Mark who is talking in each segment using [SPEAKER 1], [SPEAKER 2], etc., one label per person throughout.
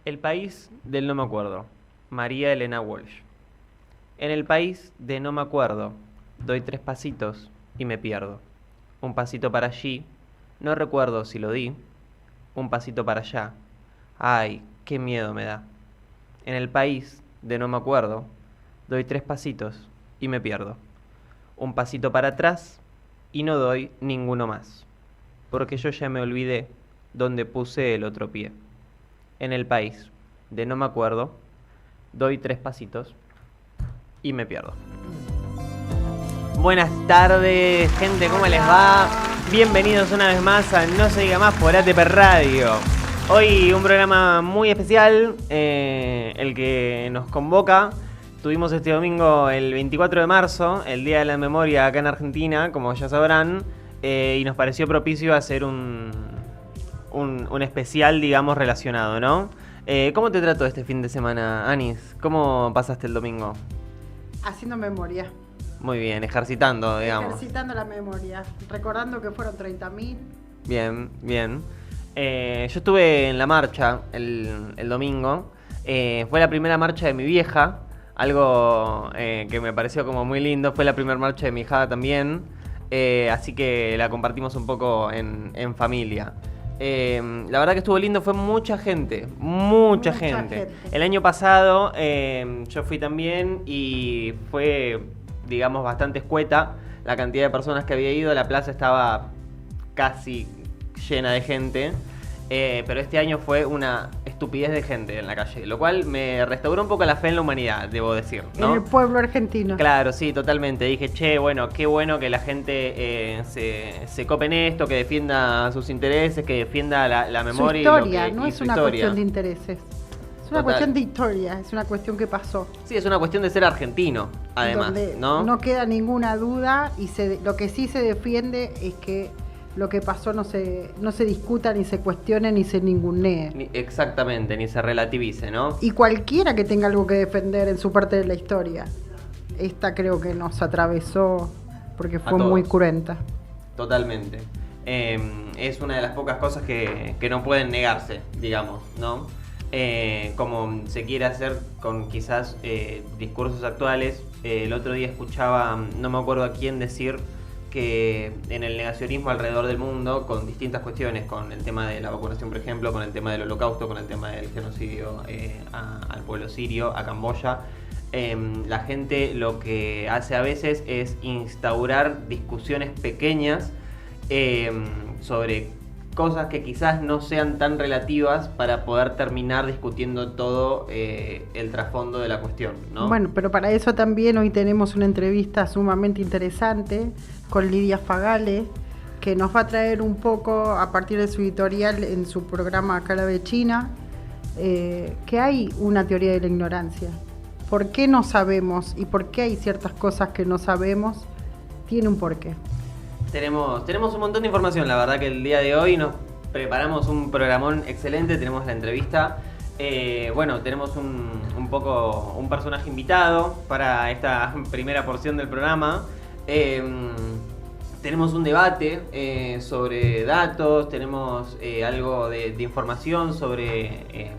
[SPEAKER 1] El país del no me acuerdo. María Elena Walsh. En el país de no me acuerdo, doy 3 pasitos y me pierdo. Un pasito para allí, no recuerdo si lo di. Un pasito para allá. Ay, qué miedo me da. En el país de no me acuerdo, doy 3 pasitos y me pierdo. Un pasito para atrás y no doy ninguno más. Porque yo ya me olvidé dónde puse el otro pie. En el país de no me acuerdo, doy 3 pasitos y me pierdo. Buenas tardes, gente, ¿cómo les va? Bienvenidos una vez más a No se diga más por ATP Radio. Hoy un programa muy especial, el que nos convoca. Tuvimos este domingo el 24 de marzo, el Día de la Memoria acá en Argentina, como ya sabrán, y nos pareció propicio hacer un especial, digamos, relacionado, ¿no? ¿Cómo te trató este fin de semana, Anis? ¿Cómo pasaste el domingo?
[SPEAKER 2] Haciendo memoria.
[SPEAKER 1] Muy bien, ejercitando, digamos.
[SPEAKER 2] Ejercitando la memoria, recordando que fueron 30.000.
[SPEAKER 1] Bien, bien. Yo estuve en la marcha el domingo. Fue la primera marcha de mi vieja, algo que me pareció como muy lindo. Fue la primera marcha de mi hija también, así que la compartimos un poco en familia. La verdad que estuvo lindo, fue mucha gente. El año pasado yo fui también y fue, digamos, bastante escueta la cantidad de personas que había ido. La plaza estaba casi llena de gente, pero este año fue una estupidez de gente en la calle, lo cual me restauró un poco la fe en la humanidad, debo decir, ¿no?
[SPEAKER 2] En el pueblo argentino.
[SPEAKER 1] Claro, sí, totalmente. Dije, che, bueno, qué bueno que la gente se cope en esto, que defienda sus intereses, que defienda la memoria.
[SPEAKER 2] Su historia,
[SPEAKER 1] y lo que,
[SPEAKER 2] no
[SPEAKER 1] y
[SPEAKER 2] es
[SPEAKER 1] su
[SPEAKER 2] una
[SPEAKER 1] historia.
[SPEAKER 2] cuestión de intereses. Es una cuestión de historia, es una cuestión que pasó.
[SPEAKER 1] Sí, es una cuestión de ser argentino, además,
[SPEAKER 2] donde
[SPEAKER 1] ¿no?
[SPEAKER 2] No queda ninguna duda y lo que sí se defiende es que lo que pasó no se discuta, ni se cuestione, ni se ningunee.
[SPEAKER 1] Exactamente, ni se relativice, ¿no?
[SPEAKER 2] Y cualquiera que tenga algo que defender en su parte de la historia. Esta creo que nos atravesó porque fue muy cruenta.
[SPEAKER 1] Totalmente. Es una de las pocas cosas que no pueden negarse, digamos, ¿no? Como se quiere hacer con quizás discursos actuales. El otro día escuchaba, no me acuerdo a quién decir, que en el negacionismo alrededor del mundo, con distintas cuestiones, con el tema de la vacunación, por ejemplo, con el tema del holocausto, con el tema del genocidio al pueblo sirio, a Camboya, la gente lo que hace a veces es instaurar discusiones pequeñas sobre cosas que quizás no sean tan relativas para poder terminar discutiendo todo el trasfondo de la cuestión, ¿no?
[SPEAKER 2] Bueno, pero para eso también hoy tenemos una entrevista sumamente interesante con Lidia Fagale, que nos va a traer un poco, a partir de su editorial en su programa Cara de China, que hay una teoría de la ignorancia. ¿Por qué no sabemos y por qué hay ciertas cosas que no sabemos? Tiene un porqué.
[SPEAKER 1] Tenemos un montón de información, la verdad que el día de hoy nos preparamos un programón excelente, tenemos la entrevista, bueno, tenemos un personaje invitado para esta primera porción del programa, tenemos un debate sobre datos, tenemos algo de información sobre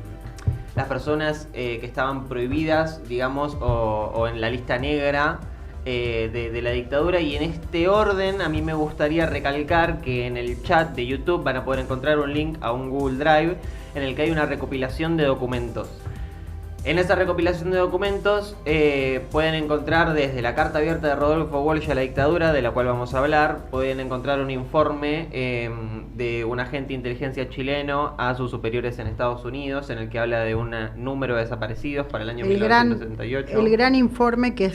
[SPEAKER 1] las personas que estaban prohibidas, digamos, o en la lista negra de la dictadura. Y en este orden a mí me gustaría recalcar que en el chat de YouTube van a poder encontrar un link a un Google Drive en el que hay una recopilación de documentos. En esa recopilación de documentos pueden encontrar desde la carta abierta de Rodolfo Walsh a la dictadura, de la cual vamos a hablar. Pueden encontrar un informe de un agente de inteligencia chileno a sus superiores en Estados Unidos, en el que habla de un número de desaparecidos para el año 1978.
[SPEAKER 2] El gran informe que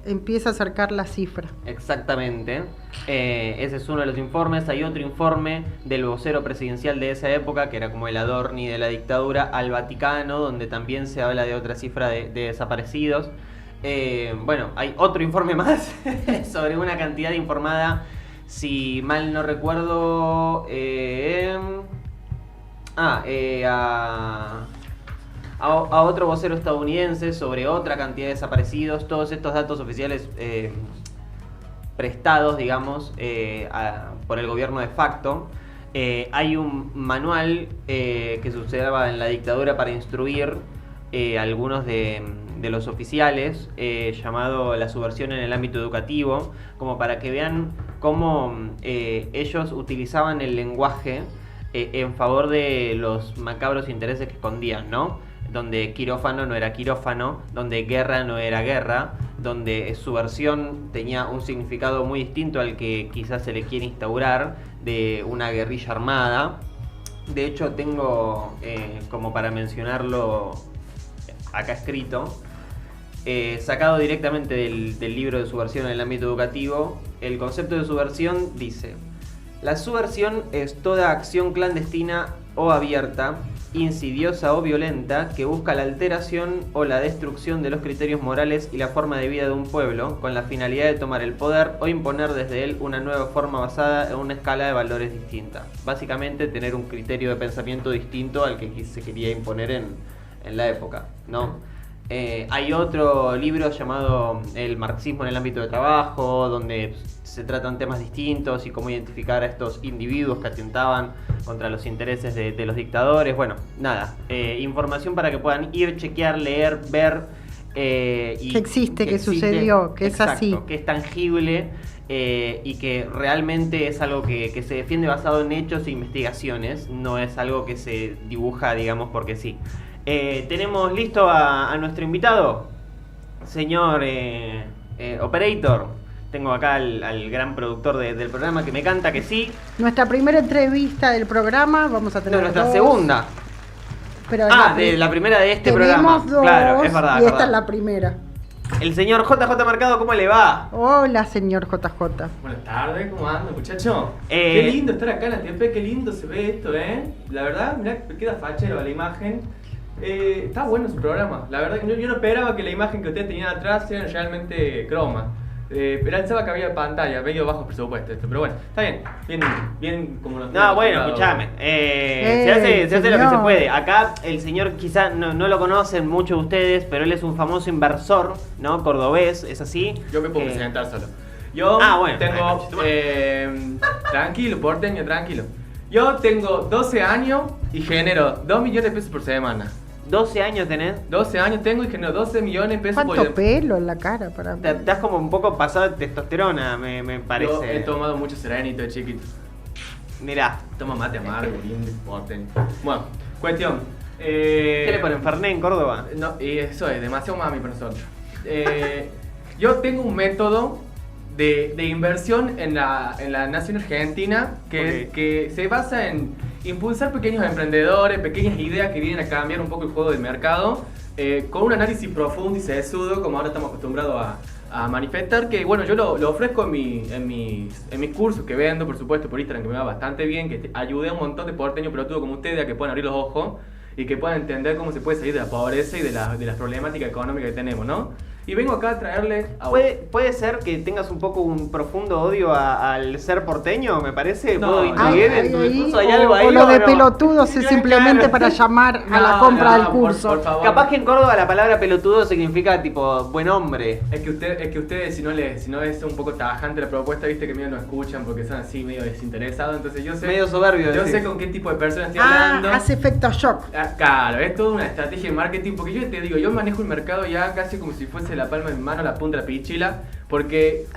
[SPEAKER 2] empieza a acercar la cifra.
[SPEAKER 1] Exactamente. Ese es uno de los informes. Hay otro informe del vocero presidencial de esa época, que era como el Adorni de la dictadura, al Vaticano, donde también se habla de otra cifra de desaparecidos. Bueno, hay otro informe más sobre una cantidad informada, si mal no recuerdo, a otro vocero estadounidense sobre otra cantidad de desaparecidos. Todos estos datos oficiales prestados, digamos, por el gobierno de facto. hay un manual que se usaba en la dictadura para instruir algunos de los oficiales, llamado La subversión en el ámbito educativo, como para que vean cómo ellos utilizaban el lenguaje en favor de los macabros intereses que escondían, ¿no? Donde quirófano no era quirófano, donde guerra no era guerra, donde subversión tenía un significado muy distinto al que quizás se le quiere instaurar, de una guerrilla armada. De hecho, tengo, como para mencionarlo acá escrito, sacado directamente del libro de subversión en el ámbito educativo, el concepto de subversión dice: la subversión es toda acción clandestina o abierta, insidiosa o violenta, que busca la alteración o la destrucción de los criterios morales y la forma de vida de un pueblo, con la finalidad de tomar el poder o imponer desde él una nueva forma basada en una escala de valores distinta. Básicamente, tener un criterio de pensamiento distinto al que se quería imponer en la época, ¿no? Hay otro libro llamado El marxismo en el ámbito de trabajo, donde se tratan temas distintos y cómo identificar a estos individuos que atentaban contra los intereses de los dictadores. Bueno, nada, información para que puedan ir, chequear, leer, ver. Y
[SPEAKER 2] que existe, que sucedió, que
[SPEAKER 1] exacto,
[SPEAKER 2] es así.
[SPEAKER 1] Que es tangible y que realmente es algo que se defiende basado en hechos e investigaciones, no es algo que se dibuja, digamos, porque sí. Tenemos listo a nuestro invitado, señor Operator. Tengo acá al gran productor del programa, que me canta que sí.
[SPEAKER 2] Nuestra primera entrevista del programa, vamos a tener
[SPEAKER 1] nuestra
[SPEAKER 2] dos.
[SPEAKER 1] Segunda.
[SPEAKER 2] Pero
[SPEAKER 1] de la primera de este
[SPEAKER 2] tenemos
[SPEAKER 1] programa.
[SPEAKER 2] Dos,
[SPEAKER 1] claro, es verdad.
[SPEAKER 2] Y esta es la primera.
[SPEAKER 1] El señor JJ Mercado, ¿cómo le va?
[SPEAKER 2] Hola, señor JJ.
[SPEAKER 3] Buenas tardes, ¿cómo anda, muchacho? Qué lindo estar acá en la TP, qué lindo se ve esto, La verdad, mirá, me queda fachero la imagen. Está bueno su programa. La verdad que yo no esperaba que la imagen que ustedes tenían atrás era realmente croma. Pensaba que había pantalla, medio bajo presupuesto esto, pero bueno, está bien como nos...
[SPEAKER 1] No, bueno, escuchame, se hace lo que se puede. Acá el señor quizá no lo conocen muchos de ustedes, pero él es un famoso inversor, ¿no? Cordobés, ¿es así?
[SPEAKER 3] Yo me puedo presentar solo. Yo
[SPEAKER 1] bueno,
[SPEAKER 3] tengo... tranquilo, porteño, tranquilo. Yo tengo 12 años y genero 2 millones de pesos por semana.
[SPEAKER 1] 12 años tenés.
[SPEAKER 3] 12 años tengo y genero 12 millones de pesos
[SPEAKER 2] ¿Cuánto pelo en la cara?
[SPEAKER 1] Estás como un poco pasado de testosterona, me parece.
[SPEAKER 3] Yo he tomado mucho serenito de chiquito.
[SPEAKER 1] Mirá.
[SPEAKER 3] Toma mate amargo, lindo, porteño. Bueno, cuestión.
[SPEAKER 1] ¿Qué le ponen? ¿Fernet en Córdoba?
[SPEAKER 3] No, y eso es demasiado mami para nosotros. Yo tengo un método de inversión en la nación argentina que se basa en impulsar pequeños emprendedores, pequeñas ideas que vienen a cambiar un poco el juego del mercado, con un análisis profundo y sesudo, como ahora estamos acostumbrados a manifestar, que bueno, yo lo ofrezco en mis cursos que vendo, por supuesto, por Instagram, que me va bastante bien, que ayude a un montón de porteños pelotudos como ustedes a que puedan abrir los ojos y que puedan entender cómo se puede salir de la pobreza y de las problemáticas económicas que tenemos, ¿no? Y vengo acá a traerle...
[SPEAKER 1] ¿Puede ser que tengas un poco un profundo odio al ser porteño, me parece?
[SPEAKER 3] No,
[SPEAKER 1] ¿Puedo intuir en tu discurso? ¿Hay algo ahí?
[SPEAKER 2] O lo de
[SPEAKER 1] no?
[SPEAKER 2] pelotudos es simplemente para llamar a la compra del curso.
[SPEAKER 3] Por favor.
[SPEAKER 1] Capaz que en Córdoba la palabra pelotudo significa tipo buen hombre.
[SPEAKER 3] Es que ustedes, si no es un poco tajante la propuesta, viste que medio no escuchan porque son así medio desinteresados, entonces yo sé...
[SPEAKER 1] Medio soberbio.
[SPEAKER 3] Yo sé con qué tipo de personas estoy hablando.
[SPEAKER 2] Hace efecto shock.
[SPEAKER 3] Claro, es toda una estrategia de marketing, porque yo te digo, yo manejo el mercado ya casi como si fuese la palma de mi mano, la punta de la pichila, porque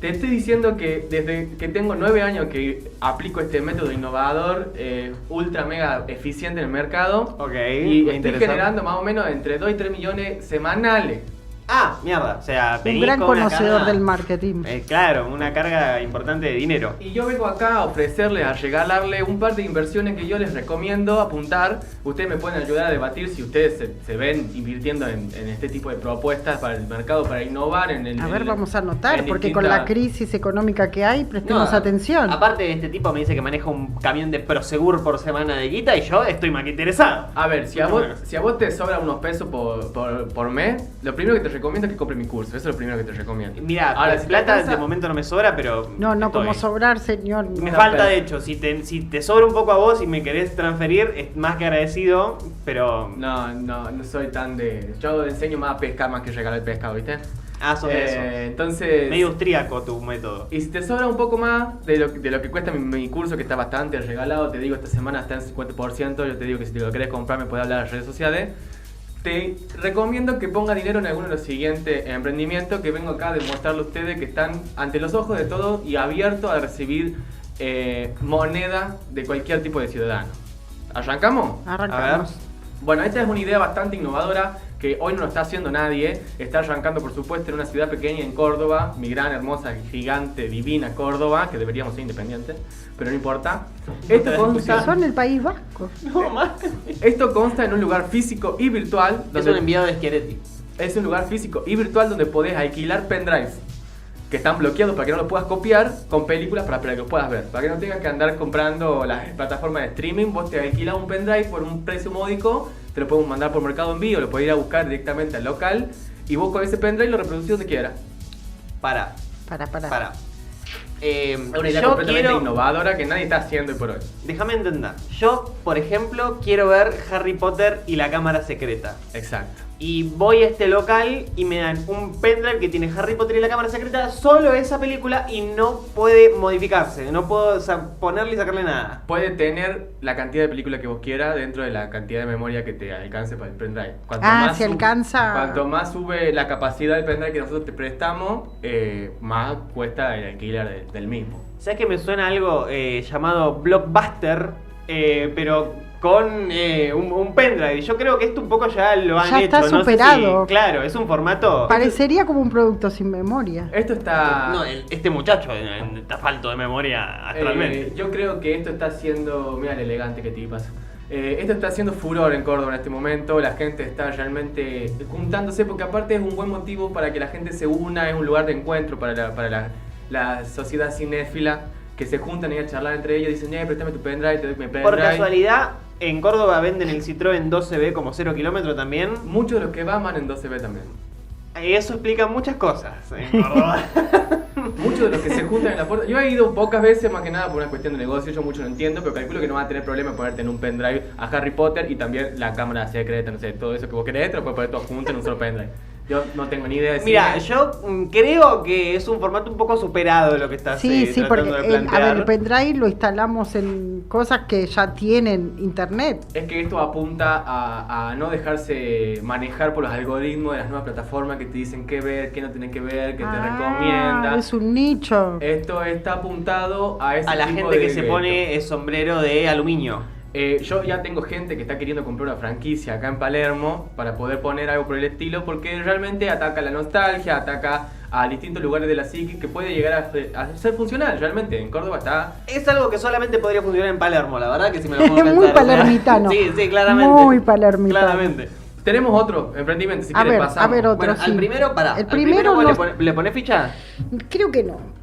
[SPEAKER 3] te estoy diciendo que desde que tengo 9 años que aplico este método innovador, ultra mega eficiente en el mercado, y estoy generando más o menos entre 2 y 3 millones semanales.
[SPEAKER 1] Ah, mierda, o sea,
[SPEAKER 2] Un gran conocedor del marketing.
[SPEAKER 1] Claro, una carga importante de dinero.
[SPEAKER 3] Y yo vengo acá a ofrecerles, a regalarle un par de inversiones que yo les recomiendo apuntar. Ustedes me pueden ayudar a debatir si ustedes se ven invirtiendo en este tipo de propuestas para el mercado, para innovar
[SPEAKER 2] vamos a anotar, porque con la crisis económica que hay, prestemos atención.
[SPEAKER 1] Aparte, este tipo me dice que maneja un camión de Prosegur por semana de guita y yo estoy más que interesado.
[SPEAKER 3] A ver, si a vos te sobran unos pesos por mes, lo primero que te recomiendo es que compres mi curso. Eso es lo primero que te recomiendo.
[SPEAKER 1] Mira, ahora si plata de momento no me sobra, pero...
[SPEAKER 2] No, como sobrar, señor.
[SPEAKER 1] Me falta, de hecho, si te sobra un poco a vos y me querés transferir, es más que agradecido, pero...
[SPEAKER 3] No soy tan de... Yo enseño más a pescar más que regalar el pescado, ¿viste?
[SPEAKER 1] Ah, sos de eso.
[SPEAKER 3] Entonces...
[SPEAKER 1] Medio austríaco tu método.
[SPEAKER 3] Y si te sobra un poco más de lo que cuesta mi curso, que está bastante regalado, te digo, esta semana está en 50%, yo te digo que si te lo querés comprar me puedes hablar en las redes sociales. Te recomiendo que ponga dinero en alguno de los siguientes emprendimientos que vengo acá a demostrarle a ustedes que están ante los ojos de todos y abiertos a recibir moneda de cualquier tipo de ciudadano. ¿Arrancamos?
[SPEAKER 2] Arrancamos.
[SPEAKER 3] Bueno, esta es una idea bastante innovadora que hoy no lo está haciendo nadie. Está arrancando, por supuesto, en una ciudad pequeña en Córdoba, mi gran, hermosa, gigante, divina Córdoba, que deberíamos ser independientes, pero no importa.
[SPEAKER 2] Son el País Vasco.
[SPEAKER 1] No más.
[SPEAKER 3] Esto consta en un lugar físico y virtual.
[SPEAKER 1] Es un enviado de Schiaretti.
[SPEAKER 3] Es un lugar físico y virtual donde podés alquilar pendrives que están bloqueados para que no los puedas copiar con películas para que los puedas ver. Para que no tengas que andar comprando las plataformas de streaming, vos te alquilas un pendrive por un precio módico, te lo podemos mandar por Mercado Envío, lo podés ir a buscar directamente al local y vos con ese pendrive lo reproducís donde quieras.
[SPEAKER 2] Para.
[SPEAKER 3] Es una idea completamente innovadora que nadie está haciendo hoy por hoy.
[SPEAKER 1] Déjame entender. Yo, por ejemplo, quiero ver Harry Potter y la cámara secreta.
[SPEAKER 3] Exacto.
[SPEAKER 1] Y voy a este local y me dan un pendrive que tiene Harry Potter y la cámara secreta, solo esa película, y no puede modificarse. No puedo ponerle y sacarle nada.
[SPEAKER 3] Puede tener la cantidad de películas que vos quieras dentro de la cantidad de memoria que te alcance para el pendrive.
[SPEAKER 2] Si alcanza.
[SPEAKER 3] Cuanto más sube la capacidad del pendrive que nosotros te prestamos, más cuesta el alquiler del mismo.
[SPEAKER 1] ¿Sabes que me suena algo llamado Blockbuster? Pero con un pendrive. Yo creo que esto un poco ya lo han hecho.
[SPEAKER 2] Está superado.
[SPEAKER 1] No sé si, claro, es un formato.
[SPEAKER 2] Parecería como un producto sin memoria.
[SPEAKER 3] Esto está.
[SPEAKER 1] No, este muchacho está falto de memoria actualmente.
[SPEAKER 3] Yo creo que esto está haciendo. Mira lo elegante que te pasa. Esto está haciendo furor en Córdoba en este momento. La gente está realmente juntándose porque, aparte, es un buen motivo para que la gente se una. Es un lugar de encuentro para la sociedad cinéfila, que se juntan y a charlar entre ellos. Dicen, préstame tu pendrive, te doy mi pendrive.
[SPEAKER 1] Por casualidad, en Córdoba venden el Citroën 12B como 0 kilómetros también.
[SPEAKER 3] Muchos de los que van en 12B también.
[SPEAKER 1] Y eso explica muchas cosas en Córdoba.
[SPEAKER 3] Muchos de los que se juntan en la puerta. Yo he ido pocas veces, más que nada por una cuestión de negocio. Yo mucho no entiendo, pero calculo que no vas a tener problema en ponerte en un pendrive a Harry Potter y también la cámara secreta, no sé, todo eso que vos querés, te lo puedes poner todo junto en un solo pendrive. Yo no tengo ni idea de
[SPEAKER 1] Mira, yo creo que es un formato un poco superado lo que estás
[SPEAKER 2] Sí, porque
[SPEAKER 1] tratando de plantear.
[SPEAKER 2] el pendrive lo instalamos en cosas que ya tienen internet.
[SPEAKER 3] Es que esto apunta a no dejarse manejar por los algoritmos de las nuevas plataformas que te dicen qué ver, qué no tenés que ver, qué te recomiendan.
[SPEAKER 2] Es un nicho.
[SPEAKER 3] Esto está apuntado a ese
[SPEAKER 1] A la
[SPEAKER 3] tipo
[SPEAKER 1] gente
[SPEAKER 3] de
[SPEAKER 1] que se pone el sombrero de aluminio.
[SPEAKER 3] Yo ya tengo gente que está queriendo comprar una franquicia acá en Palermo para poder poner algo por el estilo, porque realmente ataca la nostalgia, ataca a distintos lugares de la psique que puede llegar a ser funcional. Realmente en Córdoba está...
[SPEAKER 1] Es algo que solamente podría funcionar en Palermo, la verdad que si me lo pongo a
[SPEAKER 2] Muy
[SPEAKER 1] pensar,
[SPEAKER 2] palermitano.
[SPEAKER 1] Sí, claramente.
[SPEAKER 2] Muy palermitano.
[SPEAKER 1] Claramente.
[SPEAKER 3] Tenemos otro emprendimiento, si
[SPEAKER 2] A
[SPEAKER 3] quieren
[SPEAKER 2] ver,
[SPEAKER 3] pasamos.
[SPEAKER 2] a ver otro.
[SPEAKER 1] Bueno,
[SPEAKER 2] sí.
[SPEAKER 1] al primero, pará.
[SPEAKER 2] El
[SPEAKER 1] Al
[SPEAKER 2] primero
[SPEAKER 1] ¿vos
[SPEAKER 2] no-
[SPEAKER 1] le ponés ficha?
[SPEAKER 2] Creo que no.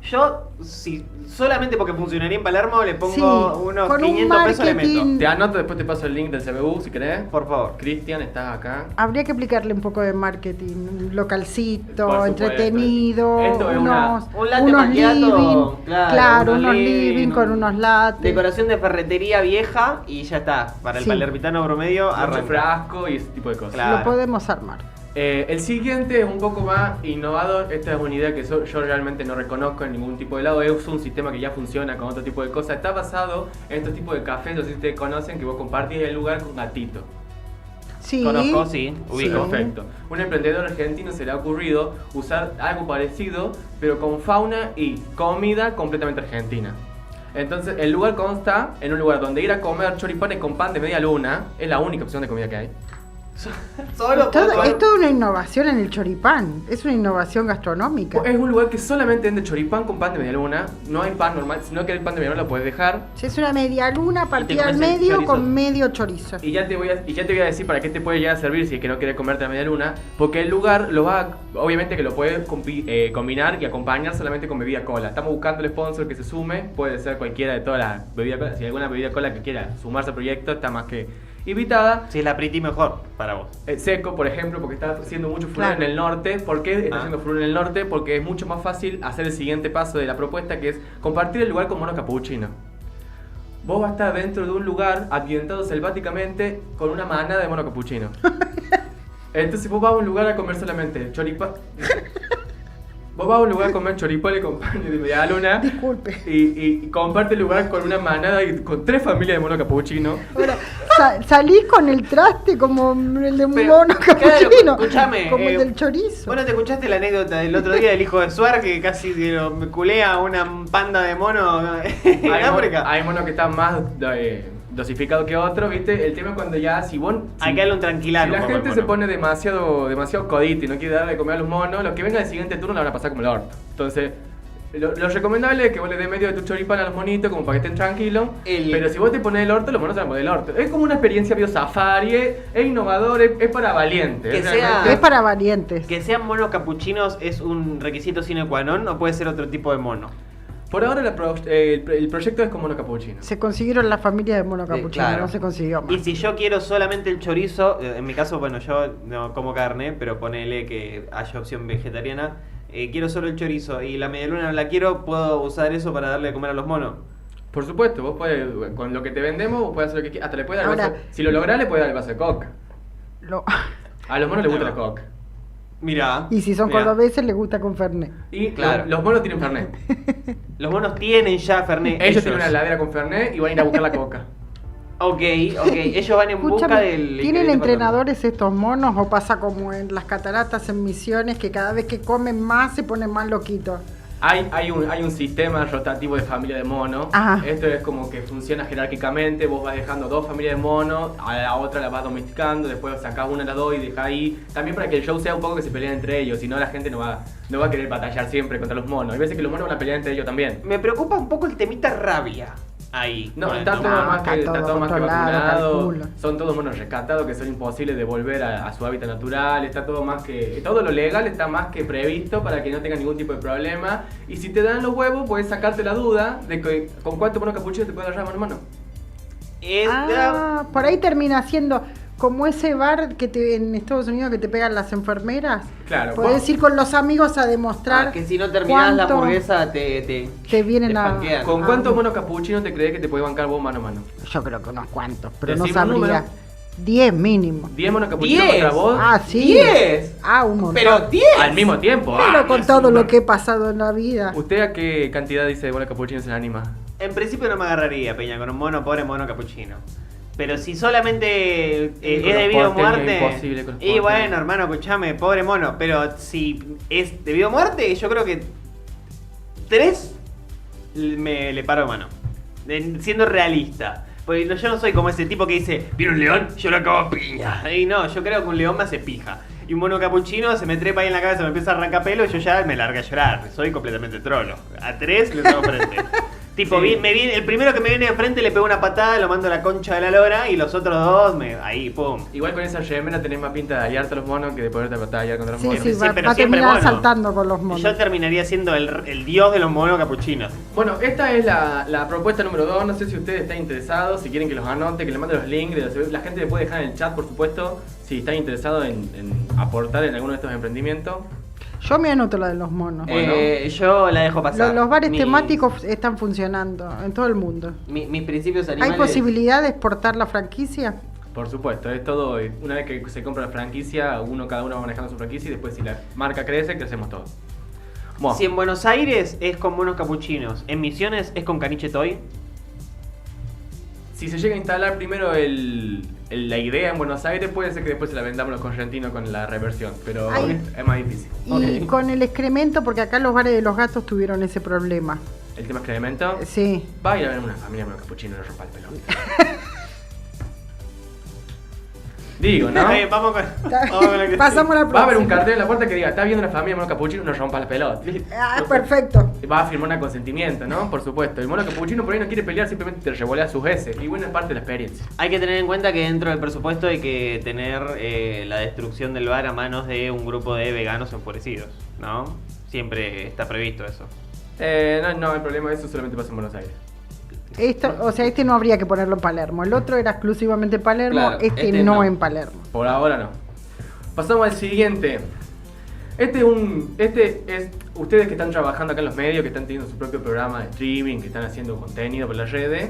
[SPEAKER 1] Yo, si solamente porque funcionaría en Palermo, le pongo
[SPEAKER 2] Sí,
[SPEAKER 1] unos
[SPEAKER 2] con un
[SPEAKER 1] 500 pesos le meto.
[SPEAKER 2] marketing.
[SPEAKER 3] Te anoto, después te paso el link del CBU si querés.
[SPEAKER 1] Por favor.
[SPEAKER 3] Cristian, estás acá.
[SPEAKER 2] Habría que aplicarle un poco de marketing, un localcito,
[SPEAKER 3] Por supuesto.
[SPEAKER 2] entretenido,
[SPEAKER 3] Esto es
[SPEAKER 2] unos
[SPEAKER 1] un latte
[SPEAKER 2] unos
[SPEAKER 1] macchiato,
[SPEAKER 2] living,
[SPEAKER 1] claro,
[SPEAKER 2] unos living con unos lattes.
[SPEAKER 1] Decoración de ferretería vieja y ya está. Para el
[SPEAKER 2] Sí.
[SPEAKER 1] palermitano promedio,
[SPEAKER 3] Mucho
[SPEAKER 1] arranca.
[SPEAKER 3] frasco y ese tipo de cosas.
[SPEAKER 1] Claro.
[SPEAKER 2] Lo podemos armar.
[SPEAKER 3] El siguiente es un poco más innovador. Esta es una idea que yo realmente no reconozco en ningún tipo de lado. Es un sistema que ya funciona con otro tipo de cosas. Está basado en estos tipos de cafés, no sé si ustedes conocen, que vos compartís el lugar con gatito.
[SPEAKER 2] Sí.
[SPEAKER 1] Conozco, sí,
[SPEAKER 3] Sí,
[SPEAKER 1] ubico.
[SPEAKER 3] perfecto. Un emprendedor argentino se le ha ocurrido usar algo parecido, pero con fauna y comida completamente argentina. Entonces, el lugar consta en un lugar donde ir a comer choripanes con pan de media luna. Es la única opción de comida que hay.
[SPEAKER 1] Solo
[SPEAKER 2] Es toda una innovación en el choripán. Es una innovación gastronómica.
[SPEAKER 3] Es un lugar que solamente vende choripán con pan de media luna. No hay pan normal. Si no querés pan de media luna, lo puedes dejar.
[SPEAKER 2] Si es una media luna partida al
[SPEAKER 1] comes el
[SPEAKER 2] medio
[SPEAKER 1] chorizo.
[SPEAKER 2] con medio chorizo.
[SPEAKER 3] Y ya te voy a decir para qué te puede llegar a servir si es que no querés comerte la media luna. Porque el lugar obviamente que lo puedes combinar y acompañar solamente con bebida cola. Estamos buscando el sponsor que se sume. Puede ser cualquiera de todas las bebidas cola. Si hay alguna bebida cola que quiera sumarse al proyecto, está más que invitada.
[SPEAKER 1] Si es la pretty mejor para vos.
[SPEAKER 3] Seco, por ejemplo, porque está haciendo mucho furor
[SPEAKER 2] Claro.
[SPEAKER 3] en el norte. ¿Por qué está
[SPEAKER 1] Ah.
[SPEAKER 3] haciendo furor en el norte? Porque es mucho más fácil hacer el siguiente paso de la propuesta, que es compartir el lugar con monos capuchinos. Vos vas a estar dentro de un lugar ambientado selváticamente con una manada de monos capuchinos. Entonces vos vas a un lugar a comer solamente Vos vas a un lugar a comer choripole con pan de media luna.
[SPEAKER 2] Disculpe.
[SPEAKER 3] Y comparte el lugar con una manada y con 3 familias de mono capuchino.
[SPEAKER 2] Ahora, salís con el traste como el de un
[SPEAKER 1] Pero,
[SPEAKER 2] mono
[SPEAKER 1] claro,
[SPEAKER 2] capuchino.
[SPEAKER 1] escuchame,
[SPEAKER 2] Como el del chorizo.
[SPEAKER 1] Bueno, ¿te escuchaste la anécdota del otro día del hijo de Suar que casi me culea una panda de mono en África?
[SPEAKER 3] Hay monos que están más dosificados que otros, ¿viste? El tema es cuando ya,
[SPEAKER 1] Hay que darle un tranquilar.
[SPEAKER 3] Si la gente se pone demasiado codita y no quiere darle de comer a los monos, los que vengan al siguiente turno la van a pasar como el orto. Entonces, lo recomendable es que vos le des medio de tu choripán a los monitos como para que estén tranquilos. Pero si vos te pones el orto, los monos se van a poner el orto. Es como una experiencia biosafari, es innovador, es para valientes.
[SPEAKER 2] Es para valientes.
[SPEAKER 1] Que sean monos capuchinos es un requisito sine qua non o puede ser otro tipo de mono.
[SPEAKER 3] Por ahora el proyecto es como mono capuchino.
[SPEAKER 2] Se consiguieron la familia de mono capuchino,
[SPEAKER 1] claro.
[SPEAKER 2] no se consiguió más.
[SPEAKER 1] Y si yo quiero solamente el chorizo, en mi caso, bueno, yo no como carne, pero ponele que haya opción vegetariana. Quiero solo el chorizo y la medialuna no la quiero, ¿puedo usar eso para darle de comer a los monos?
[SPEAKER 3] Por supuesto, vos podés, con lo que te vendemos, vos podés hacer lo que quieras. Hasta le puedes dar el
[SPEAKER 2] Ahora,
[SPEAKER 3] vaso. Si lo lográs, le puedes dar el vaso de coca. A los monos les gusta
[SPEAKER 1] No.
[SPEAKER 3] la coca.
[SPEAKER 1] Mirá.
[SPEAKER 2] Y si son
[SPEAKER 1] mirá.
[SPEAKER 2] cordobeses, les gusta con Fernet.
[SPEAKER 3] Y
[SPEAKER 1] Claro.
[SPEAKER 3] los monos tienen Fernet.
[SPEAKER 1] Los monos tienen ya Fernet.
[SPEAKER 3] Ellos tienen una heladera con Fernet y van a ir a buscar la coca.
[SPEAKER 1] Ok. Ellos van en busca
[SPEAKER 2] Escúchame,
[SPEAKER 1] del...
[SPEAKER 2] ¿tienen
[SPEAKER 1] ingrediente
[SPEAKER 2] entrenadores estos monos o pasa como en las cataratas en Misiones que cada vez que comen más se ponen más loquitos?
[SPEAKER 3] Hay un sistema rotativo de familia de monos.
[SPEAKER 2] Ajá.
[SPEAKER 3] Esto es como que funciona jerárquicamente. Vos vas dejando 2 familias de monos, a la otra la vas domesticando, después sacás una a las 2 y dejás ahí. También para que el show sea un poco que se peleen entre ellos, si no la gente no va a querer batallar siempre contra los monos. Hay veces que los monos van a pelear entre ellos también.
[SPEAKER 1] Me preocupa un poco el temita rabia ahí.
[SPEAKER 3] No,
[SPEAKER 1] con el
[SPEAKER 3] está todo
[SPEAKER 1] mono.
[SPEAKER 3] más que
[SPEAKER 2] está todo controlado,
[SPEAKER 3] vacunado.
[SPEAKER 2] calculo.
[SPEAKER 3] Son todos monos rescatados que son imposibles de volver a su hábitat natural. Está todo más que... Todo lo legal está más que previsto para que no tengan ningún tipo de problema. Y si te dan los huevos, puedes sacarte la duda de que con cuánto mono capuchino te puede agarrar mano a mano.
[SPEAKER 2] Por ahí termina siendo como ese bar que en Estados Unidos que te pegan las enfermeras.
[SPEAKER 3] Claro.
[SPEAKER 2] Podés ir con los amigos a demostrar
[SPEAKER 1] que si no terminás la
[SPEAKER 2] cuánto
[SPEAKER 1] hamburguesa te
[SPEAKER 2] vienen a...
[SPEAKER 1] panquean.
[SPEAKER 3] ¿Con cuántos monos capuchinos te crees que te puede bancar vos mano a mano?
[SPEAKER 2] Yo creo que unos cuantos, pero no
[SPEAKER 3] Decime un
[SPEAKER 2] sabría.
[SPEAKER 3] número.
[SPEAKER 2] 10 mínimo.
[SPEAKER 3] 10 monos capuchinos
[SPEAKER 1] 10.
[SPEAKER 3] contra vos.
[SPEAKER 2] Ah, sí.
[SPEAKER 1] 10.
[SPEAKER 2] Un montón.
[SPEAKER 1] Pero 10.
[SPEAKER 3] Al mismo tiempo.
[SPEAKER 2] Pero con
[SPEAKER 3] es
[SPEAKER 2] todo
[SPEAKER 3] un
[SPEAKER 2] lo
[SPEAKER 3] mon-
[SPEAKER 2] que he pasado en la vida.
[SPEAKER 3] ¿Usted a qué cantidad dice de monos capuchinos se anima?
[SPEAKER 1] En principio no me agarraría, Peña, con un mono, pobre mono capuchino. Pero si solamente
[SPEAKER 3] con
[SPEAKER 1] es
[SPEAKER 3] los
[SPEAKER 1] debido a
[SPEAKER 3] porteños,
[SPEAKER 1] muerte.
[SPEAKER 3] imposible con los
[SPEAKER 1] Y
[SPEAKER 3] porteños.
[SPEAKER 1] bueno, hermano, escuchame, pobre mono. Pero si es debido a muerte, yo creo que 3 le paro mano. Siendo realista. Porque yo no soy como ese tipo que dice, viene un león, yo lo acabo a piña. Y no, yo creo que un león me hace pija. Y un mono capuchino se me trepa ahí en la cabeza, me empieza a arrancar pelo y yo ya me larga a llorar. Soy completamente trolo. A 3 le tengo frente. Tipo,
[SPEAKER 3] Sí.
[SPEAKER 1] el primero que me viene de frente le pego una patada, lo mando a la concha de la lora y los otros 2 ahí, pum.
[SPEAKER 3] Igual con esa remera tenés más pinta de aliarte a los monos que de poderte batallar contra los
[SPEAKER 2] Sí,
[SPEAKER 3] monos.
[SPEAKER 2] sí,
[SPEAKER 1] Sí,
[SPEAKER 2] va,
[SPEAKER 1] pero
[SPEAKER 2] va a
[SPEAKER 1] siempre
[SPEAKER 2] terminar
[SPEAKER 1] mono.
[SPEAKER 2] saltando con los monos.
[SPEAKER 1] Yo terminaría siendo el dios de los monos capuchinos.
[SPEAKER 3] Bueno, esta es la propuesta número 2. No sé si ustedes están interesados, si quieren que los anote, que les mande los links. La gente le puede dejar en el chat, por supuesto, si están interesados en aportar en alguno de estos emprendimientos.
[SPEAKER 2] Yo me anoto la de los monos.
[SPEAKER 3] Bueno.
[SPEAKER 1] Yo la dejo pasar.
[SPEAKER 2] Los bares
[SPEAKER 1] Mis-
[SPEAKER 2] temáticos están funcionando en todo el mundo.
[SPEAKER 1] Mis principios
[SPEAKER 2] ¿Hay
[SPEAKER 1] animales.
[SPEAKER 2] posibilidad de exportar la franquicia?
[SPEAKER 3] Por supuesto, es todo. Una vez que se compra la franquicia, cada uno va manejando su franquicia y después si la marca crece, crecemos todos. Bueno,
[SPEAKER 1] Si en Buenos Aires es con monos capuchinos, en Misiones es con caniche toy.
[SPEAKER 3] si se llega a instalar primero la idea en Buenos Aires, puede ser que después se la vendamos los correntinos con la reversión, pero
[SPEAKER 2] Ay.
[SPEAKER 3] es más difícil.
[SPEAKER 2] Y
[SPEAKER 1] Ok.
[SPEAKER 2] con el excremento, porque acá los bares de los gatos tuvieron ese problema.
[SPEAKER 3] El tema excremento,
[SPEAKER 2] Sí.
[SPEAKER 3] va a ir a ver una familia con los capuchinos y le rompa el pelo. Digo, ¿no?
[SPEAKER 1] Vamos con lo que
[SPEAKER 2] Pasamos a la
[SPEAKER 3] Va a haber un
[SPEAKER 2] próxima.
[SPEAKER 3] cartel en la puerta que diga, está viendo una familia mono capuchino, no rompa la pelota.
[SPEAKER 2] Ah, perfecto.
[SPEAKER 3] Va a firmar un consentimiento, ¿no? Por supuesto. El mono capuchino por ahí no quiere pelear, simplemente te revolea sus heces. Y bueno, es parte de la experiencia.
[SPEAKER 1] Hay que tener en cuenta que dentro del presupuesto hay que tener la destrucción del bar a manos de un grupo de veganos enfurecidos, ¿no? Siempre está previsto eso.
[SPEAKER 3] No, el problema es eso solamente pasa en Buenos Aires.
[SPEAKER 2] Este no habría que ponerlo en Palermo. El otro era exclusivamente Palermo,
[SPEAKER 1] Claro,
[SPEAKER 2] este
[SPEAKER 1] este
[SPEAKER 2] no
[SPEAKER 1] no.
[SPEAKER 2] en Palermo.
[SPEAKER 3] Por ahora no. Pasamos al siguiente. Este es ustedes que están trabajando acá en los medios, que están teniendo su propio programa de streaming, que están haciendo contenido por las redes.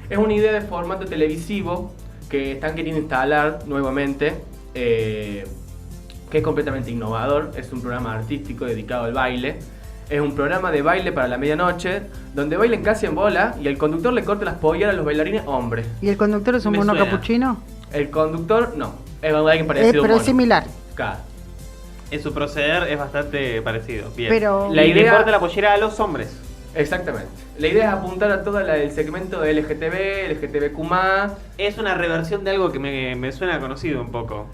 [SPEAKER 3] Es una idea de formato televisivo que están queriendo instalar nuevamente. que es completamente innovador. Es un programa artístico dedicado al baile. Es un programa de baile para la medianoche, donde bailen casi en bola y el conductor le corta las polleras a los bailarines hombres.
[SPEAKER 2] ¿Y el conductor es un
[SPEAKER 1] Me
[SPEAKER 2] mono
[SPEAKER 1] suena.
[SPEAKER 2] capuchino?
[SPEAKER 3] El conductor, no, es alguien parecido a un
[SPEAKER 2] Pero es
[SPEAKER 3] mono.
[SPEAKER 2] similar.
[SPEAKER 3] Claro.
[SPEAKER 1] En su proceder es bastante parecido. Bien.
[SPEAKER 2] Pero-
[SPEAKER 3] La
[SPEAKER 1] Y le
[SPEAKER 3] idea-
[SPEAKER 1] corta la pollera a los hombres.
[SPEAKER 3] Exactamente. La idea es apuntar a todo el segmento de LGTB, LGTBQ+.
[SPEAKER 1] Es una reversión de algo que me suena conocido un poco.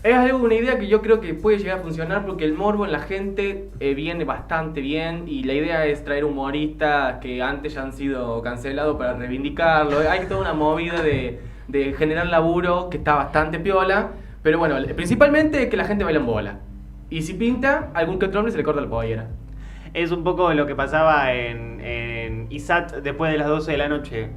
[SPEAKER 3] Es algo, una idea que yo creo que puede llegar a funcionar porque el morbo en la gente viene bastante bien y la idea es traer humoristas que antes ya han sido cancelados para reivindicarlo. Hay toda una movida de generar laburo que está bastante piola, pero bueno, principalmente es que la gente baila en bola. Y si pinta, algún que otro hombre se le corta la pollera.
[SPEAKER 1] Es un poco lo que pasaba en ISAT después de las 12 de la noche.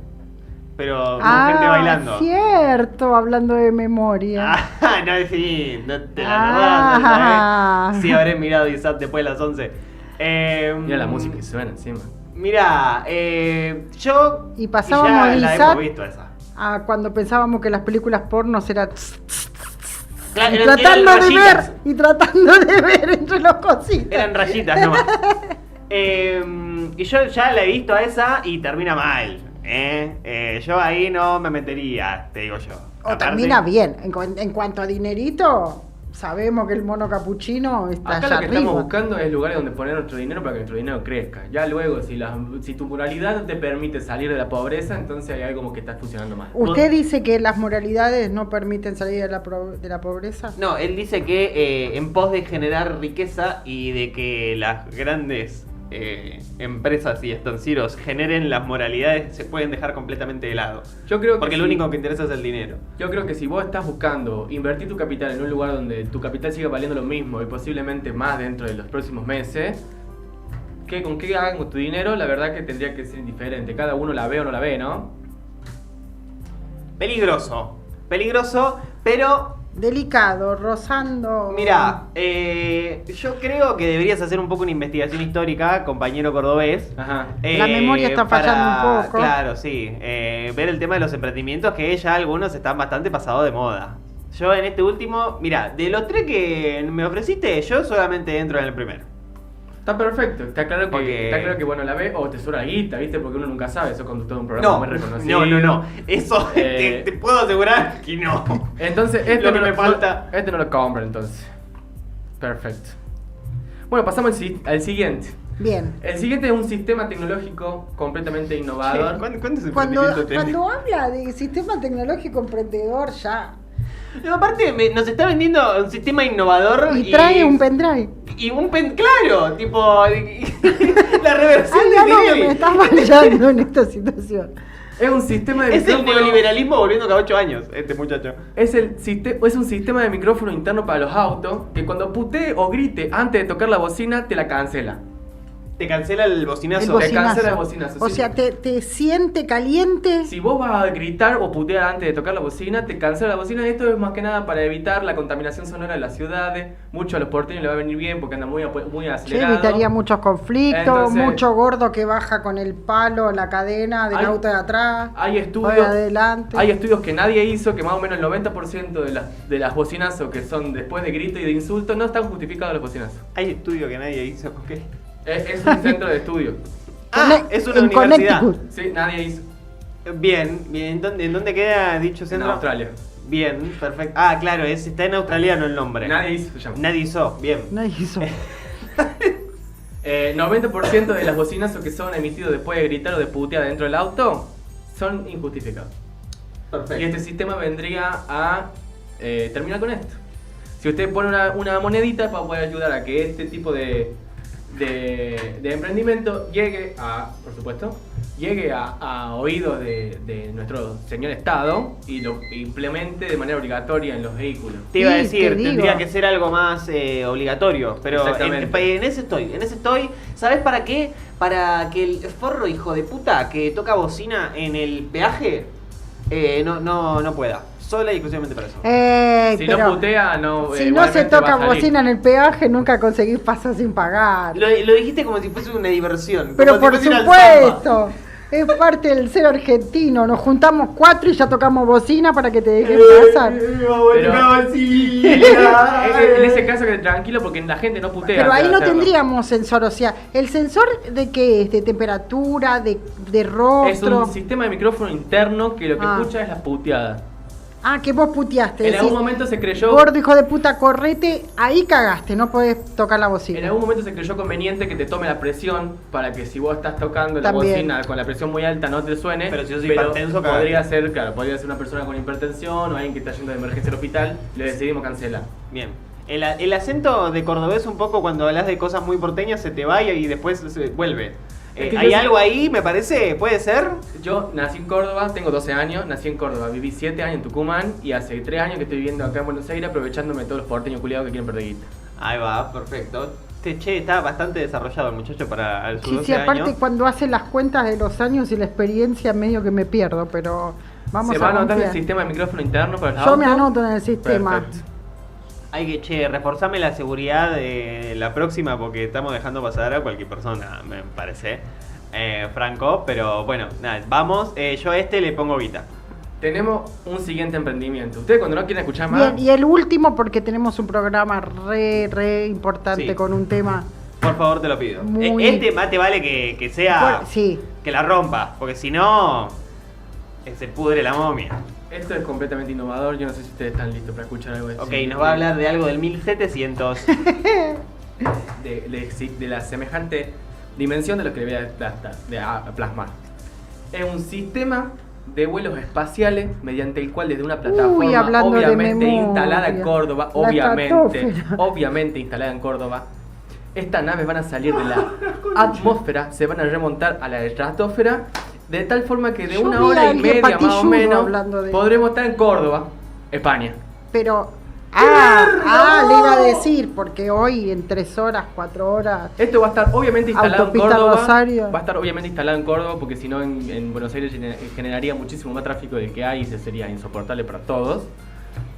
[SPEAKER 1] Pero con gente bailando.
[SPEAKER 2] Cierto, hablando de memoria.
[SPEAKER 1] Ah, no, sí, no te la acordás, ¿no sabés? Sí, habré mirado ISAT después de las 11.
[SPEAKER 3] Mira la música que suena encima.
[SPEAKER 1] Mira, yo...
[SPEAKER 2] Y pasábamos
[SPEAKER 1] ya
[SPEAKER 2] de
[SPEAKER 1] la
[SPEAKER 2] ISAT
[SPEAKER 1] hemos visto esa.
[SPEAKER 2] Cuando pensábamos que las películas pornos eran...
[SPEAKER 1] Claro,
[SPEAKER 2] y
[SPEAKER 1] eran
[SPEAKER 2] tratando de ver,
[SPEAKER 1] rayitas.
[SPEAKER 2] y tratando de ver entre los cositas.
[SPEAKER 1] Eran rayitas nomás. Y yo ya la he visto a esa y termina mal. Yo ahí no me metería, te digo yo.
[SPEAKER 2] O
[SPEAKER 1] Aparte-
[SPEAKER 2] termina bien. En cuanto a dinerito, sabemos que el mono capuchino está
[SPEAKER 3] Acá
[SPEAKER 2] allá
[SPEAKER 3] lo que
[SPEAKER 2] arriba.
[SPEAKER 3] estamos buscando es lugares donde poner nuestro dinero para que nuestro dinero crezca. Ya luego, si tu moralidad no te permite salir de la pobreza, entonces hay algo como que está funcionando mal.
[SPEAKER 2] ¿Usted dice que las moralidades no permiten salir de la pobreza?
[SPEAKER 1] No, él dice que en pos de generar riqueza y de que las grandes empresas y estancieros generen las moralidades, se pueden dejar completamente de lado.
[SPEAKER 3] Yo creo que
[SPEAKER 1] Porque lo
[SPEAKER 3] sí.
[SPEAKER 1] único que interesa es el dinero.
[SPEAKER 3] Yo creo que si vos estás buscando invertir tu capital en un lugar donde tu capital siga valiendo lo mismo y posiblemente más dentro de los próximos meses, con qué hagan con tu dinero, la verdad que tendría que ser indiferente. Cada uno la ve o no la ve, ¿no?
[SPEAKER 1] Peligroso. Peligroso, pero
[SPEAKER 2] Delicado, rozando.
[SPEAKER 1] mira, yo creo que deberías hacer un poco una investigación histórica, compañero cordobés.
[SPEAKER 3] Ajá.
[SPEAKER 2] La memoria está fallando un poco.
[SPEAKER 1] Claro, sí. Ver el tema de los emprendimientos, que ya algunos están bastante pasados de moda. Yo en este último, mira, de los 3 que me ofreciste, yo solamente entro en el primero.
[SPEAKER 3] Está perfecto, está claro
[SPEAKER 1] Porque-
[SPEAKER 3] que bueno la ve o te sobra guita, ¿viste? Porque uno nunca sabe, sos conductor de un programa muy reconocido.
[SPEAKER 1] no. Eso
[SPEAKER 3] Eh,
[SPEAKER 1] te puedo asegurar que no.
[SPEAKER 3] Entonces,
[SPEAKER 1] Lo que me falta.
[SPEAKER 3] Este no lo compra, entonces. Perfecto. Bueno, pasamos al siguiente.
[SPEAKER 2] Bien.
[SPEAKER 3] El siguiente es un sistema tecnológico completamente innovador.
[SPEAKER 1] ¿Cuándo es el
[SPEAKER 2] Cuando
[SPEAKER 1] emprendimiento
[SPEAKER 2] habla de sistema tecnológico emprendedor, ya.
[SPEAKER 1] No, aparte, nos está vendiendo un sistema innovador
[SPEAKER 2] Y trae un pendrive.
[SPEAKER 1] Y un claro, tipo. La reversión
[SPEAKER 2] Hay
[SPEAKER 1] de
[SPEAKER 2] algo que
[SPEAKER 1] Tinelli.
[SPEAKER 2] me está fallando en esta situación.
[SPEAKER 3] Es un sistema de
[SPEAKER 1] Es el
[SPEAKER 3] micrófono.
[SPEAKER 1] neoliberalismo volviendo cada 8 años, este muchacho.
[SPEAKER 3] Es un sistema de micrófono interno para los autos que cuando putee o grite antes de tocar la bocina te la cancela.
[SPEAKER 1] Te cancela el bocinazo.
[SPEAKER 2] El
[SPEAKER 3] Te
[SPEAKER 2] bocinazo.
[SPEAKER 3] cancela el bocinazo,
[SPEAKER 2] O
[SPEAKER 3] sí.
[SPEAKER 2] sea, te siente caliente.
[SPEAKER 3] Si vos vas a gritar o putear antes de tocar la bocina, te cancela la bocina. Y esto es más que nada para evitar la contaminación sonora de las ciudades. Mucho a los porteños les va a venir bien porque andan muy
[SPEAKER 2] Se
[SPEAKER 3] acelerados.
[SPEAKER 2] evitaría muchos conflictos,
[SPEAKER 3] Entonces-
[SPEAKER 2] mucho gordo que baja con el palo, la cadena del
[SPEAKER 3] Hay-
[SPEAKER 2] auto de atrás.
[SPEAKER 3] Hay
[SPEAKER 2] o de
[SPEAKER 3] estudios,
[SPEAKER 2] adelante.
[SPEAKER 3] hay estudios que nadie hizo que más o menos el 90% de las bocinazos que son después de grito y de insulto no están justificados los bocinazos.
[SPEAKER 1] Hay estudio que nadie hizo, ¿con qué?
[SPEAKER 3] Es un centro de estudio.
[SPEAKER 1] Es una
[SPEAKER 2] en
[SPEAKER 1] universidad.
[SPEAKER 2] Connecticut.
[SPEAKER 3] Sí, nadie hizo.
[SPEAKER 1] Bien. ¿En dónde queda dicho
[SPEAKER 3] En
[SPEAKER 1] centro?
[SPEAKER 3] Australia.
[SPEAKER 1] Bien, perfecto. Ah, claro, está en australiano el nombre.
[SPEAKER 3] Nadie hizo, se llama.
[SPEAKER 1] Nadie hizo, bien.
[SPEAKER 2] Nadie hizo.
[SPEAKER 3] 90% de las bocinazos que son emitidos después de gritar o de putear dentro del auto son injustificados.
[SPEAKER 1] Perfecto.
[SPEAKER 3] Y este sistema vendría a terminar con esto. Si usted pone una monedita para poder ayudar a que este tipo de emprendimiento llegue a, por supuesto, llegue a oídos de nuestro señor Estado y lo implemente de manera obligatoria en los vehículos.
[SPEAKER 1] Te iba a
[SPEAKER 2] Sí,
[SPEAKER 1] decir,
[SPEAKER 2] te digo.
[SPEAKER 1] tendría que ser algo más obligatorio, pero
[SPEAKER 3] Exactamente.
[SPEAKER 1] en ese estoy. ¿Sabes para qué? Para que el forro hijo de puta que toca bocina en el peaje no pueda. Sola y exclusivamente para eso.
[SPEAKER 3] Si
[SPEAKER 2] pero
[SPEAKER 3] no putea, no.
[SPEAKER 2] si no se
[SPEAKER 3] igualmente va a
[SPEAKER 2] toca
[SPEAKER 3] salir.
[SPEAKER 2] bocina en el peaje, nunca conseguís pasar sin pagar.
[SPEAKER 1] Lo dijiste como si fuese una diversión.
[SPEAKER 2] Pero
[SPEAKER 1] como
[SPEAKER 2] por
[SPEAKER 1] si fuese ir al samba.
[SPEAKER 2] supuesto. Es parte del ser argentino. Nos juntamos 4 y ya tocamos bocina para que te dejen pasar.
[SPEAKER 3] En ese caso que tranquilo porque la gente no putea.
[SPEAKER 2] Pero ahí
[SPEAKER 3] antes
[SPEAKER 2] no
[SPEAKER 3] de hacerlo.
[SPEAKER 2] tendríamos sensor. O sea, ¿el sensor de qué es? ¿De temperatura? ¿De
[SPEAKER 3] Es
[SPEAKER 2] rostro?
[SPEAKER 3] un sistema de micrófono interno que lo que escucha es la puteada.
[SPEAKER 2] Ah, que vos puteaste.
[SPEAKER 3] En
[SPEAKER 2] decís,
[SPEAKER 3] algún momento se creyó.
[SPEAKER 2] gordo hijo de puta, correte. Ahí cagaste, no podés tocar la bocina.
[SPEAKER 3] En algún momento se creyó conveniente que te tome la presión para que si vos estás tocando
[SPEAKER 2] También.
[SPEAKER 3] la bocina con la presión muy alta no te suene.
[SPEAKER 1] Pero si yo soy hipertenso,
[SPEAKER 3] podría ser, claro, podría ser una persona con hipertensión o alguien que está yendo de emergencia al hospital. Le decidimos cancelar.
[SPEAKER 1] Bien. El acento de cordobés un poco cuando hablas de cosas muy porteñas se te va y después se vuelve.
[SPEAKER 3] Es que
[SPEAKER 1] ¿Hay
[SPEAKER 3] yo
[SPEAKER 1] algo ahí, me parece? ¿Puede ser?
[SPEAKER 3] Yo nací en Córdoba, tengo 12 años, nací en Córdoba, viví 7 años en Tucumán y hace 3 años que estoy viviendo acá en Buenos Aires aprovechándome de todos los porteños culiados que quieren perder guita.
[SPEAKER 1] Ahí va, perfecto. Che, está bastante desarrollado el muchacho para sus
[SPEAKER 2] Sí,
[SPEAKER 1] 12
[SPEAKER 2] sí, aparte
[SPEAKER 1] años.
[SPEAKER 2] cuando hace las cuentas de los años y la experiencia medio que me pierdo, pero vamos
[SPEAKER 3] ¿Se
[SPEAKER 2] a
[SPEAKER 3] va a anotar el
[SPEAKER 2] confiar.
[SPEAKER 3] sistema de micrófono interno para el
[SPEAKER 2] Yo
[SPEAKER 3] auto?
[SPEAKER 2] me anoto en el sistema.
[SPEAKER 3] Perfecto.
[SPEAKER 1] Hay que, reforzame la seguridad de la próxima porque estamos dejando pasar a cualquier persona, me parece. Franco, pero bueno, nada, vamos. Yo a este le pongo guita.
[SPEAKER 3] Tenemos un siguiente emprendimiento. Ustedes cuando no quieren escuchar más,
[SPEAKER 2] Bien, y el último porque tenemos un programa re importante
[SPEAKER 1] Sí.
[SPEAKER 2] con un tema.
[SPEAKER 1] Por favor, te lo pido.
[SPEAKER 2] Muy-
[SPEAKER 1] Este más te vale que sea.
[SPEAKER 2] Bueno, sí.
[SPEAKER 1] Que la rompa, porque si no. Se pudre la momia.
[SPEAKER 3] esto es completamente innovador. Yo no sé si ustedes están listos para escuchar algo de
[SPEAKER 1] Ok,
[SPEAKER 3] sí,
[SPEAKER 1] nos va a hablar de algo del 1700.
[SPEAKER 3] de la semejante dimensión de lo que le voy a plasmar. Es un sistema de vuelos espaciales mediante el cual desde una plataforma
[SPEAKER 2] hablando de
[SPEAKER 3] obviamente
[SPEAKER 2] memoria.
[SPEAKER 3] instalada en Córdoba,
[SPEAKER 2] La
[SPEAKER 3] obviamente
[SPEAKER 2] estratosfera.
[SPEAKER 3] instalada en Córdoba, estas naves van a salir de la atmósfera, se van a remontar a la estratosfera, de tal forma que de
[SPEAKER 2] Yo
[SPEAKER 3] una
[SPEAKER 2] vi a
[SPEAKER 3] hora y
[SPEAKER 2] alguien
[SPEAKER 3] media más o
[SPEAKER 2] patilludo
[SPEAKER 3] menos
[SPEAKER 2] hablando de-
[SPEAKER 3] podremos estar en Córdoba, España.
[SPEAKER 2] Pero. Le iba a decir, porque hoy en 3 horas, 4 horas.
[SPEAKER 3] Esto va a estar obviamente instalado
[SPEAKER 2] Autopista
[SPEAKER 3] en Córdoba.
[SPEAKER 2] Rosario.
[SPEAKER 3] Va a estar obviamente instalado en Córdoba porque si no en Buenos Aires generaría muchísimo más tráfico del que hay y se sería insoportable para todos.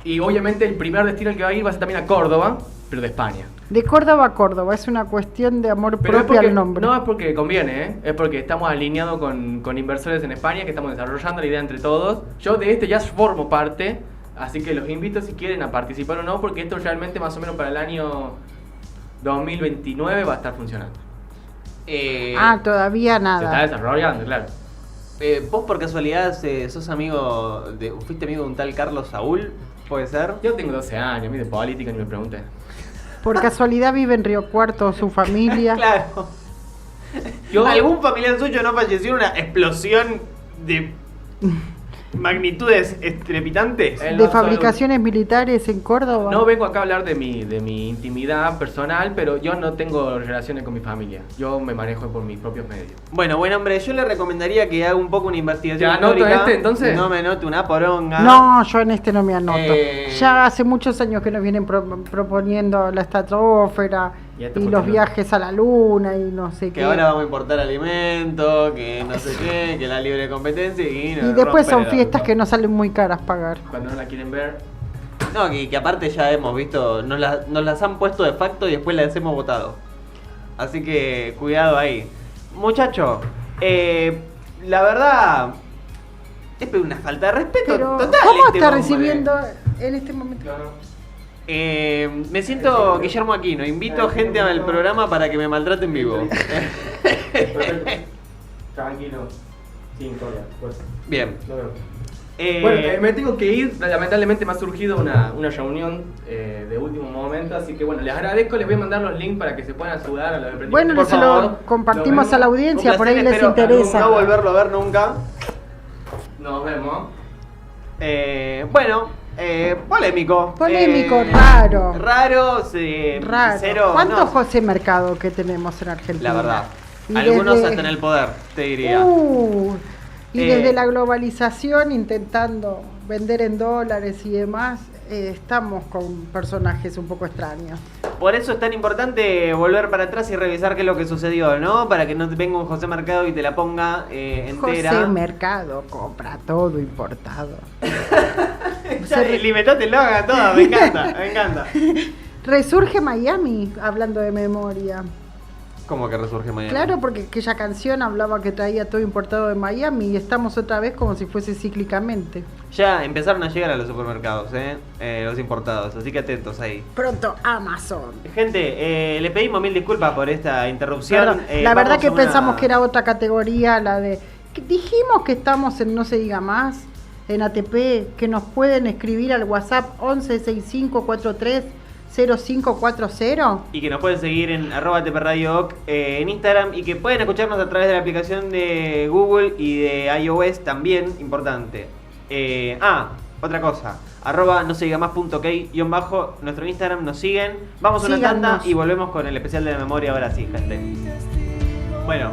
[SPEAKER 3] Y obviamente el primer destino al que va a ir va a ser también a Córdoba, pero de España.
[SPEAKER 2] De Córdoba a Córdoba, es una cuestión de amor
[SPEAKER 3] Pero es
[SPEAKER 2] propio
[SPEAKER 3] porque,
[SPEAKER 2] al nombre.
[SPEAKER 3] no es porque conviene, ¿eh? Es porque estamos alineados con inversores en España que estamos desarrollando la idea entre todos. Yo de este ya formo parte, así que los invito si quieren a participar o no, porque esto realmente más o menos para el año 2029 va a estar funcionando.
[SPEAKER 2] Todavía
[SPEAKER 3] Se está
[SPEAKER 2] nada.
[SPEAKER 3] desarrollando, claro.
[SPEAKER 1] ¿Vos por casualidad sos fuiste amigo de un tal Carlos Saúl? ¿Puede ser?
[SPEAKER 3] Yo tengo 12 años, a mí de política ni me pregunté.
[SPEAKER 2] Por casualidad vive en Río Cuarto su familia.
[SPEAKER 1] Claro. ¿Algún familiar suyo no falleció en una explosión de magnitudes estrepitantes?
[SPEAKER 3] En
[SPEAKER 2] De
[SPEAKER 3] lo
[SPEAKER 2] fabricaciones militares en Córdoba.
[SPEAKER 3] No vengo acá a hablar de mi intimidad personal, pero yo no tengo relaciones con mi familia. Yo me manejo por mis propios medios.
[SPEAKER 1] Bueno, buen hombre, yo le recomendaría que haga un poco una investigación
[SPEAKER 3] ¿Ya anoto
[SPEAKER 1] histórica.
[SPEAKER 3] este, entonces?
[SPEAKER 1] No me anote una poronga.
[SPEAKER 2] No, yo en este no me anoto. Ya
[SPEAKER 1] Eh.
[SPEAKER 2] hace muchos años que nos vienen proponiendo la estratosfera
[SPEAKER 3] ¿Y esto
[SPEAKER 2] y
[SPEAKER 3] por
[SPEAKER 2] los
[SPEAKER 3] qué no?
[SPEAKER 2] viajes a la luna y no sé
[SPEAKER 1] Que
[SPEAKER 2] qué.
[SPEAKER 1] ahora vamos a importar alimentos, que no sé qué, que la libre competencia y
[SPEAKER 2] Y después son fiestas que no salen muy caras pagar.
[SPEAKER 3] Cuando no la quieren ver,
[SPEAKER 1] No, que aparte ya hemos visto, nos las han puesto de facto y después las hemos votado. Así que cuidado ahí. Muchacho, la verdad es una falta de respeto
[SPEAKER 2] Pero,
[SPEAKER 1] total.
[SPEAKER 2] ¿cómo
[SPEAKER 1] este
[SPEAKER 2] está
[SPEAKER 1] hombre.
[SPEAKER 2] recibiendo en este momento?
[SPEAKER 1] Me siento Guillermo Aquino, invito gente al programa para que me maltrate en vivo.
[SPEAKER 3] tranquilo, sin cola. Pues,
[SPEAKER 1] Bien.
[SPEAKER 3] nos vemos. Bueno, me tengo que ir, lamentablemente me ha surgido una reunión de último momento, así que bueno, les agradezco, les voy a mandar los links para que se puedan ayudar a los emprendimientos.
[SPEAKER 2] Bueno,
[SPEAKER 1] Por
[SPEAKER 2] se lo
[SPEAKER 1] favor,
[SPEAKER 2] compartimos a la audiencia,
[SPEAKER 1] Un
[SPEAKER 2] por ahí
[SPEAKER 1] placer,
[SPEAKER 2] les
[SPEAKER 1] espero
[SPEAKER 2] interesa.
[SPEAKER 1] No volverlo a ver nunca.
[SPEAKER 3] Nos vemos.
[SPEAKER 1] Polémico.
[SPEAKER 2] Polémico, raro.
[SPEAKER 1] Raro,
[SPEAKER 2] Raro.
[SPEAKER 1] cero,
[SPEAKER 2] ¿Cuántos
[SPEAKER 1] no,
[SPEAKER 2] José Mercado que tenemos en Argentina?
[SPEAKER 1] la verdad.
[SPEAKER 2] Y
[SPEAKER 1] Algunos
[SPEAKER 2] desde-
[SPEAKER 1] hasta en el poder, te diría.
[SPEAKER 2] Y desde la globalización intentando vender en dólares y demás, estamos con personajes un poco extraños.
[SPEAKER 1] Por eso es tan importante volver para atrás y revisar qué es lo que sucedió, ¿no? Para que no te venga un José Mercado y te la ponga entera.
[SPEAKER 2] José Mercado compra todo importado.
[SPEAKER 1] Alimentate haga toda, me encanta, me encanta.
[SPEAKER 2] Resurge Miami, hablando de memoria.
[SPEAKER 1] ¿Cómo que resurge Miami?
[SPEAKER 2] Claro, porque aquella canción hablaba que traía todo importado de Miami y estamos otra vez como si fuese cíclicamente.
[SPEAKER 1] Ya empezaron a llegar a los supermercados, los importados, así que atentos ahí.
[SPEAKER 2] Pronto Amazon.
[SPEAKER 1] Gente, le pedimos 1000 disculpas por esta interrupción.
[SPEAKER 2] Perdón, la verdad
[SPEAKER 1] Vamos
[SPEAKER 2] que
[SPEAKER 1] a una-
[SPEAKER 2] pensamos que era otra categoría, la de... que dijimos que estamos en No Se Diga Más, en ATP, que nos pueden escribir al WhatsApp 1165430540.
[SPEAKER 1] Y que nos pueden seguir en @tpradiooc en Instagram y que pueden escucharnos a través de la aplicación de Google y de iOS también, importante. Otra cosa, @nosedigamás.ok_ nuestro Instagram, nos siguen. Vamos a una
[SPEAKER 2] Síganos.
[SPEAKER 1] tanda y volvemos con el especial de la memoria ahora sí, gente. Bueno,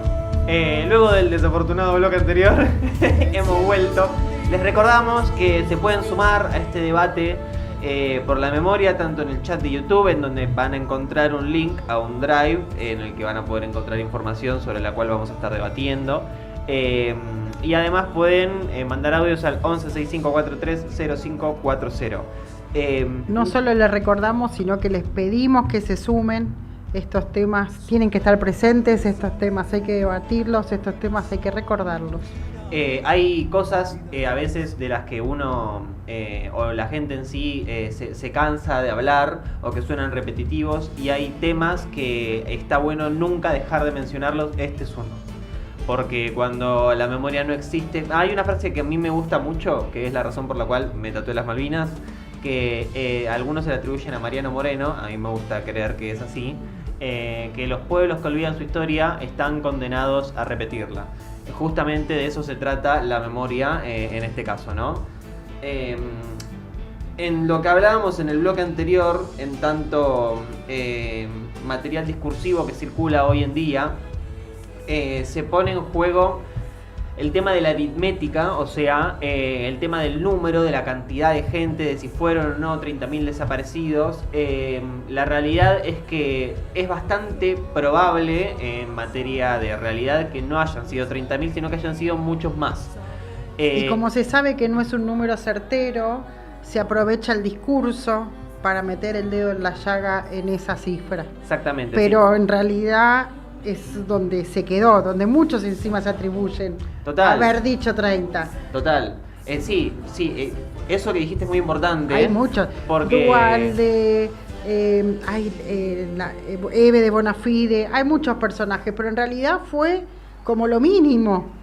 [SPEAKER 1] luego del desafortunado bloque anterior, hemos vuelto. Les recordamos que se pueden sumar a este debate por la memoria, tanto en el chat de YouTube, en donde van a encontrar un link a un drive en el que van a poder encontrar información sobre la cual vamos a estar debatiendo. Y además pueden mandar audios al 1165430540.
[SPEAKER 2] No solo les recordamos, sino que les pedimos que se sumen. Estos temas tienen que estar presentes, estos temas hay que debatirlos, estos temas hay que recordarlos.
[SPEAKER 1] Hay cosas a veces de las que uno o la gente en sí se cansa de hablar o que suenan repetitivos, y hay temas que está bueno nunca dejar de mencionarlos. Este es uno, porque cuando la memoria no existe, hay una frase que a mí me gusta mucho, que es la razón por la cual me tatué las Malvinas, que algunos se le atribuyen a Mariano Moreno, a mí me gusta creer que es así, que los pueblos que olvidan su historia están condenados a repetirla. Justamente de eso se trata la memoria en este caso, ¿no? En lo que hablábamos en el bloque anterior, en tanto material discursivo que circula hoy en día, se pone en juego el tema de la aritmética, o sea, el tema del número, de la cantidad de gente, de si fueron o no 30.000 desaparecidos. La realidad es que es bastante probable, en materia de realidad, que no hayan sido 30.000, sino que hayan sido muchos más.
[SPEAKER 2] Y como se sabe que no es un número certero, se aprovecha el discurso para meter el dedo en la llaga en esa cifra.
[SPEAKER 1] Exactamente.
[SPEAKER 2] Pero
[SPEAKER 1] sí.
[SPEAKER 2] en realidad es donde se quedó, donde muchos encima se atribuyen
[SPEAKER 1] Total.
[SPEAKER 2] haber dicho 30.
[SPEAKER 1] Total. Sí, eso que dijiste es muy importante.
[SPEAKER 2] Hay muchos.
[SPEAKER 1] Porque...
[SPEAKER 2] Dualde, Eve de Bonafide, hay muchos personajes, pero en realidad fue como lo mínimo.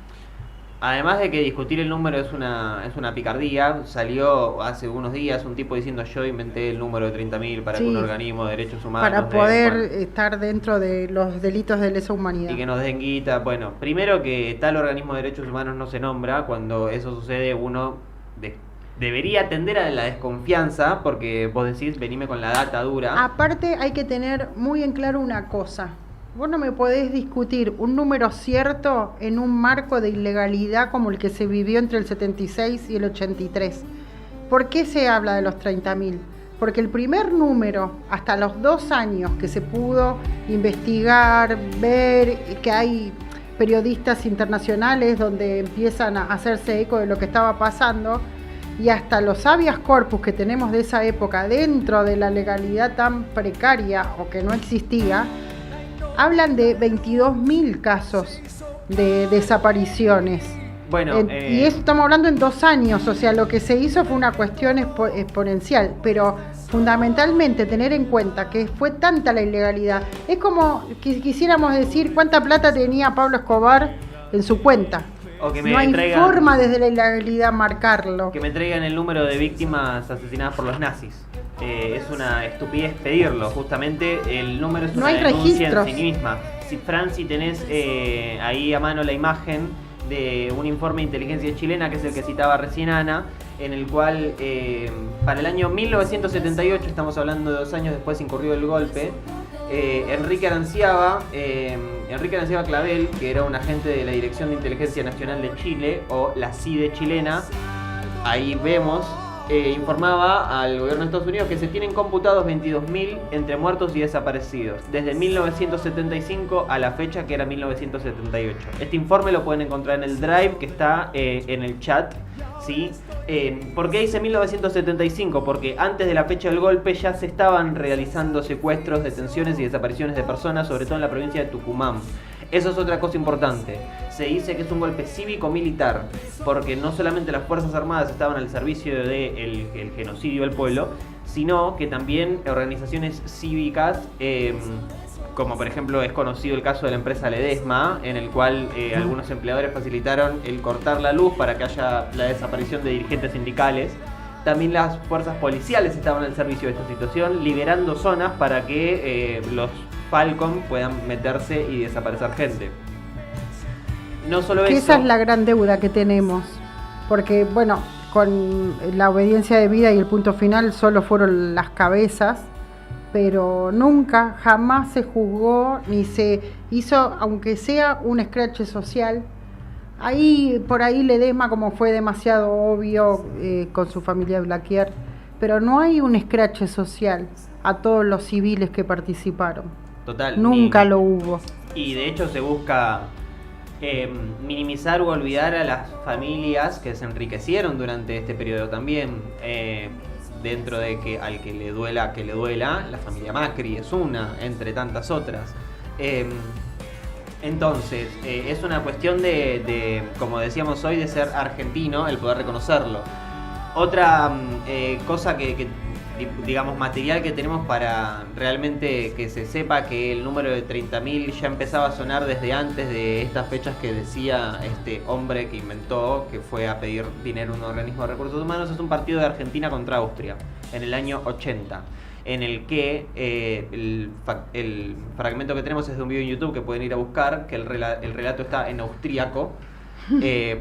[SPEAKER 1] Además de que discutir el número es una picardía, salió hace unos días un tipo diciendo: yo inventé el número de 30.000 para que un organismo de derechos humanos...
[SPEAKER 2] Para poder estar dentro de los delitos de lesa humanidad.
[SPEAKER 1] Y que nos den guita. Bueno, primero que tal organismo de derechos humanos no se nombra. Cuando eso sucede, uno debería tender a la desconfianza, porque vos decís: venime con la data dura.
[SPEAKER 2] Aparte hay que tener muy en claro una cosa. Vos no me podés discutir un número cierto en un marco de ilegalidad como el que se vivió entre el 76 y el 83. ¿Por qué se habla de los 30.000? Porque el primer número, hasta los 2 años que se pudo investigar, ver que hay periodistas internacionales donde empiezan a hacerse eco de lo que estaba pasando, y hasta los habeas corpus que tenemos de esa época dentro de la legalidad tan precaria o que no existía, hablan de 22.000 casos de desapariciones.
[SPEAKER 1] Bueno,
[SPEAKER 2] y eso estamos hablando en 2 años, o sea, lo que se hizo fue una cuestión exponencial, pero fundamentalmente tener en cuenta que fue tanta la ilegalidad. Es como que quisiéramos decir cuánta plata tenía Pablo Escobar en su cuenta.
[SPEAKER 1] o que
[SPEAKER 2] No hay forma desde la ilegalidad marcarlo.
[SPEAKER 1] Que me traigan el número de víctimas asesinadas por los nazis. Es una estupidez pedirlo, justamente el número es
[SPEAKER 2] No
[SPEAKER 1] una
[SPEAKER 2] hay
[SPEAKER 1] denuncia
[SPEAKER 2] registros.
[SPEAKER 1] en sí misma. Si tenés ahí a mano la imagen de un informe de inteligencia chilena, que es el que citaba recién Ana, en el cual para el año 1978, estamos hablando de 2 años después incurrió el golpe, Enrique Aranciaba Clavel, que era un agente de la Dirección de Inteligencia Nacional de Chile, o la CIDE chilena, ahí vemos, informaba al gobierno de Estados Unidos que se tienen computados 22.000 entre muertos y desaparecidos, desde 1975 a la fecha, que era 1978. Este informe lo pueden encontrar en el drive que está en el chat. ¿sí? ¿Por qué dice 1975? Porque antes de la fecha del golpe ya se estaban realizando secuestros, detenciones y desapariciones de personas, sobre todo en la provincia de Tucumán. Eso es otra cosa importante. Se dice que es un golpe cívico-militar, porque no solamente las Fuerzas Armadas estaban al servicio del genocidio del pueblo, sino que también organizaciones cívicas, como por ejemplo es conocido el caso de la empresa Ledesma, en el cual algunos empleadores facilitaron el cortar la luz para que haya la desaparición de dirigentes sindicales. También las fuerzas policiales estaban al servicio de esta situación, liberando zonas para que los Falcon puedan meterse y desaparecer gente. No solo eso.
[SPEAKER 2] Esa es la gran deuda que tenemos, porque bueno, con la obediencia de vida y el punto final solo fueron las cabezas, pero nunca, jamás se juzgó ni se hizo, aunque sea un escrache social. Por ahí Ledesma, como fue demasiado obvio con su familia Blaquier, pero no hay un escrache social a todos los civiles que participaron.
[SPEAKER 1] Total.
[SPEAKER 2] Nunca lo hubo.
[SPEAKER 1] Y de hecho se busca minimizar o olvidar a las familias que se enriquecieron durante este periodo también. Dentro de que al que le duela, la familia Macri es una, entre tantas otras. Entonces, es una cuestión de, como decíamos hoy, de ser argentino, el poder reconocerlo. Otra cosa que, digamos, material que tenemos para realmente que se sepa que el número de 30.000 ya empezaba a sonar desde antes de estas fechas que decía este hombre que inventó, que fue a pedir dinero a un organismo de recursos humanos, es un partido de Argentina contra Austria, en el año 80, en el que el fragmento que tenemos es de un video en YouTube que pueden ir a buscar, que el relato está en austríaco,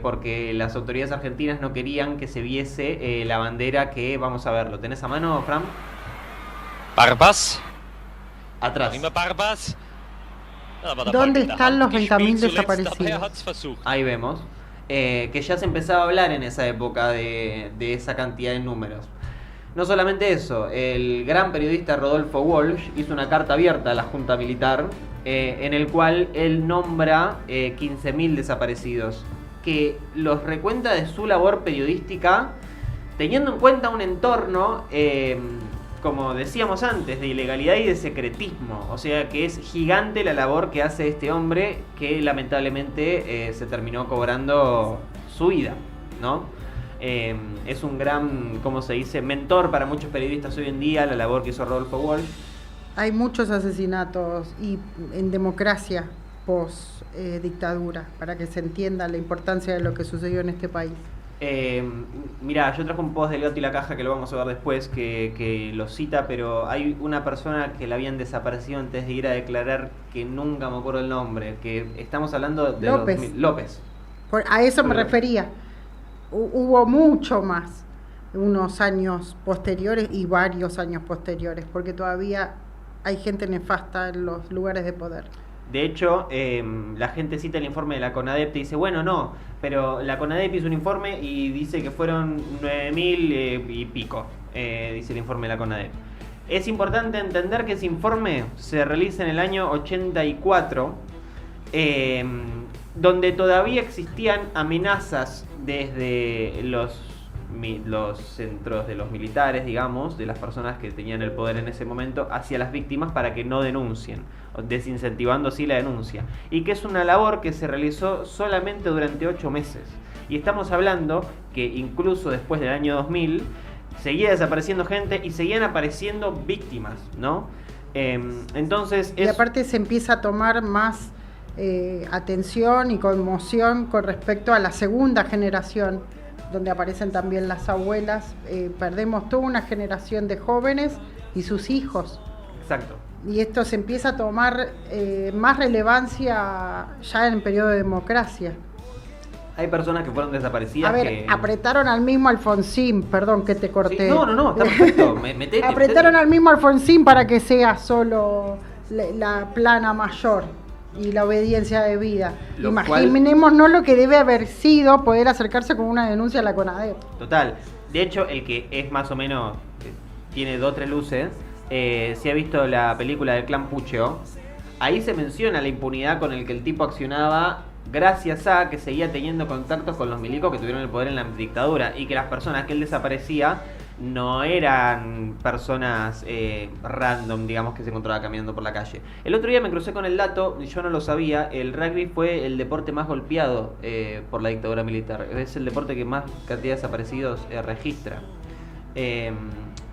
[SPEAKER 1] porque las autoridades argentinas no querían que se viese la bandera que vamos a ver. ¿Lo tenés a mano, Fran?
[SPEAKER 4] Barbas.
[SPEAKER 1] Atrás.
[SPEAKER 4] Barbas.
[SPEAKER 2] ¿Dónde están los 20.000 desaparecidos?
[SPEAKER 1] Ahí vemos. Que ya se empezaba a hablar en esa época de esa cantidad de números. No solamente eso, el gran periodista Rodolfo Walsh hizo una carta abierta a la Junta Militar, en el cual él nombra 15.000 desaparecidos, que los recuenta de su labor periodística, teniendo en cuenta un entorno, como decíamos antes, de ilegalidad y de secretismo. O sea que es gigante la labor que hace este hombre, que lamentablemente se terminó cobrando su vida, ¿no? Es un gran, ¿cómo se dice?, mentor para muchos periodistas hoy en día, la labor que hizo Rodolfo Walsh.
[SPEAKER 2] Hay muchos asesinatos y en democracia post dictadura, para que se entienda la importancia de lo que sucedió en este país.
[SPEAKER 1] Mirá, yo traje un post del Gato y la Caja que lo vamos a ver después, que lo cita, pero hay una persona que la habían desaparecido antes de ir a declarar, que nunca me acuerdo el nombre, que estamos hablando de López.
[SPEAKER 2] A eso me refería. Hubo mucho más unos años posteriores y varios años posteriores, porque todavía hay gente nefasta en los lugares de poder.
[SPEAKER 1] De hecho, la gente cita el informe de la CONADEP y dice, bueno, no, pero la CONADEP hizo un informe y dice que fueron 9.000 y pico, dice el informe de la CONADEP. Es importante entender que ese informe se realiza en el año 84, donde todavía existían amenazas desde los centros de los militares, digamos, de las personas que tenían el poder en ese momento, hacia las víctimas para que no denuncien, desincentivando así la denuncia. Y que es una labor que se realizó solamente durante 8 meses. Y estamos hablando que incluso después del año 2000 seguía desapareciendo gente y seguían apareciendo víctimas, ¿no? Entonces
[SPEAKER 2] y aparte se empieza a tomar más atención y conmoción con respecto a la segunda generación, donde aparecen también las abuelas. Perdemos toda una generación de jóvenes y sus hijos.
[SPEAKER 1] Exacto.
[SPEAKER 2] Y esto se empieza a tomar más relevancia ya en el periodo de democracia.
[SPEAKER 1] Hay personas que fueron desaparecidas.
[SPEAKER 2] A ver, apretaron al mismo Alfonsín, perdón que te corté.
[SPEAKER 1] Sí, no, está perfecto. Apretaron
[SPEAKER 2] al mismo Alfonsín para que sea solo la plana mayor y la obediencia de vida. Imaginémonos lo que debe haber sido poder acercarse con una denuncia a la CONADEP.
[SPEAKER 1] Total. De hecho, el que es más o menos, tiene 2 o 3 luces, si ha visto la película del Clan Pucheo, ahí se menciona la impunidad con el que el tipo accionaba gracias a que seguía teniendo contactos con los milicos que tuvieron el poder en la dictadura, y que las personas que él desaparecía no eran personas random, digamos, que se encontraba caminando por la calle. El otro día me crucé con el dato, y yo no lo sabía, el rugby fue el deporte más golpeado por la dictadura militar. Es el deporte que más cantidad de desaparecidos registra. De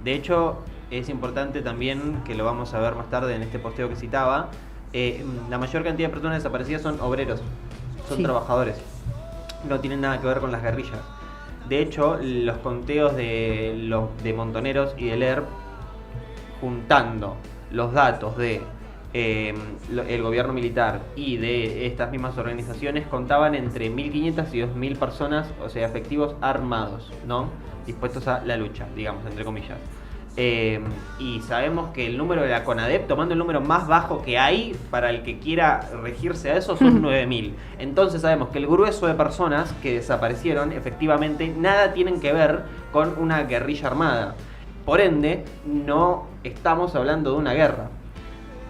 [SPEAKER 1] hecho, es importante también, que lo vamos a ver más tarde en este posteo que citaba, la mayor cantidad de personas desaparecidas son obreros, son trabajadores. No tienen nada que ver con las guerrillas. De hecho, los conteos de Montoneros y del ERP, juntando los datos de el gobierno militar y de estas mismas organizaciones, contaban entre 1.500 y 2.000 personas, o sea, efectivos armados, ¿no? Dispuestos a la lucha, digamos, entre comillas. Y sabemos que el número de la CONADEP, tomando el número más bajo que hay para el que quiera regirse a eso, son 9.000. Entonces sabemos que el grueso de personas que desaparecieron, efectivamente, nada tienen que ver con una guerrilla armada. Por ende, no estamos hablando de una guerra.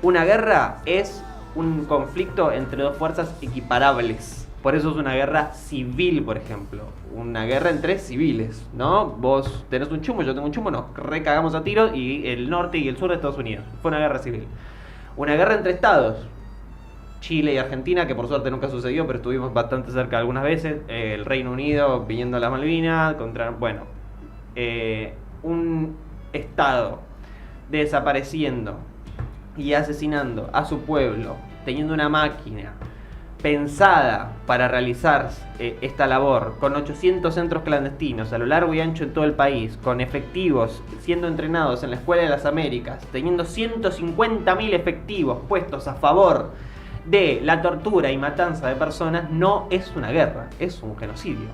[SPEAKER 1] Una guerra es un conflicto entre dos fuerzas equiparables. Por eso es una guerra civil, por ejemplo. Una guerra entre civiles, ¿no? Vos tenés un chumbo, yo tengo un chumbo, nos recagamos a tiros, y el norte y el sur de Estados Unidos. Fue una guerra civil. Una guerra entre estados. Chile y Argentina, que por suerte nunca sucedió, pero estuvimos bastante cerca algunas veces. El Reino Unido viniendo a las Malvinas contra... Bueno, un estado desapareciendo y asesinando a su pueblo, teniendo una máquina pensada para realizar esta labor, con 800 centros clandestinos a lo largo y ancho en todo el país, con efectivos siendo entrenados en la Escuela de las Américas, teniendo 150.000 efectivos puestos a favor de la tortura y matanza de personas, no es una guerra, es un genocidio.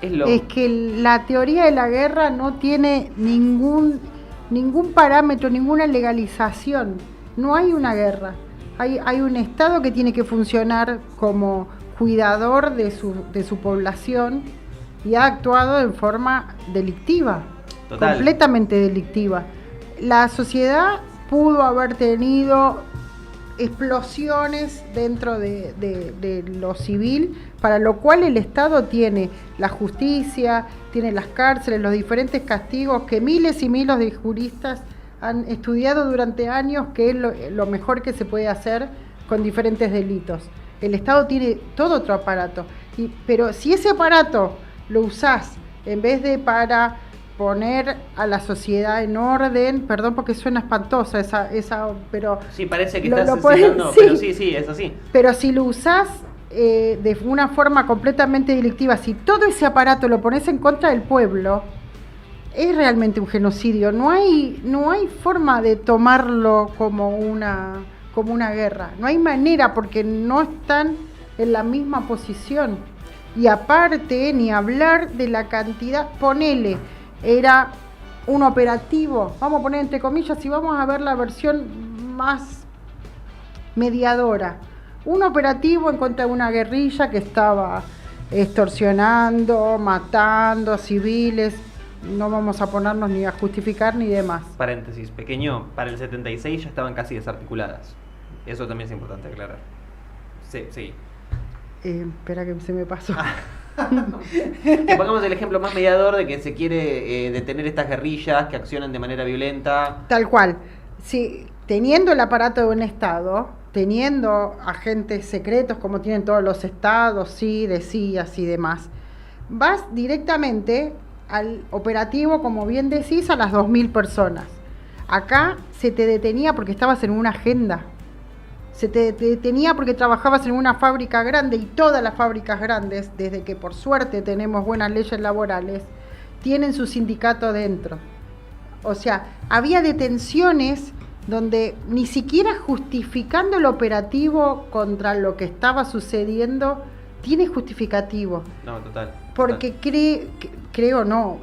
[SPEAKER 1] Es
[SPEAKER 2] que la teoría de la guerra no tiene ningún parámetro, ninguna legalización. No hay una guerra. Hay un Estado que tiene que funcionar como cuidador de su población, y ha actuado en forma delictiva, completamente delictiva. La sociedad pudo haber tenido explosiones dentro de lo civil, para lo cual el Estado tiene la justicia, tiene las cárceles, los diferentes castigos que miles y miles de juristas han estudiado durante años, que es lo mejor que se puede hacer con diferentes delitos. El Estado tiene todo otro aparato, pero si ese aparato lo usás en vez de para poner a la sociedad en orden, perdón porque suena espantosa esa pero...
[SPEAKER 1] Sí, parece que estás asesinando, pero sí, es así.
[SPEAKER 2] Pero si lo usás de una forma completamente delictiva, si todo ese aparato lo pones en contra del pueblo, es realmente un genocidio. No hay forma de tomarlo como una guerra. No hay manera, porque no están en la misma posición. Y aparte, ni hablar de la cantidad. Ponele, era un operativo, vamos a poner entre comillas, y vamos a ver la versión más mediadora. Un operativo en contra de una guerrilla que estaba extorsionando, matando a civiles. No vamos a ponernos ni a justificar ni demás.
[SPEAKER 1] Paréntesis pequeño, para el 76 ya estaban casi desarticuladas. Eso también es importante aclarar. Sí.
[SPEAKER 2] Espera que se me pasó.
[SPEAKER 1] Que pongamos el ejemplo más mediador de que se quiere detener estas guerrillas que accionan de manera violenta.
[SPEAKER 2] Tal cual. Sí, teniendo el aparato de un Estado, teniendo agentes secretos como tienen todos los estados, sí, de CIAs y demás, vas directamente al operativo, como bien decís, a las 2.000 personas. Acá se te detenía porque estabas en una agenda. Se te detenía porque trabajabas en una fábrica grande, y todas las fábricas grandes, desde que por suerte tenemos buenas leyes laborales, tienen su sindicato dentro. O sea, había detenciones donde ni siquiera justificando el operativo contra lo que estaba sucediendo tiene justificativo.
[SPEAKER 1] No, total.
[SPEAKER 2] Porque creo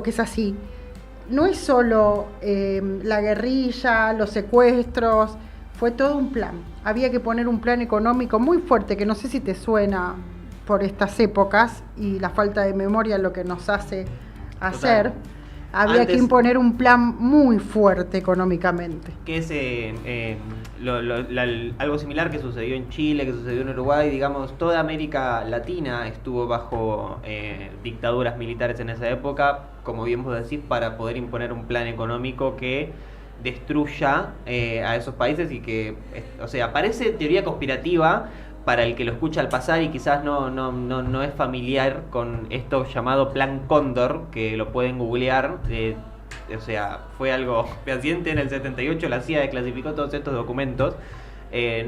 [SPEAKER 2] que es así. No es solo la guerrilla, los secuestros, fue todo un plan. Había que poner un plan económico muy fuerte, que no sé si te suena por estas épocas y la falta de memoria lo que nos hace hacer. había que imponer un plan muy fuerte económicamente.
[SPEAKER 1] Que es algo similar que sucedió en Chile, que sucedió en Uruguay, digamos, toda América Latina estuvo bajo dictaduras militares en esa época, como bien vos decís, para poder imponer un plan económico que destruya a esos países y que, o sea, parece teoría conspirativa para el que lo escucha al pasar y quizás no es familiar con esto llamado Plan Cóndor, que lo pueden googlear. O sea, fue algo fehaciente en el 78, la CIA desclasificó todos estos documentos.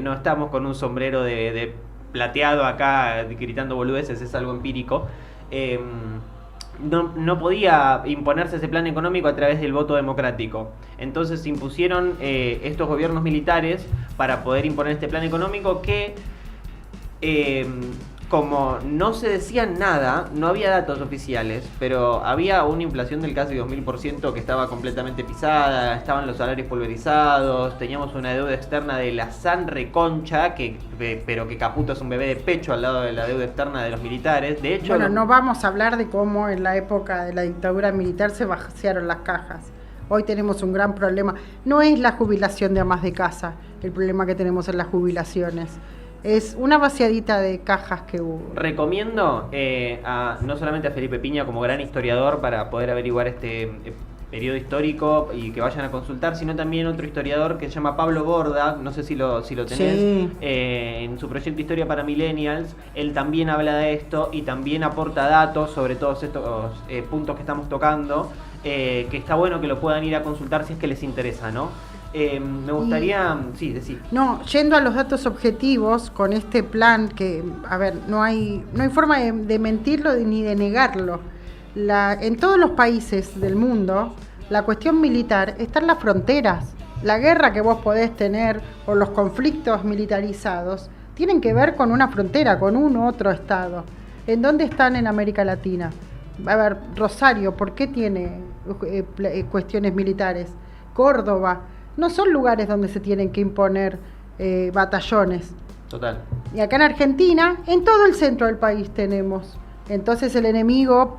[SPEAKER 1] No estamos con un sombrero de plateado acá gritando boludeces, es algo empírico. No podía imponerse ese plan económico a través del voto democrático. Entonces se impusieron estos gobiernos militares para poder imponer este plan económico que, como no se decía nada, no había datos oficiales, pero había una inflación del casi 2000% que estaba completamente pisada, estaban los salarios pulverizados, teníamos una deuda externa de la san reconcha, pero que Caputo es un bebé de pecho al lado de la deuda externa de los militares. De hecho,
[SPEAKER 2] bueno, no vamos a hablar de cómo en la época de la dictadura militar se vaciaron las cajas. Hoy tenemos un gran problema. No es la jubilación de amas de casa el problema que tenemos en las jubilaciones. Es una vaciadita de cajas que hubo.
[SPEAKER 1] Recomiendo no solamente a Felipe Piña como gran historiador para poder averiguar este periodo histórico y que vayan a consultar, sino también otro historiador que se llama Pablo Borda, no sé si lo tenés,
[SPEAKER 2] sí.
[SPEAKER 1] En su proyecto Historia para Millennials, él también habla de esto y también aporta datos sobre todos estos puntos que estamos tocando, que está bueno que lo puedan ir a consultar si es que les interesa, ¿no? Me gustaría, sí, decir.
[SPEAKER 2] No, yendo a los datos objetivos, con este plan que, a ver, no hay forma de mentirlo ni de negarlo. En todos los países del mundo, la cuestión militar está en las fronteras. La guerra que vos podés tener o los conflictos militarizados tienen que ver con una frontera, con un otro estado. ¿En dónde están en América Latina? A ver, Rosario, ¿por qué tiene cuestiones militares? Córdoba. No son lugares donde se tienen que imponer batallones.
[SPEAKER 1] Total.
[SPEAKER 2] Y acá en Argentina, en todo el centro del país tenemos. Entonces el enemigo,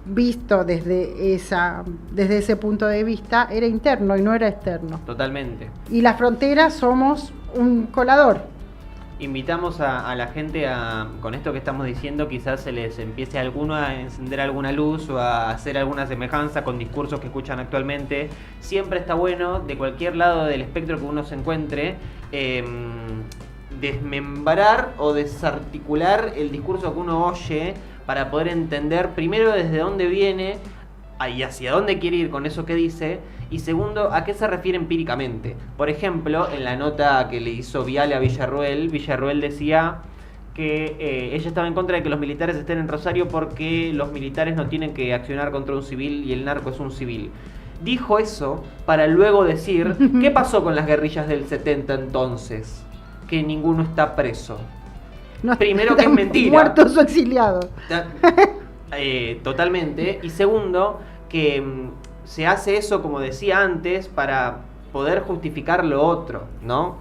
[SPEAKER 2] visto desde ese punto de vista, era interno y no era externo.
[SPEAKER 1] Totalmente.
[SPEAKER 2] Y las fronteras somos un colador.
[SPEAKER 1] Invitamos a la gente con esto que estamos diciendo, quizás se les empiece a alguno a encender alguna luz o a hacer alguna semejanza con discursos que escuchan actualmente. Siempre está bueno, de cualquier lado del espectro que uno se encuentre, desmembrar o desarticular el discurso que uno oye para poder entender primero desde dónde viene y hacia dónde quiere ir con eso que dice, y segundo, a qué se refiere empíricamente. Por ejemplo, en la nota que le hizo Viale a Villarruel decía que ella estaba en contra de que los militares estén en Rosario porque los militares no tienen que accionar contra un civil y el narco es un civil. Dijo eso para luego decir, ¿qué pasó con las guerrillas del 70 entonces? Que ninguno está preso.
[SPEAKER 2] No,
[SPEAKER 1] primero, que es mentira.
[SPEAKER 2] Muertos o exiliados.
[SPEAKER 1] Totalmente. Y segundo, que se hace eso, como decía antes, para poder justificar lo otro, ¿no?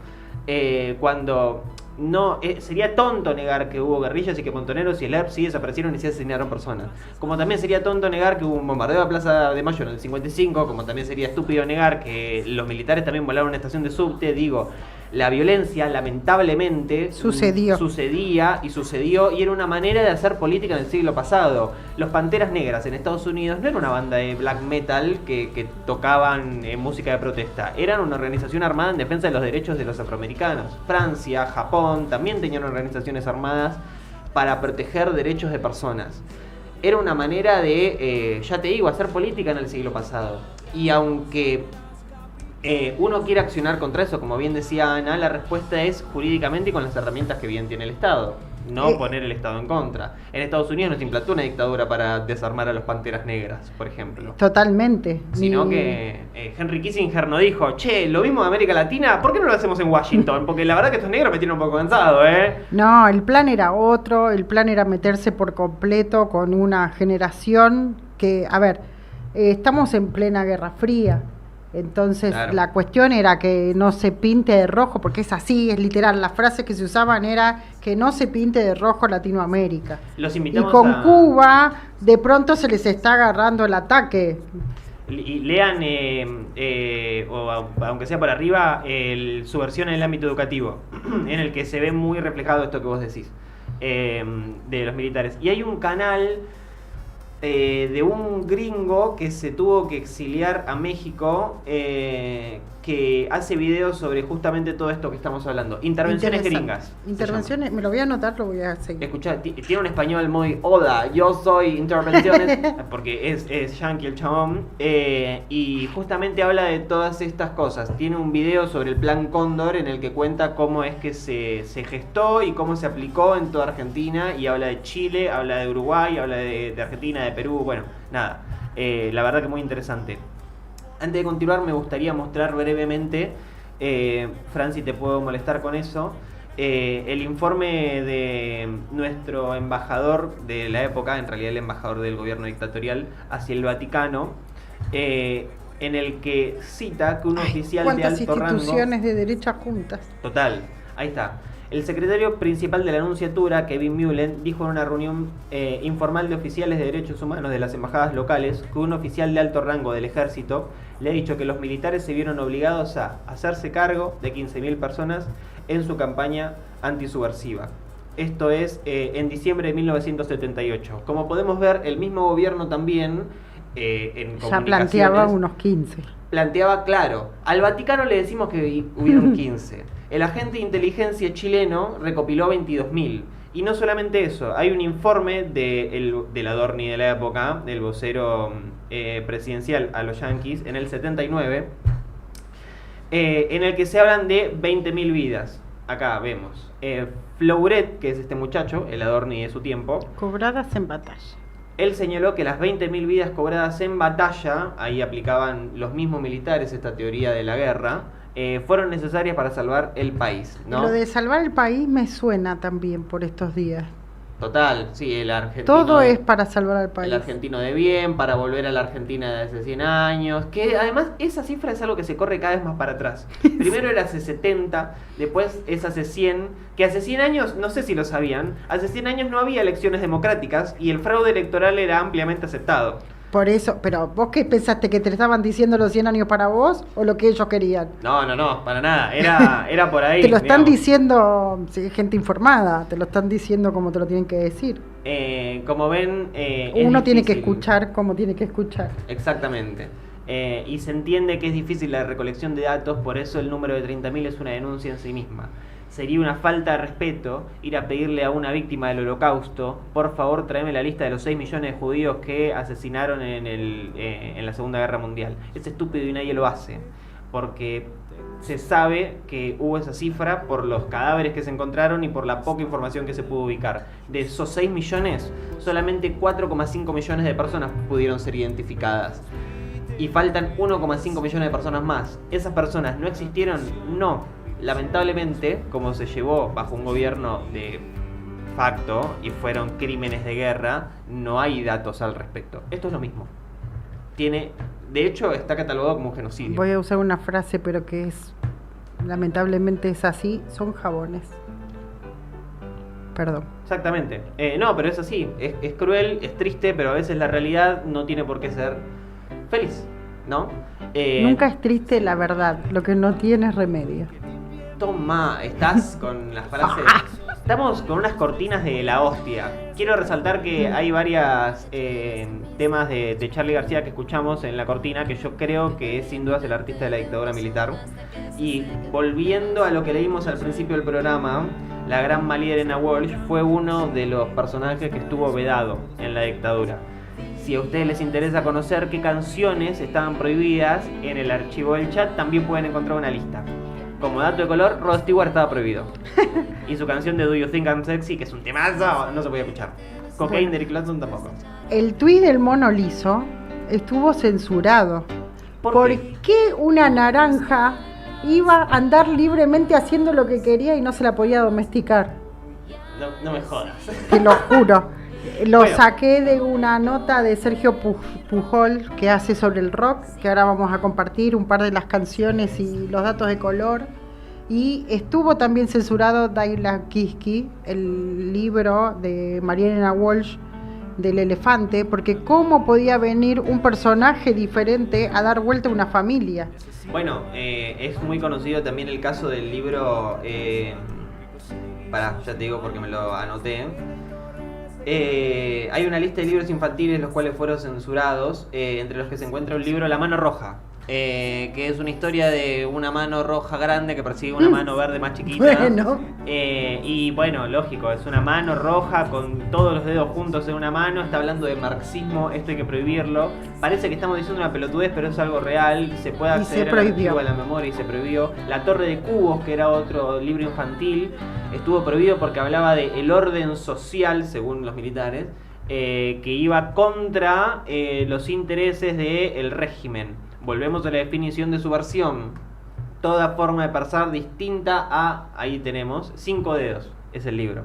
[SPEAKER 1] Cuando no sería tonto negar que hubo guerrillas y que Montoneros y el ERP sí desaparecieron y sí asesinaron personas. Como también sería tonto negar que hubo un bombardeo a Plaza de Mayo en el 55, como también sería estúpido negar que los militares también volaron una estación de subte. Digo, la violencia lamentablemente sucedía y era una manera de hacer política en el siglo pasado. Los Panteras Negras en Estados Unidos no era una banda de black metal que tocaban música de protesta, eran una organización armada en defensa de los derechos de los afroamericanos. Francia, Japón también tenían organizaciones armadas para proteger derechos de personas. Era una manera de, ya te digo, hacer política en el siglo pasado. Y aunque uno quiere accionar contra eso, como bien decía Ana, la respuesta es jurídicamente y con las herramientas que bien tiene el Estado, no poner el Estado en contra. En Estados Unidos no se implantó una dictadura para desarmar a los Panteras Negras, por ejemplo.
[SPEAKER 2] Totalmente.
[SPEAKER 1] Sino que Henry Kissinger no dijo, che, lo vimos en América Latina, ¿por qué no lo hacemos en Washington? Porque la verdad que estos negros me tienen un poco cansado, ¿eh?
[SPEAKER 2] No, el plan era otro, el plan era meterse por completo con una generación que, a ver, estamos en plena Guerra Fría. Entonces, claro, la cuestión era que no se pinte de rojo, porque es así, es literal, las frases que se usaban era que no se pinte de rojo Latinoamérica.
[SPEAKER 1] Los invitamos
[SPEAKER 2] y con Cuba, de pronto se les está agarrando el ataque.
[SPEAKER 1] y lean, aunque sea por arriba, su versión en el ámbito educativo, en el que se ve muy reflejado esto que vos decís, de los militares. Y hay un canal de un gringo que se tuvo que exiliar a México, que hace videos sobre justamente todo esto que estamos hablando. Intervenciones gringas.
[SPEAKER 2] Intervenciones, me lo voy a anotar, lo voy a seguir.
[SPEAKER 1] Escuchá, tiene un español muy, hola, yo soy Intervenciones, porque es yankee el chabón, y justamente habla de todas estas cosas. Tiene un video sobre el Plan Cóndor en el que cuenta cómo es que se gestó y cómo se aplicó en toda Argentina, y habla de Chile, habla de Uruguay, habla de Argentina, de Perú, bueno, nada, la verdad que muy interesante. Antes de continuar me gustaría mostrar brevemente, Fran, si te puedo molestar con eso, el informe de nuestro embajador de la época, en realidad el embajador del gobierno dictatorial, hacia el Vaticano, en el que cita que un oficial de alto rango...
[SPEAKER 2] ¿Cuántas instituciones de derecha juntas?
[SPEAKER 1] Total, ahí está. El secretario principal de la Nunciatura, Kevin Mullen, dijo en una reunión informal de oficiales de derechos humanos de las embajadas locales que un oficial de alto rango del ejército le ha dicho que los militares se vieron obligados a hacerse cargo de 15.000 personas en su campaña antisubversiva. Esto es en diciembre de 1978. Como podemos ver, el mismo gobierno también en
[SPEAKER 2] ya planteaba unos 15.
[SPEAKER 1] Planteaba, claro, al Vaticano le decimos que hubieron 15. El agente de inteligencia chileno recopiló 22.000. Y no solamente eso, hay un informe del Adorni de la época, del vocero presidencial a los yanquis, en el 79, en el que se hablan de 20.000 vidas. Acá vemos. Fleuret, que es este muchacho, el Adorni de su tiempo,
[SPEAKER 2] cobradas en batalla.
[SPEAKER 1] Él señaló que las 20.000 vidas cobradas en batalla, ahí aplicaban los mismos militares esta teoría de la guerra, fueron necesarias para salvar el país, ¿no?
[SPEAKER 2] Lo de salvar el país me suena también por estos días.
[SPEAKER 1] Total, sí, el argentino...
[SPEAKER 2] Todo es para salvar al país.
[SPEAKER 1] El argentino de bien, para volver a la Argentina de hace 100 años, que además esa cifra es algo que se corre cada vez más para atrás. Primero era hace 70, después es hace 100, que hace 100 años, no sé si lo sabían, hace 100 años no había elecciones democráticas y el fraude electoral era ampliamente aceptado.
[SPEAKER 2] Por eso, pero ¿vos qué pensaste? ¿Que te estaban diciendo los 100 años para vos o lo que ellos querían?
[SPEAKER 1] No, para nada, era por ahí.
[SPEAKER 2] Te lo están diciendo, sí, gente informada, te lo están diciendo como te lo tienen que decir.
[SPEAKER 1] Como ven...
[SPEAKER 2] uno tiene que escuchar como tiene que escuchar.
[SPEAKER 1] Exactamente. Y se entiende que es difícil la recolección de datos, por eso el número de 30.000 es una denuncia en sí misma. Sería una falta de respeto ir a pedirle a una víctima del Holocausto, por favor tráeme la lista de los 6 millones de judíos que asesinaron en la Segunda Guerra Mundial. Es estúpido y nadie lo hace, porque se sabe que hubo esa cifra por los cadáveres que se encontraron y por la poca información que se pudo ubicar. De esos 6 millones, solamente 4,5 millones de personas pudieron ser identificadas. Y faltan 1,5 millones de personas más. ¿Esas personas no existieron? No. Lamentablemente, como se llevó bajo un gobierno de facto y fueron crímenes de guerra, no hay datos al respecto. Esto es lo mismo. De hecho, está catalogado como un genocidio.
[SPEAKER 2] Voy a usar una frase, pero que lamentablemente es así, son jabones. Perdón.
[SPEAKER 1] Exactamente. No, pero es así. Es cruel, es triste, pero a veces la realidad no tiene por qué ser feliz, ¿no?
[SPEAKER 2] Nunca es triste la verdad, lo que no tiene es remedio.
[SPEAKER 1] Toma, estás con las frases. Estamos con unas cortinas de la hostia. Quiero resaltar que hay varios temas de Charly García que escuchamos en la cortina, que yo creo que es sin dudas el artista de la dictadura militar. Y volviendo a lo que leímos al principio del programa, la gran María Elena Walsh fue uno de los personajes que estuvo vedado en la dictadura. Si a ustedes les interesa conocer qué canciones estaban prohibidas, en el archivo del chat también pueden encontrar una lista. Como dato de color, Rod Stewart estaba prohibido. Y su canción de Do You Think I'm Sexy, que es un temazo, no se podía escuchar. Cocaine de Eric Clapton tampoco.
[SPEAKER 2] El tuit del mono liso estuvo censurado. ¿Por qué una naranja iba a andar libremente haciendo lo que quería y no se la podía domesticar?
[SPEAKER 1] No me jodas.
[SPEAKER 2] Te lo juro. Saqué de una nota de Sergio Pujol que hace sobre el rock, que ahora vamos a compartir un par de las canciones y los datos de color. Y estuvo también censurado Daila Kiski, el libro de María Elena Walsh, del elefante, porque cómo podía venir un personaje diferente a dar vuelta a una familia.
[SPEAKER 1] Bueno, es muy conocido también el caso del libro, ya te digo porque me lo anoté. Hay una lista de libros infantiles los cuales fueron censurados, entre los que se encuentra un libro, La mano roja, que es una historia de una mano roja grande que persigue una mano verde más chiquita.
[SPEAKER 2] Bueno.
[SPEAKER 1] Y bueno, lógico, es una mano roja con todos los dedos juntos en una mano. Está hablando de marxismo, esto hay que prohibirlo. Parece que estamos diciendo una pelotudez, pero es algo real. Se puede acceder al archivo de la memoria y se prohibió. La Torre de Cubos, que era otro libro infantil, estuvo prohibido porque hablaba de el orden social, según los militares, que iba contra los intereses del régimen. Volvemos a la definición de subversión. Toda forma de pensar distinta a... Ahí tenemos, 5 dedos, es el libro.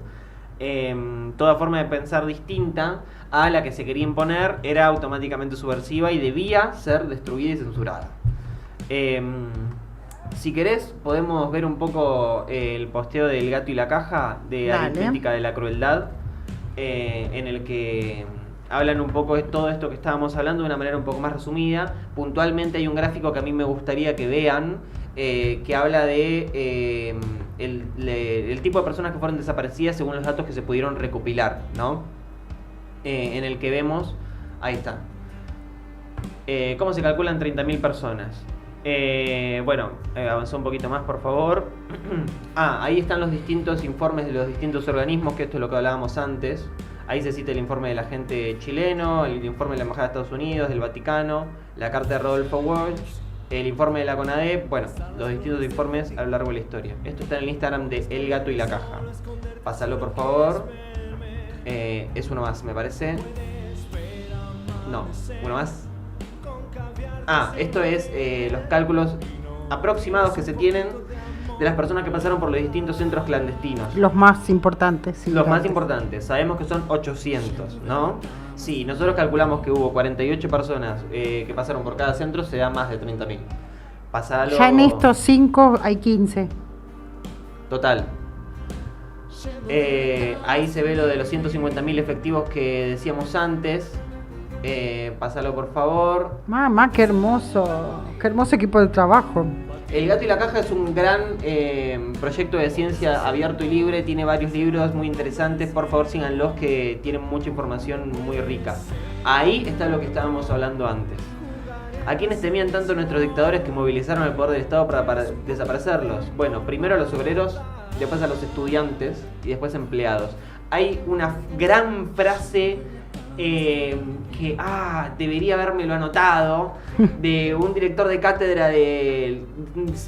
[SPEAKER 1] Toda forma de pensar distinta a la que se quería imponer era automáticamente subversiva y debía ser destruida y censurada. Si querés, podemos ver un poco el posteo del Gato y la Caja de Aritmética de la Crueldad, en el que hablan un poco de todo esto que estábamos hablando de una manera un poco más resumida. Puntualmente hay un gráfico que a mí me gustaría que vean, que habla de el tipo de personas que fueron desaparecidas según los datos que se pudieron recopilar, ¿no? En el que vemos, ahí está, cómo se calculan 30.000 personas. Avanzó un poquito más, por favor. Ahí están los distintos informes de los distintos organismos, que esto es lo que hablábamos antes. Ahí se cita el informe del agente chileno, el informe de la Embajada de Estados Unidos, del Vaticano, la carta de Rodolfo Walsh, el informe de la CONADEP, bueno, los distintos informes a lo largo de la historia. Esto está en el Instagram de El Gato y la Caja. Pásalo, por favor. Es uno más, me parece. No, uno más. Esto es los cálculos aproximados que se tienen de las personas que pasaron por los distintos centros clandestinos.
[SPEAKER 2] Los más importantes, sí.
[SPEAKER 1] Los más importantes. Sabemos que son 800, ¿no? Sí, nosotros calculamos que hubo 48 personas que pasaron por cada centro, se da más de 30.000. Pasalo...
[SPEAKER 2] Ya en estos 5 hay 15.
[SPEAKER 1] Total. Ahí se ve lo de los 150.000 efectivos que decíamos antes. Pásalo, por favor.
[SPEAKER 2] Mamá, qué hermoso equipo de trabajo.
[SPEAKER 1] El Gato y la Caja es un gran proyecto de ciencia abierto y libre. Tiene varios libros muy interesantes. Por favor, síganlos, que tienen mucha información muy rica. Ahí está lo que estábamos hablando antes. ¿A quiénes temían tanto nuestros dictadores que movilizaron el poder del Estado para desaparecerlos? Bueno, primero a los obreros, después a los estudiantes y después empleados. Hay una gran frase que debería habérmelo anotado, de un director de cátedra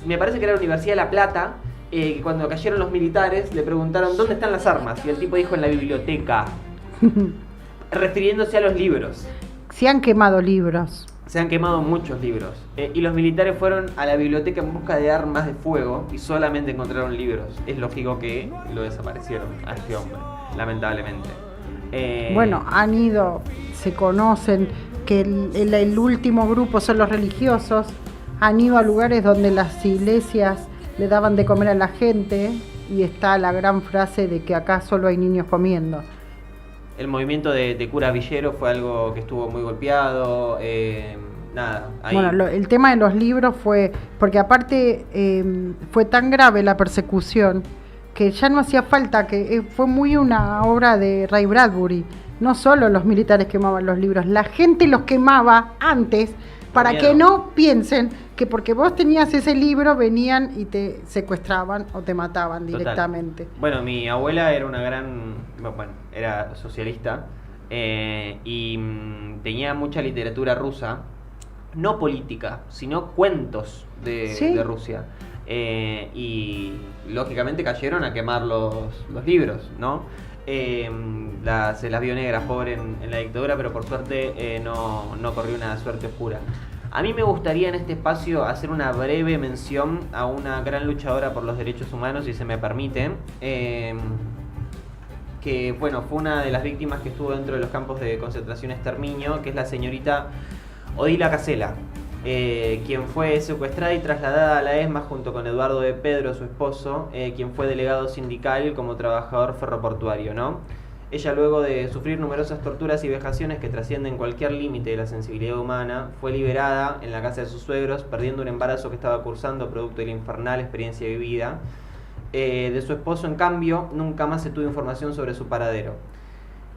[SPEAKER 1] me parece que era la Universidad de La Plata, que cuando cayeron los militares le preguntaron ¿dónde están las armas? Y el tipo dijo en la biblioteca, refiriéndose a los libros.
[SPEAKER 2] Se han quemado libros.
[SPEAKER 1] Se han quemado muchos libros, y los militares fueron a la biblioteca en busca de armas de fuego y solamente encontraron libros. Es lógico que lo desaparecieron a este hombre, lamentablemente.
[SPEAKER 2] Bueno, han ido, se conocen que el último grupo son los religiosos, han ido a lugares donde las iglesias le daban de comer a la gente, y está la gran frase de que acá solo hay niños comiendo.
[SPEAKER 1] El movimiento de cura Villero fue algo que estuvo muy golpeado. Ahí.
[SPEAKER 2] Bueno, el tema de los libros fue, porque aparte fue tan grave la persecución que ya no hacía falta, que fue muy una obra de Ray Bradbury. No solo los militares quemaban los libros, la gente los quemaba antes para que no piensen que porque vos tenías ese libro venían y te secuestraban o te mataban directamente.
[SPEAKER 1] Bueno, mi abuela era era socialista, y tenía mucha literatura rusa, no política, sino cuentos de Rusia. Y lógicamente cayeron a quemar los libros, ¿no? Se las vio negras, pobre, en la dictadura, pero por suerte no corrió una suerte oscura. A mí me gustaría en este espacio hacer una breve mención a una gran luchadora por los derechos humanos, si se me permite, que fue una de las víctimas que estuvo dentro de los campos de concentración exterminio, que es la señorita Odila Castella, quien fue secuestrada y trasladada a la ESMA junto con Eduardo de Pedro, su esposo, quien fue delegado sindical como trabajador ferroportuario, ¿no? Ella, luego de sufrir numerosas torturas y vejaciones que trascienden cualquier límite de la sensibilidad humana, fue liberada en la casa de sus suegros, perdiendo un embarazo que estaba cursando producto de la infernal experiencia vivida. De su esposo, en cambio, nunca más se tuvo información sobre su paradero.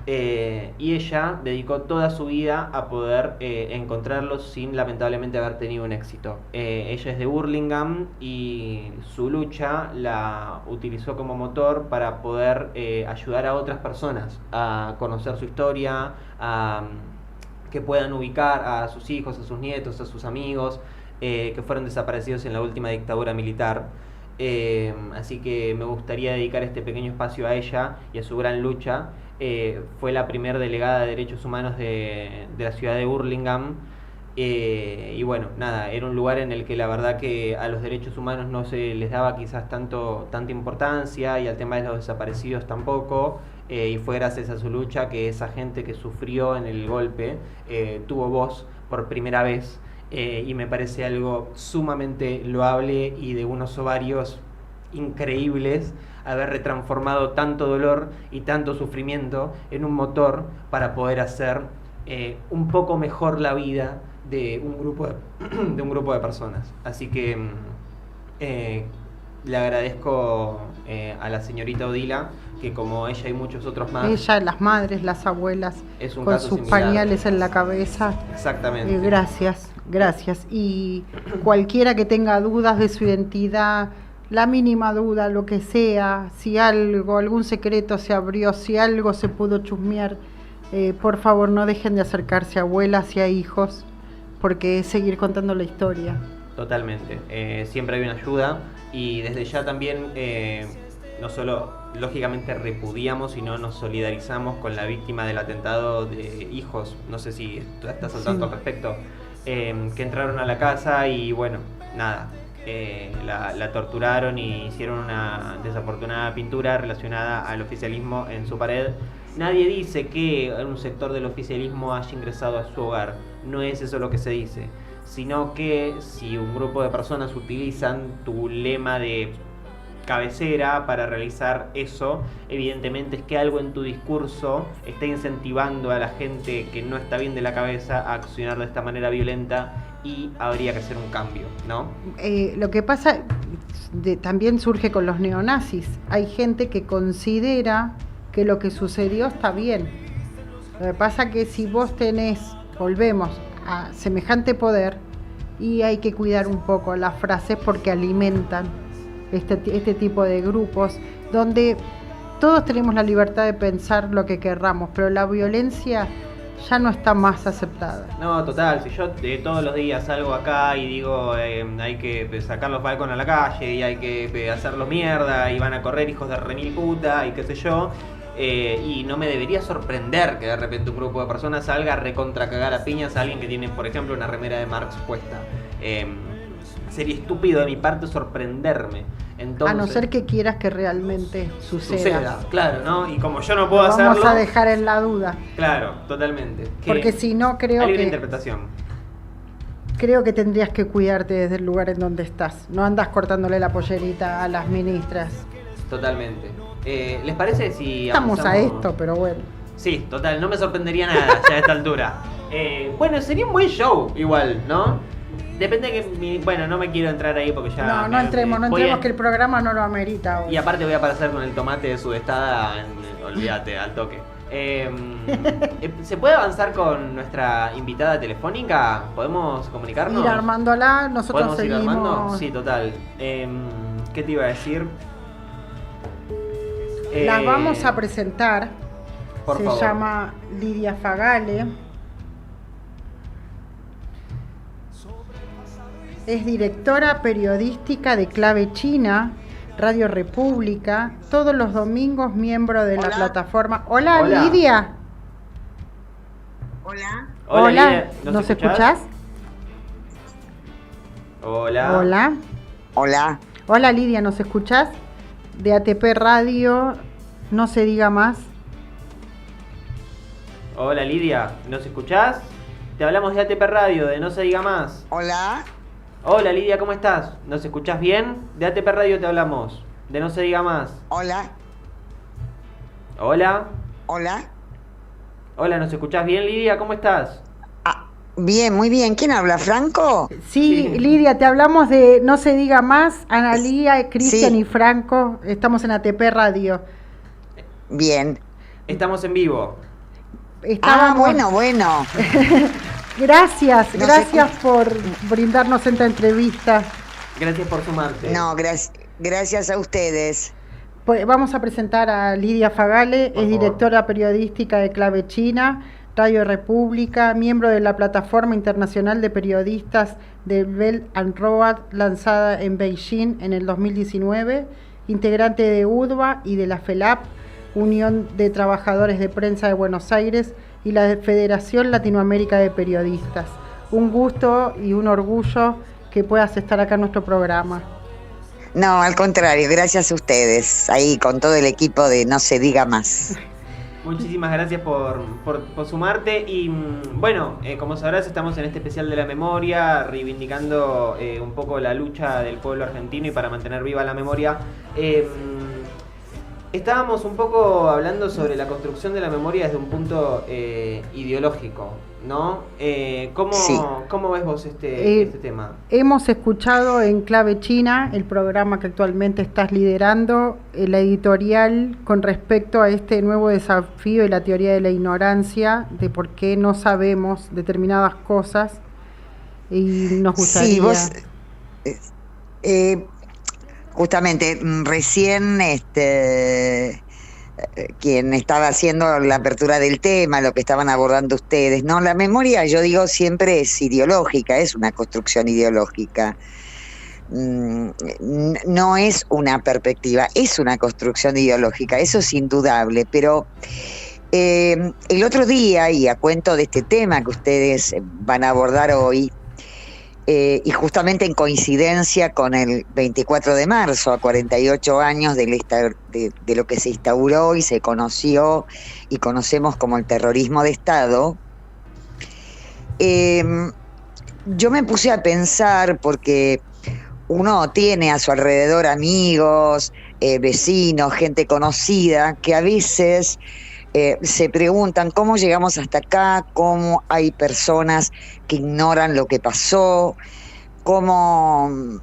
[SPEAKER 1] Y ella dedicó toda su vida a poder encontrarlo sin lamentablemente haber tenido un éxito. Ella es de Burlingame y su lucha la utilizó como motor para poder ayudar a otras personas a conocer su historia, a que puedan ubicar a sus hijos, a sus nietos, a sus amigos que fueron desaparecidos en la última dictadura militar. Así que me gustaría dedicar este pequeño espacio a ella y a su gran lucha. Fue la primera delegada de derechos humanos de la ciudad de Burlingame, y bueno, nada, era un lugar en el que la verdad que a los derechos humanos no se les daba quizás tanta importancia, y al tema de los desaparecidos tampoco, y fue gracias a su lucha que esa gente que sufrió en el golpe tuvo voz por primera vez, y me parece algo sumamente loable y de unos ovarios increíbles haber retransformado tanto dolor y tanto sufrimiento en un motor para poder hacer un poco mejor la vida de un grupo de personas. Así que le agradezco a la señorita Odila, que como ella y muchos otros más,
[SPEAKER 2] ella, las madres, las abuelas,
[SPEAKER 1] es un
[SPEAKER 2] con
[SPEAKER 1] caso
[SPEAKER 2] sus
[SPEAKER 1] similar.
[SPEAKER 2] pañales en la cabeza.
[SPEAKER 1] Exactamente.
[SPEAKER 2] Gracias. Y cualquiera que tenga dudas de su identidad, la mínima duda, lo que sea, si algún secreto se abrió, si algo se pudo chusmear, por favor no dejen de acercarse a abuelas y a hijos, porque es seguir contando la historia.
[SPEAKER 1] Totalmente, siempre hay una ayuda, y desde ya también no solo lógicamente repudiamos, sino nos solidarizamos con la víctima del atentado de Hijos. No sé si estás al tanto al respecto, que entraron a la casa y bueno, nada, la torturaron y hicieron una desafortunada pintura relacionada al oficialismo en su pared. Nadie dice que un sector del oficialismo haya ingresado a su hogar, no es eso lo que se dice, sino que si un grupo de personas utilizan tu lema de cabecera para realizar eso, evidentemente es que algo en tu discurso está incentivando a la gente que no está bien de la cabeza a accionar de esta manera violenta, y habría que hacer un cambio, ¿no?
[SPEAKER 2] Lo que pasa también surge con los neonazis. Hay gente que considera que lo que sucedió está bien. Lo que pasa que si vos volvemos a semejante poder, y hay que cuidar un poco las frases porque alimentan este tipo de grupos donde todos tenemos la libertad de pensar lo que querramos, pero la violencia ya no está más aceptada.
[SPEAKER 1] No, total, si yo todos los días salgo acá y digo hay que sacar los balcones a la calle y hay que hacerlos mierda y van a correr hijos de remil puta y qué sé yo, y no me debería sorprender que de repente un grupo de personas salga a recontra cagar a piñas a alguien que tiene, por ejemplo, una remera de Marx puesta. Sería estúpido de mi parte sorprenderme. Entonces,
[SPEAKER 2] a no ser que quieras que realmente suceda.
[SPEAKER 1] Claro, ¿no? Y como yo no puedo hacerlo,
[SPEAKER 2] vamos a dejar en la duda.
[SPEAKER 1] Claro, totalmente.
[SPEAKER 2] Porque si no, creo
[SPEAKER 1] hay
[SPEAKER 2] que
[SPEAKER 1] una interpretación.
[SPEAKER 2] Creo que tendrías que cuidarte desde el lugar en donde estás. No andas cortándole la pollerita a las ministras.
[SPEAKER 1] Totalmente. ¿Les parece si
[SPEAKER 2] estamos
[SPEAKER 1] avanzamos
[SPEAKER 2] a esto, pero bueno.
[SPEAKER 1] Sí, total, no me sorprendería nada ya a esta altura. Bueno, sería un buen show igual, ¿no? Depende que bueno, no me quiero entrar ahí porque ya...
[SPEAKER 2] No entremos, que el programa no lo amerita hoy.
[SPEAKER 1] Y aparte voy a aparecer con el tomate de Sudestada, olvídate, al toque. ¿Se puede avanzar con nuestra invitada telefónica? ¿Podemos comunicarnos?
[SPEAKER 2] Ir armándola, nosotros
[SPEAKER 1] ¿Podemos
[SPEAKER 2] seguimos...
[SPEAKER 1] ir armando? Sí, total. ¿Qué te iba a decir?
[SPEAKER 2] La vamos a presentar.
[SPEAKER 1] Por favor.
[SPEAKER 2] Se llama Lidia Fagale. Es directora periodística de Clave China, Radio República, todos los domingos miembro de la plataforma. Hola, Lidia.
[SPEAKER 5] Hola.
[SPEAKER 1] Hola, Lidia.
[SPEAKER 2] ¿Nos escuchás?
[SPEAKER 1] Hola.
[SPEAKER 2] Hola, Lidia, ¿nos escuchás? De ATP Radio, no se diga más.
[SPEAKER 1] Hola, Lidia, ¿nos escuchás? Te hablamos de ATP Radio, de No se diga más. Hola, Lidia, ¿cómo estás? ¿Nos escuchás bien? De ATP Radio te hablamos, de No se diga más.
[SPEAKER 5] Hola. Hola.
[SPEAKER 1] Hola, ¿nos escuchás bien, Lidia? ¿Cómo estás?
[SPEAKER 5] Bien, muy bien. ¿Quién habla, Franco?
[SPEAKER 2] Sí, Lidia, te hablamos de No se diga más, Analía, Cristian
[SPEAKER 5] Sí.
[SPEAKER 2] y Franco. Estamos en ATP Radio.
[SPEAKER 5] Bien.
[SPEAKER 1] Estamos en vivo.
[SPEAKER 2] Estábamos...
[SPEAKER 5] Bueno.
[SPEAKER 2] Gracias
[SPEAKER 5] No sé
[SPEAKER 2] por brindarnos esta entrevista.
[SPEAKER 1] Gracias por sumarte.
[SPEAKER 5] No, gracias a ustedes.
[SPEAKER 2] Pues vamos a presentar a Lidia Fagale,
[SPEAKER 1] Por
[SPEAKER 2] es
[SPEAKER 1] favor.
[SPEAKER 2] directora periodística de Clave China, Radio República, miembro de la Plataforma Internacional de Periodistas de Belt and Road, lanzada en Beijing en el 2019, integrante de UDBA y de la FELAP, Unión de Trabajadores de Prensa de Buenos Aires, y la Federación Latinoamérica de Periodistas. Un gusto y un orgullo que puedas estar acá en nuestro programa.
[SPEAKER 5] No, al contrario, gracias a ustedes. Ahí con todo el equipo de No se diga más.
[SPEAKER 1] Muchísimas gracias por sumarte y bueno, como sabrás estamos en este especial de la memoria, reivindicando un poco la lucha del pueblo argentino y para mantener viva la memoria. Estábamos un poco hablando sobre la construcción de la memoria desde un punto ideológico, ¿no?
[SPEAKER 5] Sí.
[SPEAKER 1] ¿Cómo ves vos este tema?
[SPEAKER 2] Hemos escuchado en Clave China, el programa que actualmente estás liderando, la editorial con respecto a este nuevo desafío y la teoría de la ignorancia, de por qué no sabemos determinadas cosas, y nos gustaría...
[SPEAKER 5] Sí, vos... justamente, recién quien estaba haciendo la apertura del tema, lo que estaban abordando ustedes, ¿no? La memoria, yo digo, siempre es ideológica, es una construcción ideológica. No es una perspectiva, es una construcción ideológica, eso es indudable, pero el otro día, y a cuento de este tema que ustedes van a abordar hoy, y justamente en coincidencia con el 24 de marzo, a 48 años de lo que se instauró y se conoció y conocemos como el terrorismo de Estado, yo me puse a pensar, porque uno tiene a su alrededor amigos, vecinos, gente conocida, que a veces se preguntan cómo llegamos hasta acá, cómo hay personas que ignoran lo que pasó, por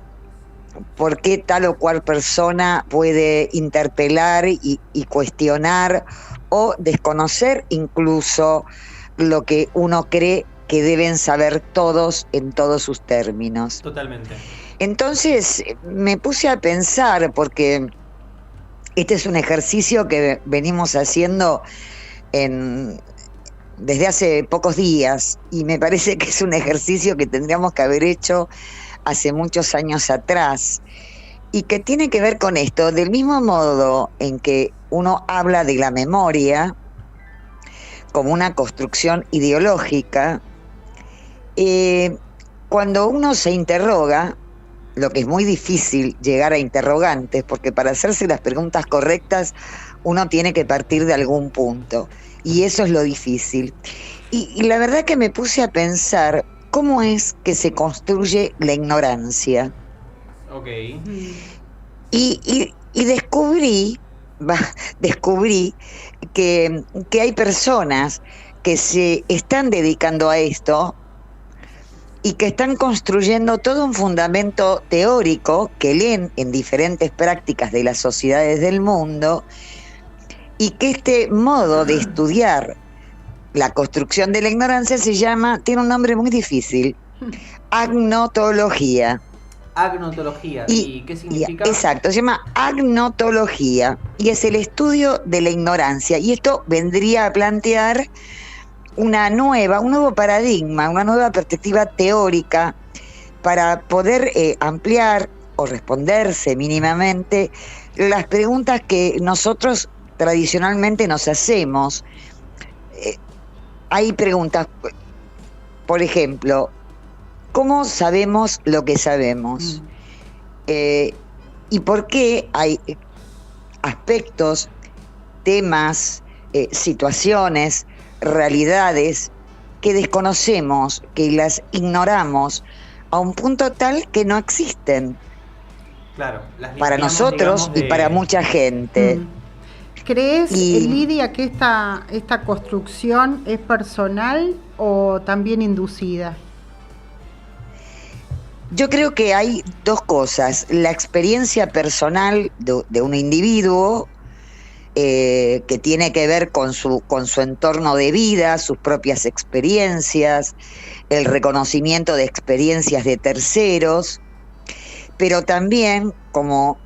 [SPEAKER 5] qué tal o cual persona puede interpelar y cuestionar o desconocer incluso lo que uno cree que deben saber todos en todos sus términos.
[SPEAKER 1] Totalmente.
[SPEAKER 5] Entonces me puse a pensar, porque este es un ejercicio que venimos haciendo desde hace pocos días, y me parece que es un ejercicio que tendríamos que haber hecho hace muchos años atrás, y que tiene que ver con esto, del mismo modo en que uno habla de la memoria como una construcción ideológica. Cuando uno se interroga, lo que es muy difícil llegar a interrogantes, porque para hacerse las preguntas correctas uno tiene que partir de algún punto, y eso es lo difícil. Y la verdad que me puse a pensar cómo es que se construye la ignorancia.
[SPEAKER 1] Ok.
[SPEAKER 5] Y descubrí que hay personas que se están dedicando a esto y que están construyendo todo un fundamento teórico que leen en diferentes prácticas de las sociedades del mundo, y que este modo de estudiar la construcción de la ignorancia tiene un nombre muy difícil: agnotología.
[SPEAKER 1] Agnotología. ¿Y qué significa?
[SPEAKER 5] Exacto, se llama agnotología, y es el estudio de la ignorancia, y esto vendría a plantear un nuevo paradigma, una nueva perspectiva teórica para poder ampliar o responderse mínimamente las preguntas que nosotros tradicionalmente nos hacemos. Hay preguntas, por ejemplo, ¿cómo sabemos lo que sabemos? ¿Y por qué hay aspectos, temas, situaciones, realidades que desconocemos, que las ignoramos a un punto tal que no existen?
[SPEAKER 1] Claro,
[SPEAKER 5] para nosotros y para mucha gente.
[SPEAKER 2] ¿Crees,
[SPEAKER 5] Y-
[SPEAKER 2] Lidia, que esta construcción es personal o también inducida?
[SPEAKER 5] Yo creo que hay dos cosas. La experiencia personal de un individuo que tiene que ver con su entorno de vida, sus propias experiencias, el reconocimiento de experiencias de terceros, pero también, como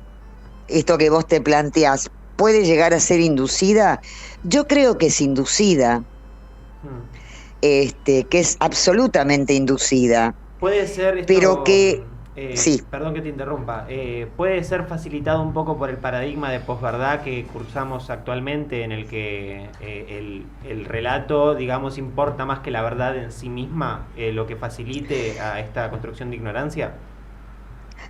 [SPEAKER 5] esto que vos te planteás, ¿puede llegar a ser inducida? Yo creo que es inducida, que es absolutamente inducida.
[SPEAKER 1] Puede ser esto,
[SPEAKER 5] Pero que- sí.
[SPEAKER 1] Perdón que te interrumpa. Puede ser facilitado un poco por el paradigma de posverdad que cursamos actualmente, en el que el relato, digamos, importa más que la verdad en sí misma, lo que facilite a esta construcción de ignorancia.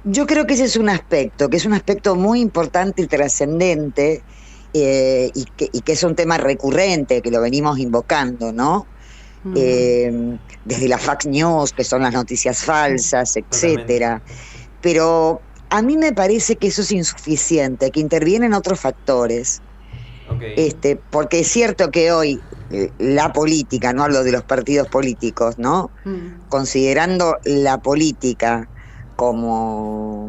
[SPEAKER 5] Yo creo que ese es un aspecto, que es un aspecto muy importante y trascendente, y que es un tema recurrente, que lo venimos invocando, ¿no? Desde la fake news, que son las noticias falsas, etcétera. Pero a mí me parece que eso es insuficiente, que intervienen otros factores.
[SPEAKER 1] Okay.
[SPEAKER 5] Porque es cierto que hoy la política, no hablo de los partidos políticos, ¿no? Considerando la política como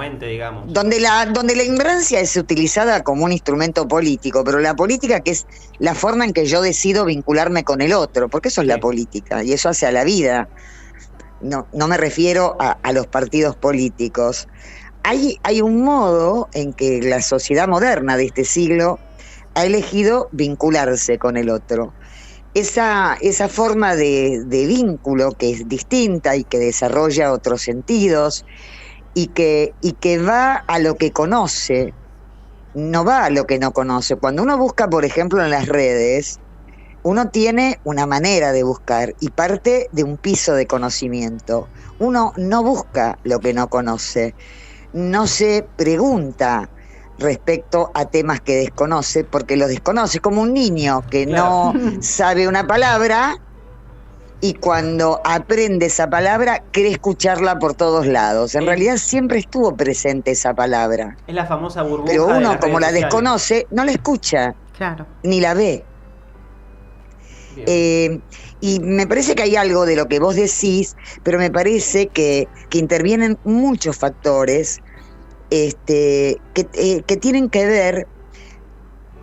[SPEAKER 1] ente, digamos.
[SPEAKER 5] donde la ignorancia es utilizada como un instrumento político, pero la política, que es la forma en que yo decido vincularme con el otro, porque eso es la política y eso hace a la vida. No me refiero a los partidos políticos. Hay un modo en que la sociedad moderna de este siglo ha elegido vincularse con el otro. Esa forma de vínculo, que es distinta y que desarrolla otros sentidos, y que va a lo que conoce, no va a lo que no conoce. Cuando uno busca, por ejemplo, en las redes, uno tiene una manera de buscar y parte de un piso de conocimiento. Uno no busca lo que no conoce, no se pregunta respecto a temas que desconoce, porque los desconoce, como un niño que no sabe una palabra, y cuando aprende esa palabra cree escucharla por todos lados. En realidad siempre estuvo presente esa palabra.
[SPEAKER 1] Es la famosa burbuja.
[SPEAKER 5] Pero
[SPEAKER 1] de
[SPEAKER 5] uno,
[SPEAKER 1] las
[SPEAKER 5] como
[SPEAKER 1] redes
[SPEAKER 5] la
[SPEAKER 1] sociales.
[SPEAKER 5] desconoce, no la escucha,
[SPEAKER 2] Claro.
[SPEAKER 5] ni la ve. Y me parece que hay algo de lo que vos decís, pero me parece que intervienen muchos factores que tienen que ver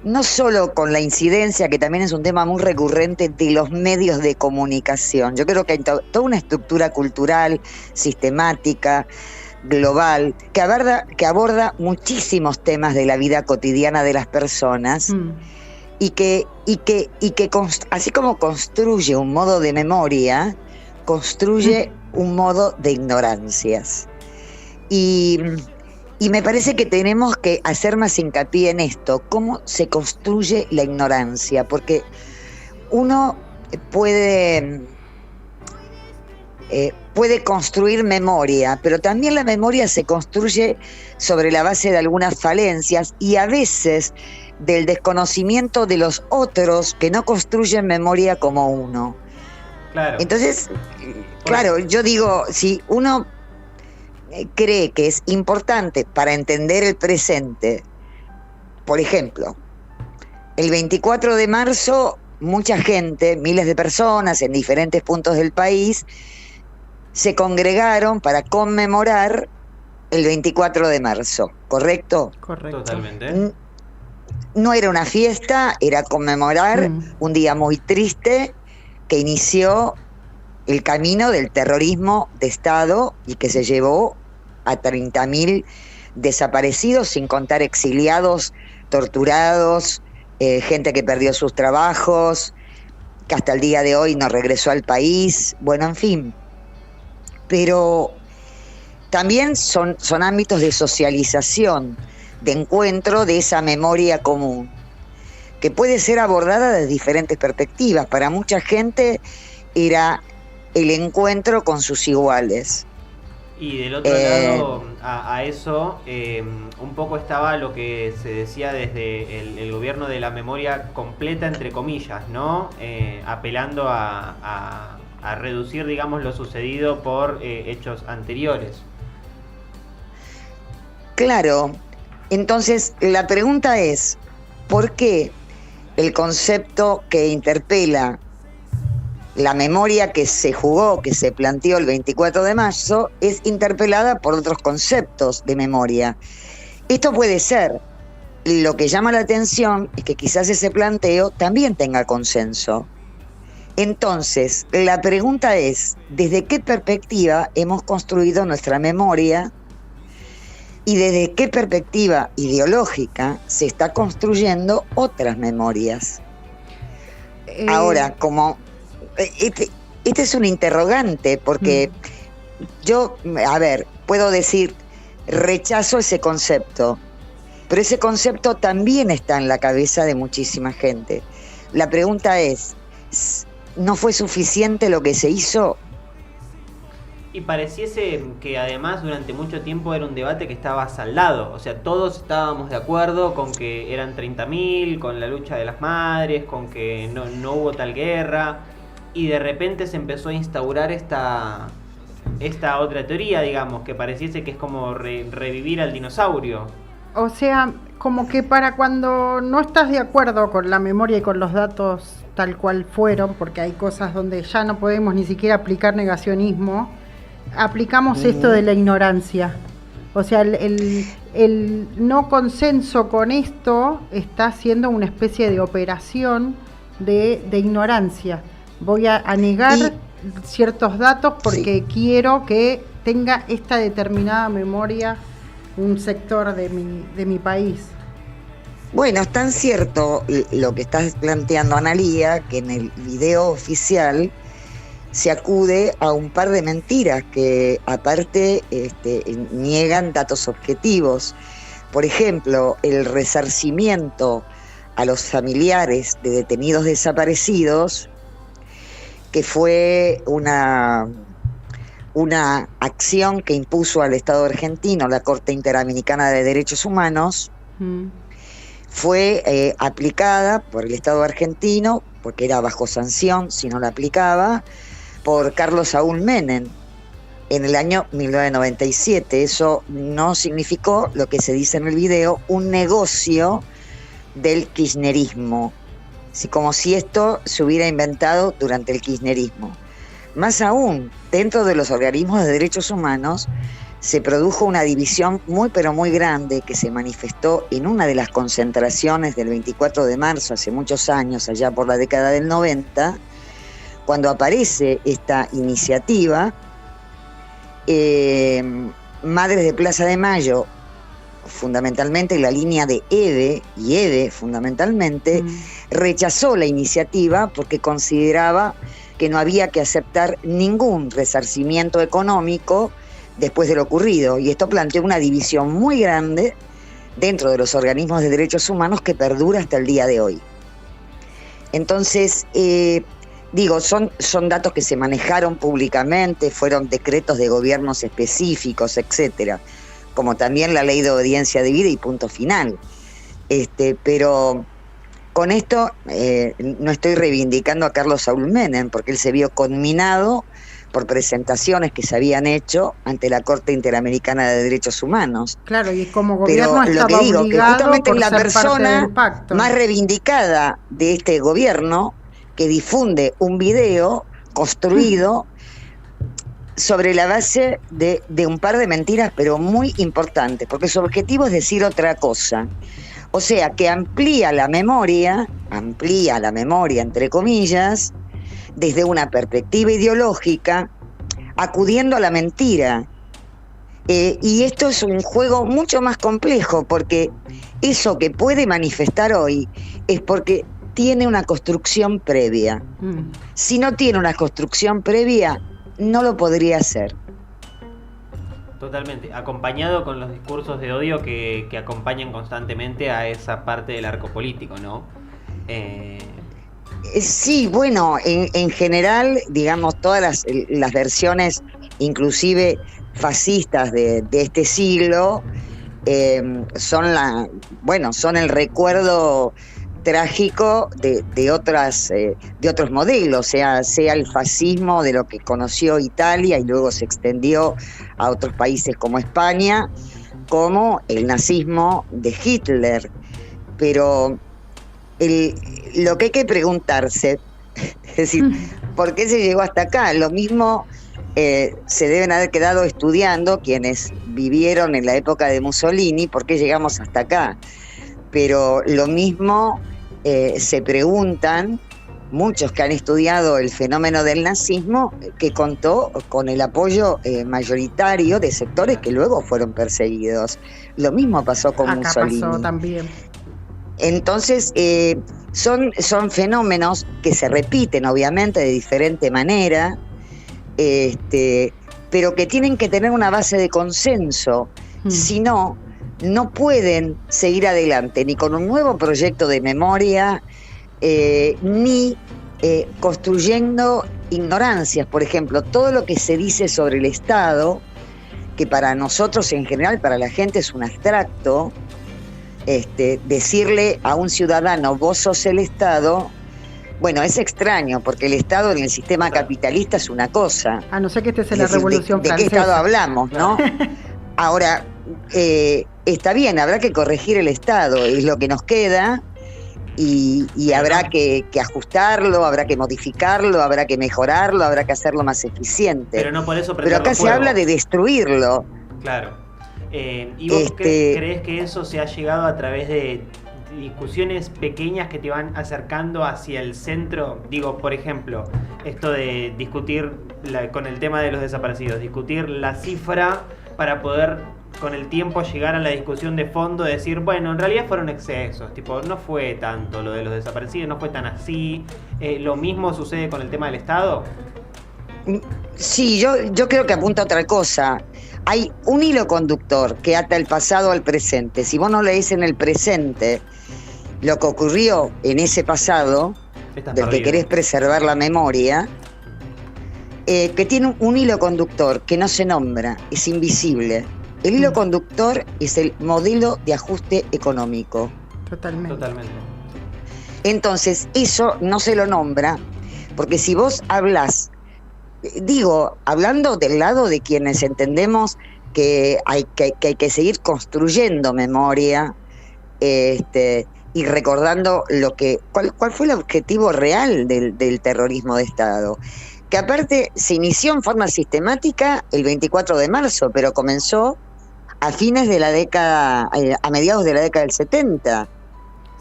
[SPEAKER 5] no solo con la incidencia, que también es un tema muy recurrente, de los medios de comunicación. Yo creo que hay toda una estructura cultural, sistemática, global, que aborda muchísimos temas de la vida cotidiana de las personas, y que así como construye un modo de memoria, construye un modo de ignorancias. Y me parece que tenemos que hacer más hincapié en esto, cómo se construye la ignorancia, porque uno puede construir memoria, pero también la memoria se construye sobre la base de algunas falencias y a veces del desconocimiento de los otros que no construyen memoria como uno.
[SPEAKER 1] Claro.
[SPEAKER 5] Entonces, claro, yo digo, si uno cree que es importante para entender el presente, por ejemplo, el 24 de marzo, mucha gente, miles de personas en diferentes puntos del país, se congregaron para conmemorar el 24 de marzo, ¿correcto?
[SPEAKER 2] Correcto.
[SPEAKER 1] Totalmente.
[SPEAKER 5] No era una fiesta, era conmemorar un día muy triste que inició el camino del terrorismo de Estado y que se llevó a 30.000 desaparecidos, sin contar exiliados, torturados, gente que perdió sus trabajos, que hasta el día de hoy no regresó al país, bueno, en fin. Pero también son ámbitos de socialización, de encuentro de esa memoria común, que puede ser abordada desde diferentes perspectivas. Para mucha gente era el encuentro con sus iguales.
[SPEAKER 1] Y del otro lado, a eso, un poco estaba lo que se decía desde el gobierno de la memoria completa, entre comillas, ¿no? Apelando a reducir, digamos, lo sucedido por hechos anteriores.
[SPEAKER 5] Claro, Entonces, la pregunta es, ¿por qué el concepto que interpela la memoria que se jugó, que se planteó el 24 de marzo, es interpelada por otros conceptos de memoria? Esto puede ser. Lo que llama la atención es que quizás ese planteo también tenga consenso. Entonces, la pregunta es, ¿desde qué perspectiva hemos construido nuestra memoria y desde qué perspectiva ideológica se está construyendo otras memorias? Ahora, como este es un interrogante, porque yo, puedo decir, rechazo ese concepto, pero ese concepto también está en la cabeza de muchísima gente. La pregunta es, ¿no fue suficiente lo que se hizo?
[SPEAKER 1] Y pareciese que además durante mucho tiempo era un debate que estaba saldado. O sea, todos estábamos de acuerdo con que eran 30.000, con la lucha de las madres, con que no hubo tal guerra. Y de repente se empezó a instaurar esta otra teoría, digamos, que pareciese que es como revivir al dinosaurio.
[SPEAKER 2] O sea, como que para cuando no estás de acuerdo con la memoria y con los datos tal cual fueron, porque hay cosas donde ya no podemos ni siquiera aplicar negacionismo, aplicamos esto de la ignorancia. O sea, el no consenso con esto está haciendo una especie de operación de ignorancia. Voy a negar ciertos datos porque quiero que tenga esta determinada memoria un sector de mi país.
[SPEAKER 5] Bueno, es tan cierto lo que estás planteando, Analía, que en el video oficial se acude a un par de mentiras que aparte niegan datos objetivos. Por ejemplo, el resarcimiento a los familiares de detenidos desaparecidos, que fue una acción que impuso al Estado argentino la Corte Interamericana de Derechos Humanos, fue aplicada por el Estado argentino, porque era bajo sanción si no la aplicaba, por Carlos Saúl Menem en el año 1997. Eso no significó, lo que se dice en el video, un negocio del kirchnerismo, como si esto se hubiera inventado durante el kirchnerismo. Más aún, dentro de los organismos de derechos humanos se produjo una división muy pero muy grande que se manifestó en una de las concentraciones del 24 de marzo hace muchos años, allá por la década del 90, cuando aparece esta iniciativa. Madres de Plaza de Mayo, fundamentalmente la línea de EDE fundamentalmente, rechazó la iniciativa porque consideraba que no había que aceptar ningún resarcimiento económico después de lo ocurrido, y esto planteó una división muy grande dentro de los organismos de derechos humanos que perdura hasta el día de hoy. Entonces, son datos que se manejaron públicamente, fueron decretos de gobiernos específicos, etcétera, como también la ley de audiencia debida y punto final. Pero con esto no estoy reivindicando a Carlos Saúl Menem, porque él se vio conminado por presentaciones que se habían hecho ante la Corte Interamericana de Derechos Humanos.
[SPEAKER 2] Claro, y como gobierno
[SPEAKER 5] pero lo que digo, que justamente la persona más reivindicada de este gobierno, que difunde un video construido sobre la base de un par de mentiras, pero muy importantes, porque su objetivo es decir otra cosa. O sea, que amplía la memoria, entre comillas, desde una perspectiva ideológica, acudiendo a la mentira. Y esto es un juego mucho más complejo, porque eso que puede manifestar hoy es porque tiene una construcción previa. Si no tiene una construcción previa, no lo podría hacer.
[SPEAKER 1] Totalmente, acompañado con los discursos de odio que acompañan constantemente a esa parte del arco político, ¿no?
[SPEAKER 5] Sí, bueno, en general, digamos, todas las versiones, inclusive fascistas de este siglo, son el recuerdo trágico de otros modelos, sea el fascismo de lo que conoció Italia y luego se extendió a otros países como España, como el nazismo de Hitler. Pero lo que hay que preguntarse, es decir, ¿por qué se llegó hasta acá? Lo mismo se deben haber quedado estudiando quienes vivieron en la época de Mussolini, ¿por qué llegamos hasta acá? Pero lo mismo se preguntan muchos que han estudiado el fenómeno del nazismo, que contó con el apoyo mayoritario de sectores que luego fueron perseguidos. Lo mismo pasó con Mussolini.
[SPEAKER 2] Acá pasó también.
[SPEAKER 5] Entonces, son fenómenos que se repiten, obviamente, de diferente manera, pero que tienen que tener una base de consenso. Si no, no pueden seguir adelante ni con un nuevo proyecto de memoria, ni construyendo ignorancias. Por ejemplo, todo lo que se dice sobre el Estado, que para nosotros en general, para la gente es un abstracto, decirle a un ciudadano, vos sos el Estado, bueno, es extraño, porque el Estado en el sistema capitalista es una cosa.
[SPEAKER 2] A no ser que esté en la Revolución Francesa.
[SPEAKER 5] ¿De qué Estado hablamos, no? Ahora, está bien, habrá que corregir el Estado, es lo que nos queda, y habrá que ajustarlo, habrá que modificarlo, habrá que mejorarlo, habrá que hacerlo más eficiente.
[SPEAKER 1] Pero no por eso
[SPEAKER 5] Pero acá se habla de destruirlo.
[SPEAKER 1] Claro. ¿Y vos crees que eso se ha llegado a través de discusiones pequeñas que te van acercando hacia el centro? Digo, por ejemplo, esto de discutir con el tema de los desaparecidos, discutir la cifra para poder con el tiempo llegar a la discusión de fondo, de decir, bueno, en realidad fueron excesos, tipo, no fue tanto lo de los desaparecidos, no fue tan así. ¿Lo mismo sucede con el tema del Estado?
[SPEAKER 5] Sí, yo creo que apunta a otra cosa. Hay un hilo conductor que ata el pasado al presente. Si vos no lees en el presente lo que ocurrió en ese pasado, del que querés preservar la memoria, que tiene un hilo conductor que no se nombra, es invisible. El hilo conductor es el modelo de ajuste económico.
[SPEAKER 2] Totalmente.
[SPEAKER 5] Entonces, eso no se lo nombra, porque si vos hablás, hablando del lado de quienes entendemos que hay que seguir construyendo memoria, y recordando cuál fue el objetivo real del terrorismo de Estado, que aparte se inició en forma sistemática el 24 de marzo, pero comenzó a fines de la década, a mediados de la década del 70,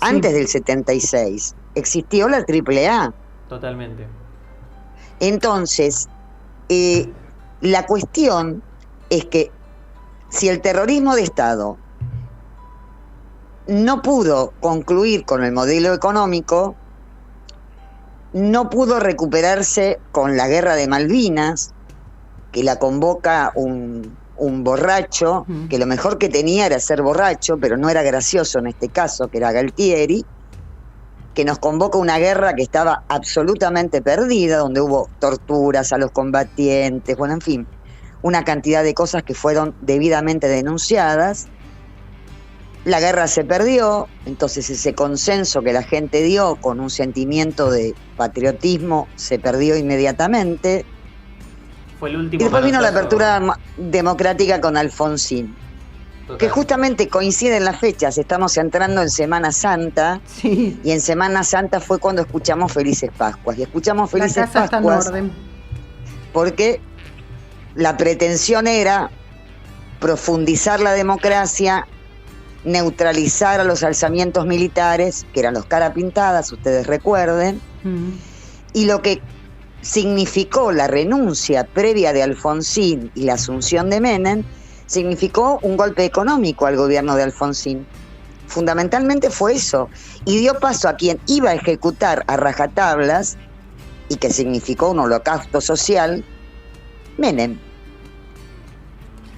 [SPEAKER 5] antes del 76, existió la AAA.
[SPEAKER 1] Totalmente.
[SPEAKER 5] Entonces, la cuestión es que si el terrorismo de Estado no pudo concluir con el modelo económico, no pudo recuperarse con la guerra de Malvinas, que la convoca un borracho, que lo mejor que tenía era ser borracho, pero no era gracioso en este caso, que era Galtieri, que nos convoca una guerra que estaba absolutamente perdida, donde hubo torturas a los combatientes, bueno, en fin, una cantidad de cosas que fueron debidamente denunciadas. La guerra se perdió, entonces ese consenso que la gente dio con un sentimiento de patriotismo se perdió inmediatamente.
[SPEAKER 1] Fue el último.
[SPEAKER 5] Y después vino la apertura democrática con Alfonsín. Total. Que justamente coinciden las fechas, estamos entrando en Semana Santa,
[SPEAKER 2] sí.
[SPEAKER 5] Y en Semana Santa fue cuando escuchamos Felices Pascuas. Y escuchamos Felices Pascuas porque la pretensión era profundizar la democracia, neutralizar a los alzamientos militares, que eran los cara pintadas, ustedes recuerden, y lo que significó la renuncia previa de Alfonsín y la asunción de Menem, significó un golpe económico al gobierno de Alfonsín. Fundamentalmente fue eso, y dio paso a quien iba a ejecutar a rajatablas, y que significó un holocausto social, Menem.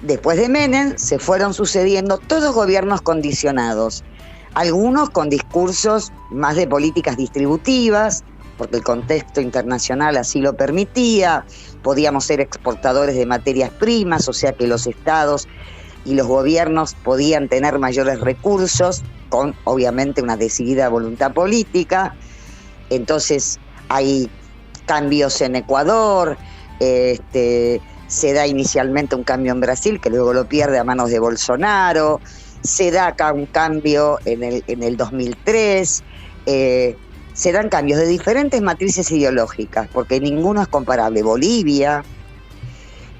[SPEAKER 5] Después de Menem se fueron sucediendo todos gobiernos condicionados, algunos con discursos más de políticas distributivas, porque el contexto internacional así lo permitía, podíamos ser exportadores de materias primas, o sea que los estados y los gobiernos podían tener mayores recursos, con obviamente una decidida voluntad política. Entonces hay cambios en Ecuador, se da inicialmente un cambio en Brasil, que luego lo pierde a manos de Bolsonaro, se da acá un cambio en el 2003, se dan cambios de diferentes matrices ideológicas, porque ninguno es comparable. Bolivia,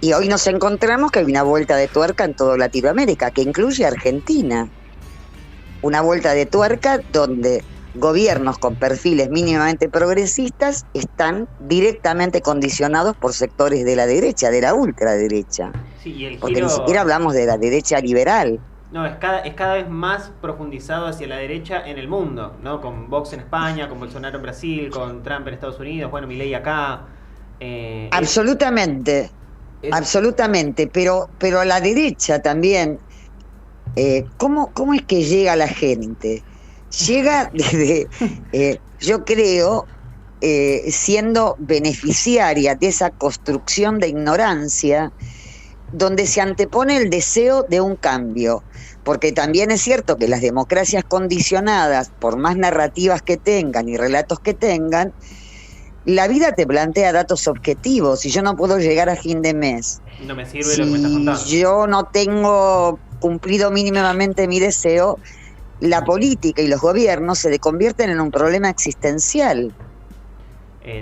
[SPEAKER 5] y hoy nos encontramos que hay una vuelta de tuerca en toda Latinoamérica, que incluye Argentina. Una vuelta de tuerca donde gobiernos con perfiles mínimamente progresistas están directamente condicionados por sectores de la derecha, de la ultraderecha.
[SPEAKER 1] Sí, y el
[SPEAKER 5] porque
[SPEAKER 1] giro...
[SPEAKER 5] ni siquiera hablamos de la derecha liberal.
[SPEAKER 1] No, es cada vez más profundizado hacia la derecha en el mundo, ¿no? Con Vox en España, con Bolsonaro en Brasil, con Trump en Estados Unidos, bueno, Milei acá.
[SPEAKER 5] Absolutamente, absolutamente, pero a la derecha también, ¿cómo es que llega la gente? Llega desde, yo creo, siendo beneficiaria de esa construcción de ignorancia, donde se antepone el deseo de un cambio, porque también es cierto que las democracias condicionadas, por más narrativas que tengan y relatos que tengan, la vida te plantea datos objetivos. Si yo no puedo llegar a fin de mes,
[SPEAKER 1] no me sirve lo que me estás contando.
[SPEAKER 5] Si yo no tengo cumplido mínimamente mi deseo, la política y los gobiernos se convierten en un problema existencial.
[SPEAKER 1] No.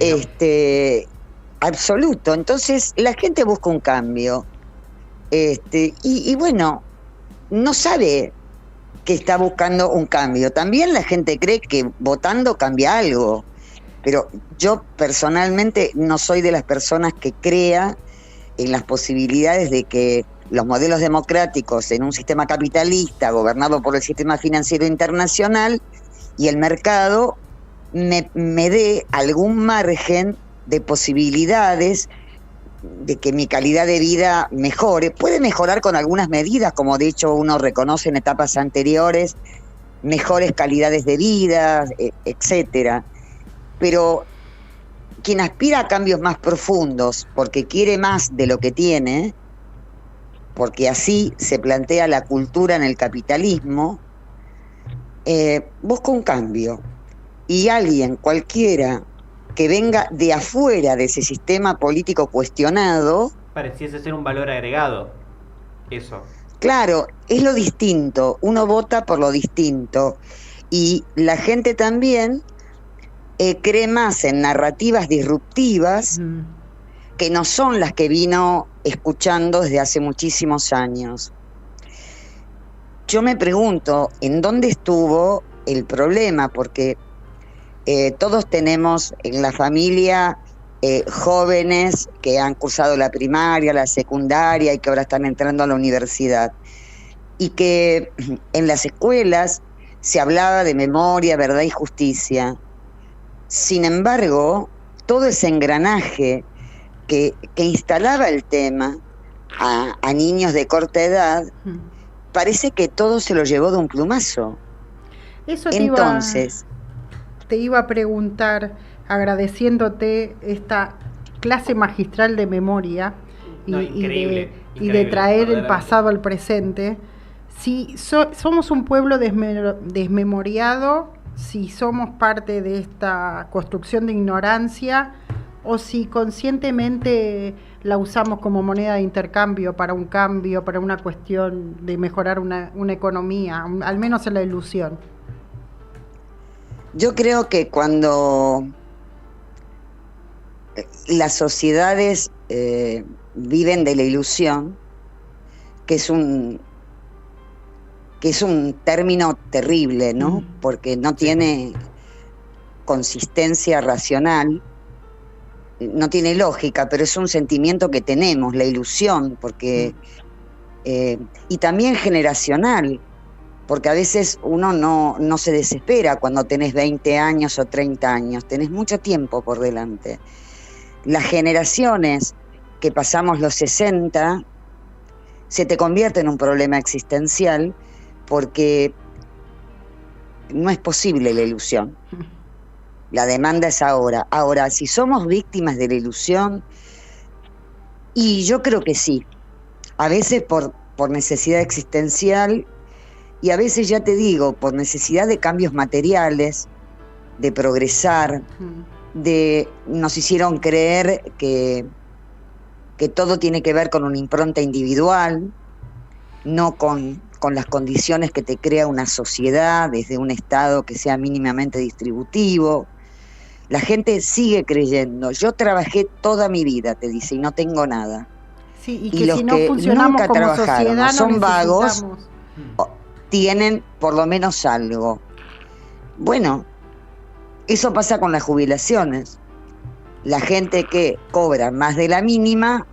[SPEAKER 5] Absoluto. Entonces la gente busca un cambio. Y bueno, no sabe que está buscando un cambio. También la gente cree que votando cambia algo, pero yo personalmente no soy de las personas que crea en las posibilidades de que los modelos democráticos en un sistema capitalista gobernado por el sistema financiero internacional y el mercado me dé algún margen de posibilidades de que mi calidad de vida mejore. Puede mejorar con algunas medidas, como de hecho uno reconoce en etapas anteriores, mejores calidades de vida, etcétera. Pero quien aspira a cambios más profundos, porque quiere más de lo que tiene, porque así se plantea la cultura en el capitalismo, busca un cambio. Y alguien, cualquiera, que venga de afuera de ese sistema político cuestionado...
[SPEAKER 1] Pareciese ser un valor agregado, eso.
[SPEAKER 5] Claro, es lo distinto, uno vota por lo distinto. Y la gente también cree más en narrativas disruptivas que no son las que vino escuchando desde hace muchísimos años. Yo me pregunto, ¿en dónde estuvo el problema? Porque todos tenemos en la familia jóvenes que han cursado la primaria, la secundaria y que ahora están entrando a la universidad. Y que en las escuelas se hablaba de memoria, verdad y justicia. Sin embargo, todo ese engranaje que instalaba el tema a niños de corta edad, parece que todo se lo llevó de un plumazo.
[SPEAKER 2] Eso
[SPEAKER 5] Entonces...
[SPEAKER 2] Te iba a preguntar, agradeciéndote esta clase magistral de memoria
[SPEAKER 1] increíble,
[SPEAKER 2] y de traer el pasado al presente, si somos un pueblo desmemoriado, si somos parte de esta construcción de ignorancia o si conscientemente la usamos como moneda de intercambio para un cambio, para una cuestión de mejorar una economía, al menos en la ilusión.
[SPEAKER 5] Yo creo que cuando las sociedades viven de la ilusión, que es un término terrible, ¿no? Porque no tiene consistencia racional, no tiene lógica, pero es un sentimiento que tenemos, la ilusión, porque y también generacional. Porque a veces uno no se desespera cuando tenés 20 años o 30 años, tenés mucho tiempo por delante. Las generaciones que pasamos los 60 se te convierte en un problema existencial porque no es posible la ilusión. La demanda es ahora. Ahora, si somos víctimas de la ilusión, y yo creo que sí, a veces por necesidad existencial, y a veces, ya te digo, por necesidad de cambios materiales, de progresar, nos hicieron creer que que todo tiene que ver con una impronta individual, no con las condiciones que te crea una sociedad desde un Estado que sea mínimamente distributivo. La gente sigue creyendo. Yo trabajé toda mi vida, te dice, y no tengo nada.
[SPEAKER 2] Sí, y
[SPEAKER 5] Y
[SPEAKER 2] que
[SPEAKER 5] los
[SPEAKER 2] si no
[SPEAKER 5] que
[SPEAKER 2] funcionamos
[SPEAKER 5] nunca
[SPEAKER 2] como
[SPEAKER 5] trabajaron
[SPEAKER 2] sociedad,
[SPEAKER 5] o
[SPEAKER 2] no
[SPEAKER 5] son vagos,
[SPEAKER 2] necesitamos.
[SPEAKER 5] tienen por lo menos algo. Bueno, eso pasa con las jubilaciones. La gente que cobra más de la mínima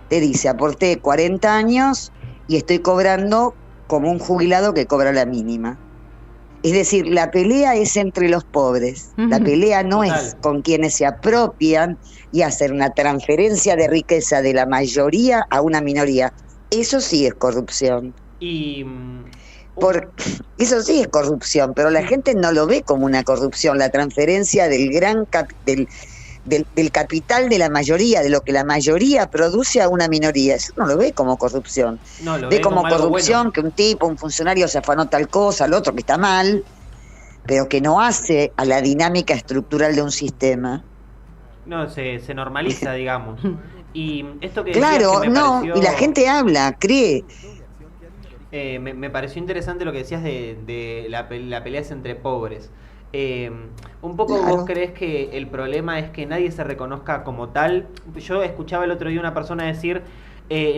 [SPEAKER 5] te dice, aporté 40 años y estoy cobrando como un jubilado que cobra la mínima. Es decir, la pelea es entre los pobres. La pelea no
[SPEAKER 1] Total.
[SPEAKER 5] es con quienes se apropian y hacen una transferencia de riqueza de la mayoría a una minoría. Eso sí es corrupción.
[SPEAKER 1] Y
[SPEAKER 5] Eso sí es corrupción, pero la gente no lo ve como una corrupción, la transferencia del del capital de la mayoría, de lo que la mayoría produce a una minoría. Eso no lo ve como corrupción.
[SPEAKER 1] no, lo
[SPEAKER 5] Ve
[SPEAKER 1] ven
[SPEAKER 5] como
[SPEAKER 1] algo
[SPEAKER 5] corrupción
[SPEAKER 1] bueno.
[SPEAKER 5] que un tipo, un funcionario se afanó tal cosa, el otro que está mal, pero que no hace a la dinámica estructural de un sistema.
[SPEAKER 1] No, se normaliza, digamos. Y esto que decías
[SPEAKER 5] Claro,
[SPEAKER 1] que me
[SPEAKER 5] no,
[SPEAKER 1] pareció,
[SPEAKER 5] y la gente habla, cree.
[SPEAKER 1] me pareció interesante lo que decías de la pelea es entre pobres. Un poco
[SPEAKER 5] Claro.
[SPEAKER 1] vos crees que el problema es que nadie se reconozca como tal. Yo escuchaba el otro día una persona decir,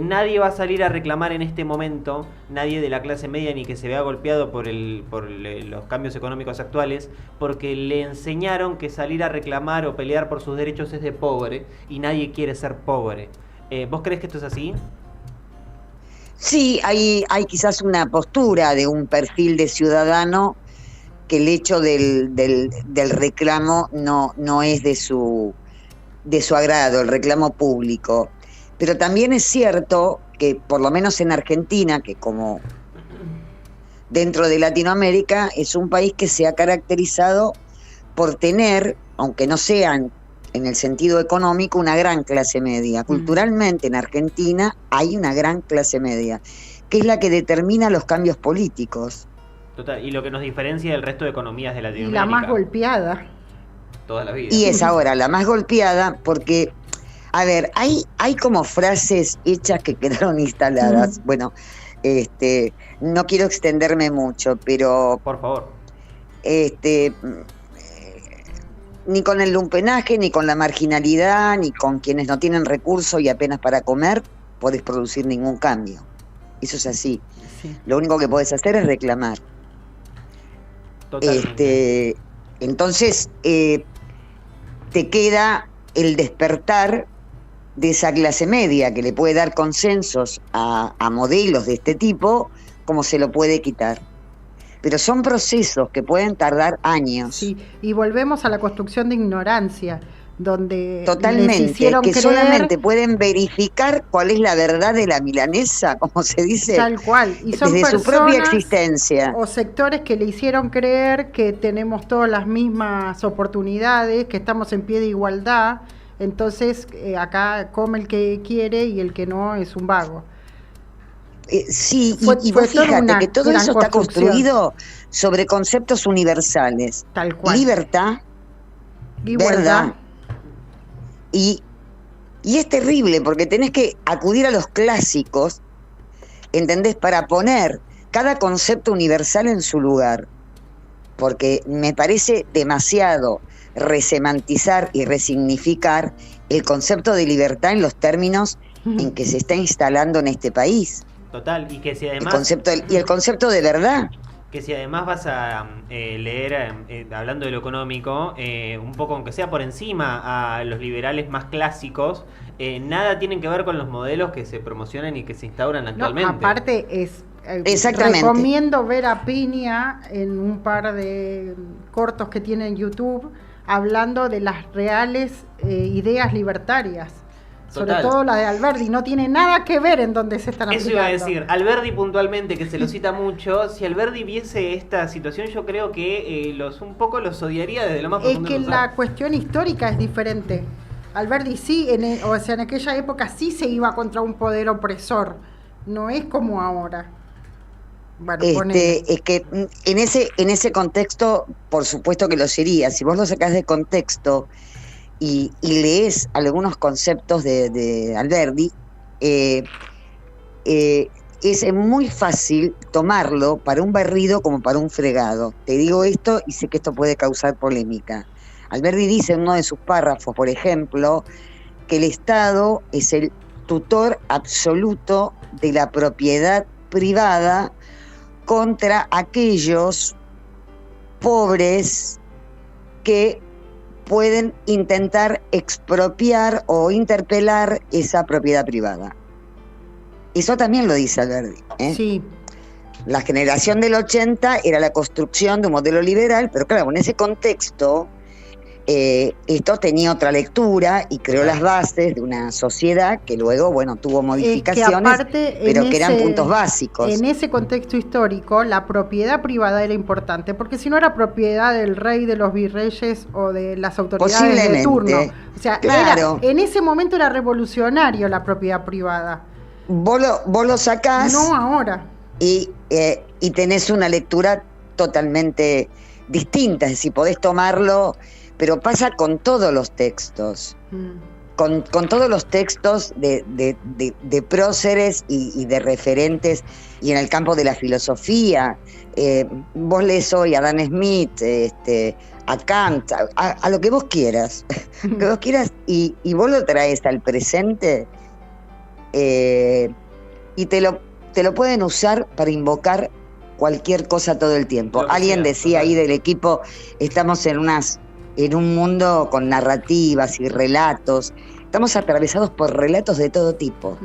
[SPEAKER 1] nadie va a salir a reclamar en este momento, nadie de la clase media ni que se vea golpeado por los cambios económicos actuales, porque le enseñaron que salir a reclamar o pelear por sus derechos es de pobre y nadie quiere ser pobre. ¿Vos crees que esto es así?
[SPEAKER 5] Sí, hay quizás una postura de un perfil de ciudadano que el hecho del reclamo no es de su agrado, el reclamo público. Pero también es cierto que, por lo menos en Argentina, que como dentro de Latinoamérica, es un país que se ha caracterizado por tener, aunque no sean en el sentido económico, una gran clase media. Culturalmente en Argentina hay una gran clase media, que es la que determina los cambios políticos.
[SPEAKER 1] Total, y lo que nos diferencia del resto de economías de
[SPEAKER 2] Y
[SPEAKER 1] Latinoamérica.
[SPEAKER 2] la más golpeada.
[SPEAKER 1] Toda la vida.
[SPEAKER 5] Y es ahora la más golpeada porque, a ver, hay como frases hechas que quedaron instaladas. Bueno, no quiero extenderme mucho, pero
[SPEAKER 1] Por favor.
[SPEAKER 5] Ni con el lumpenaje, ni con la marginalidad, ni con quienes no tienen recursos y apenas para comer, podés producir ningún cambio. Eso es así.
[SPEAKER 2] Sí.
[SPEAKER 5] Lo único que podés hacer es reclamar.
[SPEAKER 1] Totalmente.
[SPEAKER 5] Entonces, te queda el despertar de esa clase media que le puede dar consensos a modelos de este tipo, como se lo puede quitar. Pero son procesos que pueden tardar años.
[SPEAKER 2] Sí, y volvemos a la construcción de ignorancia, donde les
[SPEAKER 5] Totalmente,
[SPEAKER 2] hicieron
[SPEAKER 5] que
[SPEAKER 2] creer,
[SPEAKER 5] solamente pueden verificar cuál es la verdad de la milanesa, como se dice,
[SPEAKER 2] tal cual, y son
[SPEAKER 5] desde su propia
[SPEAKER 2] personas
[SPEAKER 5] existencia.
[SPEAKER 2] o sectores que le hicieron creer que tenemos todas las mismas oportunidades, que estamos en pie de igualdad, entonces acá come el que quiere y el que no es un vago.
[SPEAKER 5] Sí,
[SPEAKER 2] Fue
[SPEAKER 5] y vos
[SPEAKER 2] toda
[SPEAKER 5] fíjate
[SPEAKER 2] una
[SPEAKER 5] que todo
[SPEAKER 2] gran
[SPEAKER 5] eso está
[SPEAKER 2] construcción.
[SPEAKER 5] construido sobre conceptos universales.
[SPEAKER 2] Tal cual.
[SPEAKER 5] Libertad,
[SPEAKER 2] Igualdad.
[SPEAKER 5] verdad. Y es terrible porque tenés que acudir a los clásicos, ¿entendés? Para poner cada concepto universal en su lugar. Porque me parece demasiado resemantizar y resignificar el concepto de libertad en los términos en que se está instalando en este país.
[SPEAKER 1] Total, y que si
[SPEAKER 5] El
[SPEAKER 1] además...
[SPEAKER 5] concepto de verdad.
[SPEAKER 1] Que si además vas a leer, hablando de lo económico, un poco, aunque sea por encima, a los liberales más clásicos, nada tienen que ver con los modelos que se promocionan y que se instauran
[SPEAKER 2] No,
[SPEAKER 1] actualmente.
[SPEAKER 2] aparte
[SPEAKER 5] Exactamente.
[SPEAKER 2] recomiendo ver a Piña en un par de cortos que tiene en YouTube hablando de las reales ideas libertarias. Sobre
[SPEAKER 1] Total.
[SPEAKER 2] todo la de Alberdi, no tiene nada que ver en donde se están
[SPEAKER 1] Eso
[SPEAKER 2] aplicando.
[SPEAKER 1] iba a decir, Alberdi puntualmente, que se lo cita mucho, si Alberdi viese esta situación, yo creo que un poco los odiaría desde lo más
[SPEAKER 2] Es
[SPEAKER 1] profundo
[SPEAKER 2] que
[SPEAKER 1] de su
[SPEAKER 2] la
[SPEAKER 1] ser.
[SPEAKER 2] cuestión histórica es diferente. Alberdi sí, o sea, en aquella época sí se iba contra un poder opresor, no es como ahora. Bueno, ponele.
[SPEAKER 5] Es que en ese contexto, por supuesto que lo sería. Si vos lo sacás de contexto y lees algunos conceptos de Alberdi, es muy fácil tomarlo para un barrido como para un fregado. Te digo esto y sé que esto puede causar polémica. Alberdi dice en uno de sus párrafos, por ejemplo, que el Estado es el tutor absoluto de la propiedad privada contra aquellos pobres que pueden intentar expropiar o interpelar esa propiedad privada. Eso también lo dice Alberdi, ¿eh?
[SPEAKER 2] Sí.
[SPEAKER 5] La generación del 80 era la construcción de un modelo liberal, pero claro, en ese contexto esto tenía otra lectura y creó las bases de una sociedad que luego, bueno, tuvo modificaciones, pero que eran puntos básicos.
[SPEAKER 2] En ese contexto histórico, la propiedad privada era importante, porque si no era propiedad del rey, de los virreyes o de las autoridades de turno. O sea,
[SPEAKER 5] claro.
[SPEAKER 2] En ese momento era revolucionario la propiedad privada.
[SPEAKER 5] Vos lo sacás.
[SPEAKER 2] No ahora.
[SPEAKER 5] Y tenés una lectura totalmente distinta, es decir, podés tomarlo, pero pasa con todos los textos, con todos los textos de próceres y de referentes, y en el campo de la filosofía. Vos lees hoy a Adam Smith, a Kant, a lo que vos quieras, que vos quieras, y vos lo traes al presente, y te lo pueden usar para invocar cualquier cosa todo el tiempo. Alguien decía ahí del equipo, estamos en un mundo con narrativas y relatos, estamos atravesados por relatos de todo tipo.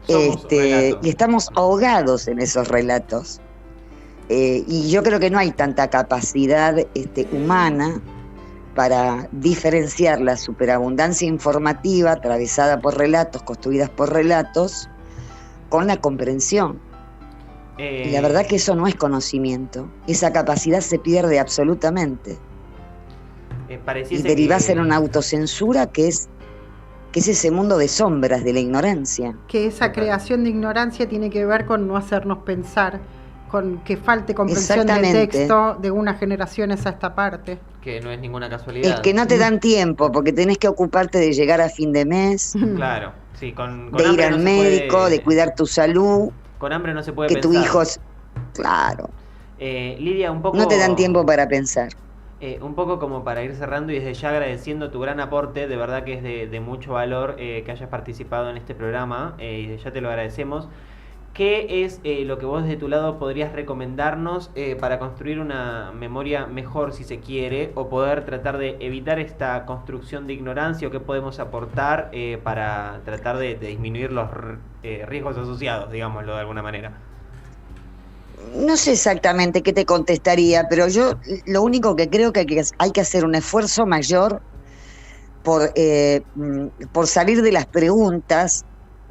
[SPEAKER 5] Y estamos ahogados en esos relatos. Y yo creo que no hay tanta capacidad humana para diferenciar la superabundancia informativa atravesada por relatos, construidas por relatos, con la comprensión. Y la verdad que eso no es conocimiento. Esa capacidad se pierde absolutamente. Y derivás en una autocensura que es ese mundo de sombras de la ignorancia.
[SPEAKER 2] Que esa creación de ignorancia tiene que ver con no hacernos pensar, con que falte comprensión del texto de unas generaciones a esta parte.
[SPEAKER 1] Que no es ninguna casualidad.
[SPEAKER 5] Es que no te dan tiempo, porque tenés que ocuparte de llegar a fin de mes.
[SPEAKER 1] Claro, sí, con
[SPEAKER 5] de ir al médico, de cuidar tu salud.
[SPEAKER 1] Con hambre no se puede
[SPEAKER 5] pensar. Que tu hijo... Claro.
[SPEAKER 1] Lidia, un poco...
[SPEAKER 5] No te dan tiempo para pensar.
[SPEAKER 1] Un poco como para ir cerrando y desde ya agradeciendo tu gran aporte, de verdad que es de mucho valor que hayas participado en este programa, y ya te lo agradecemos. ¿Qué es lo que vos desde tu lado podrías recomendarnos para construir una memoria mejor, si se quiere, o poder tratar de evitar esta construcción de ignorancia, o qué podemos aportar para tratar de disminuir los riesgos asociados, digámoslo de alguna manera?
[SPEAKER 5] No sé exactamente qué te contestaría, pero yo lo único que creo que hay que hacer un esfuerzo mayor por salir de las preguntas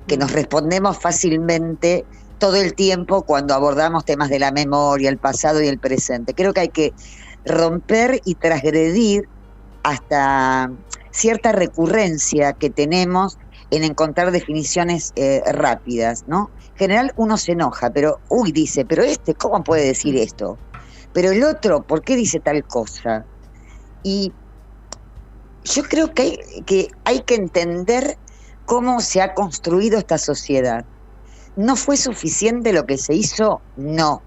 [SPEAKER 5] que nos respondemos fácilmente todo el tiempo cuando abordamos temas de la memoria, el pasado y el presente. Creo que hay que romper y transgredir hasta cierta recurrencia que tenemos en encontrar definiciones rápidas, ¿no? En general uno se enoja, pero dice, pero ¿cómo puede decir esto? Pero el otro, ¿por qué dice tal cosa? Y yo creo que hay que entender cómo se ha construido esta sociedad. ¿No fue suficiente lo que se hizo? No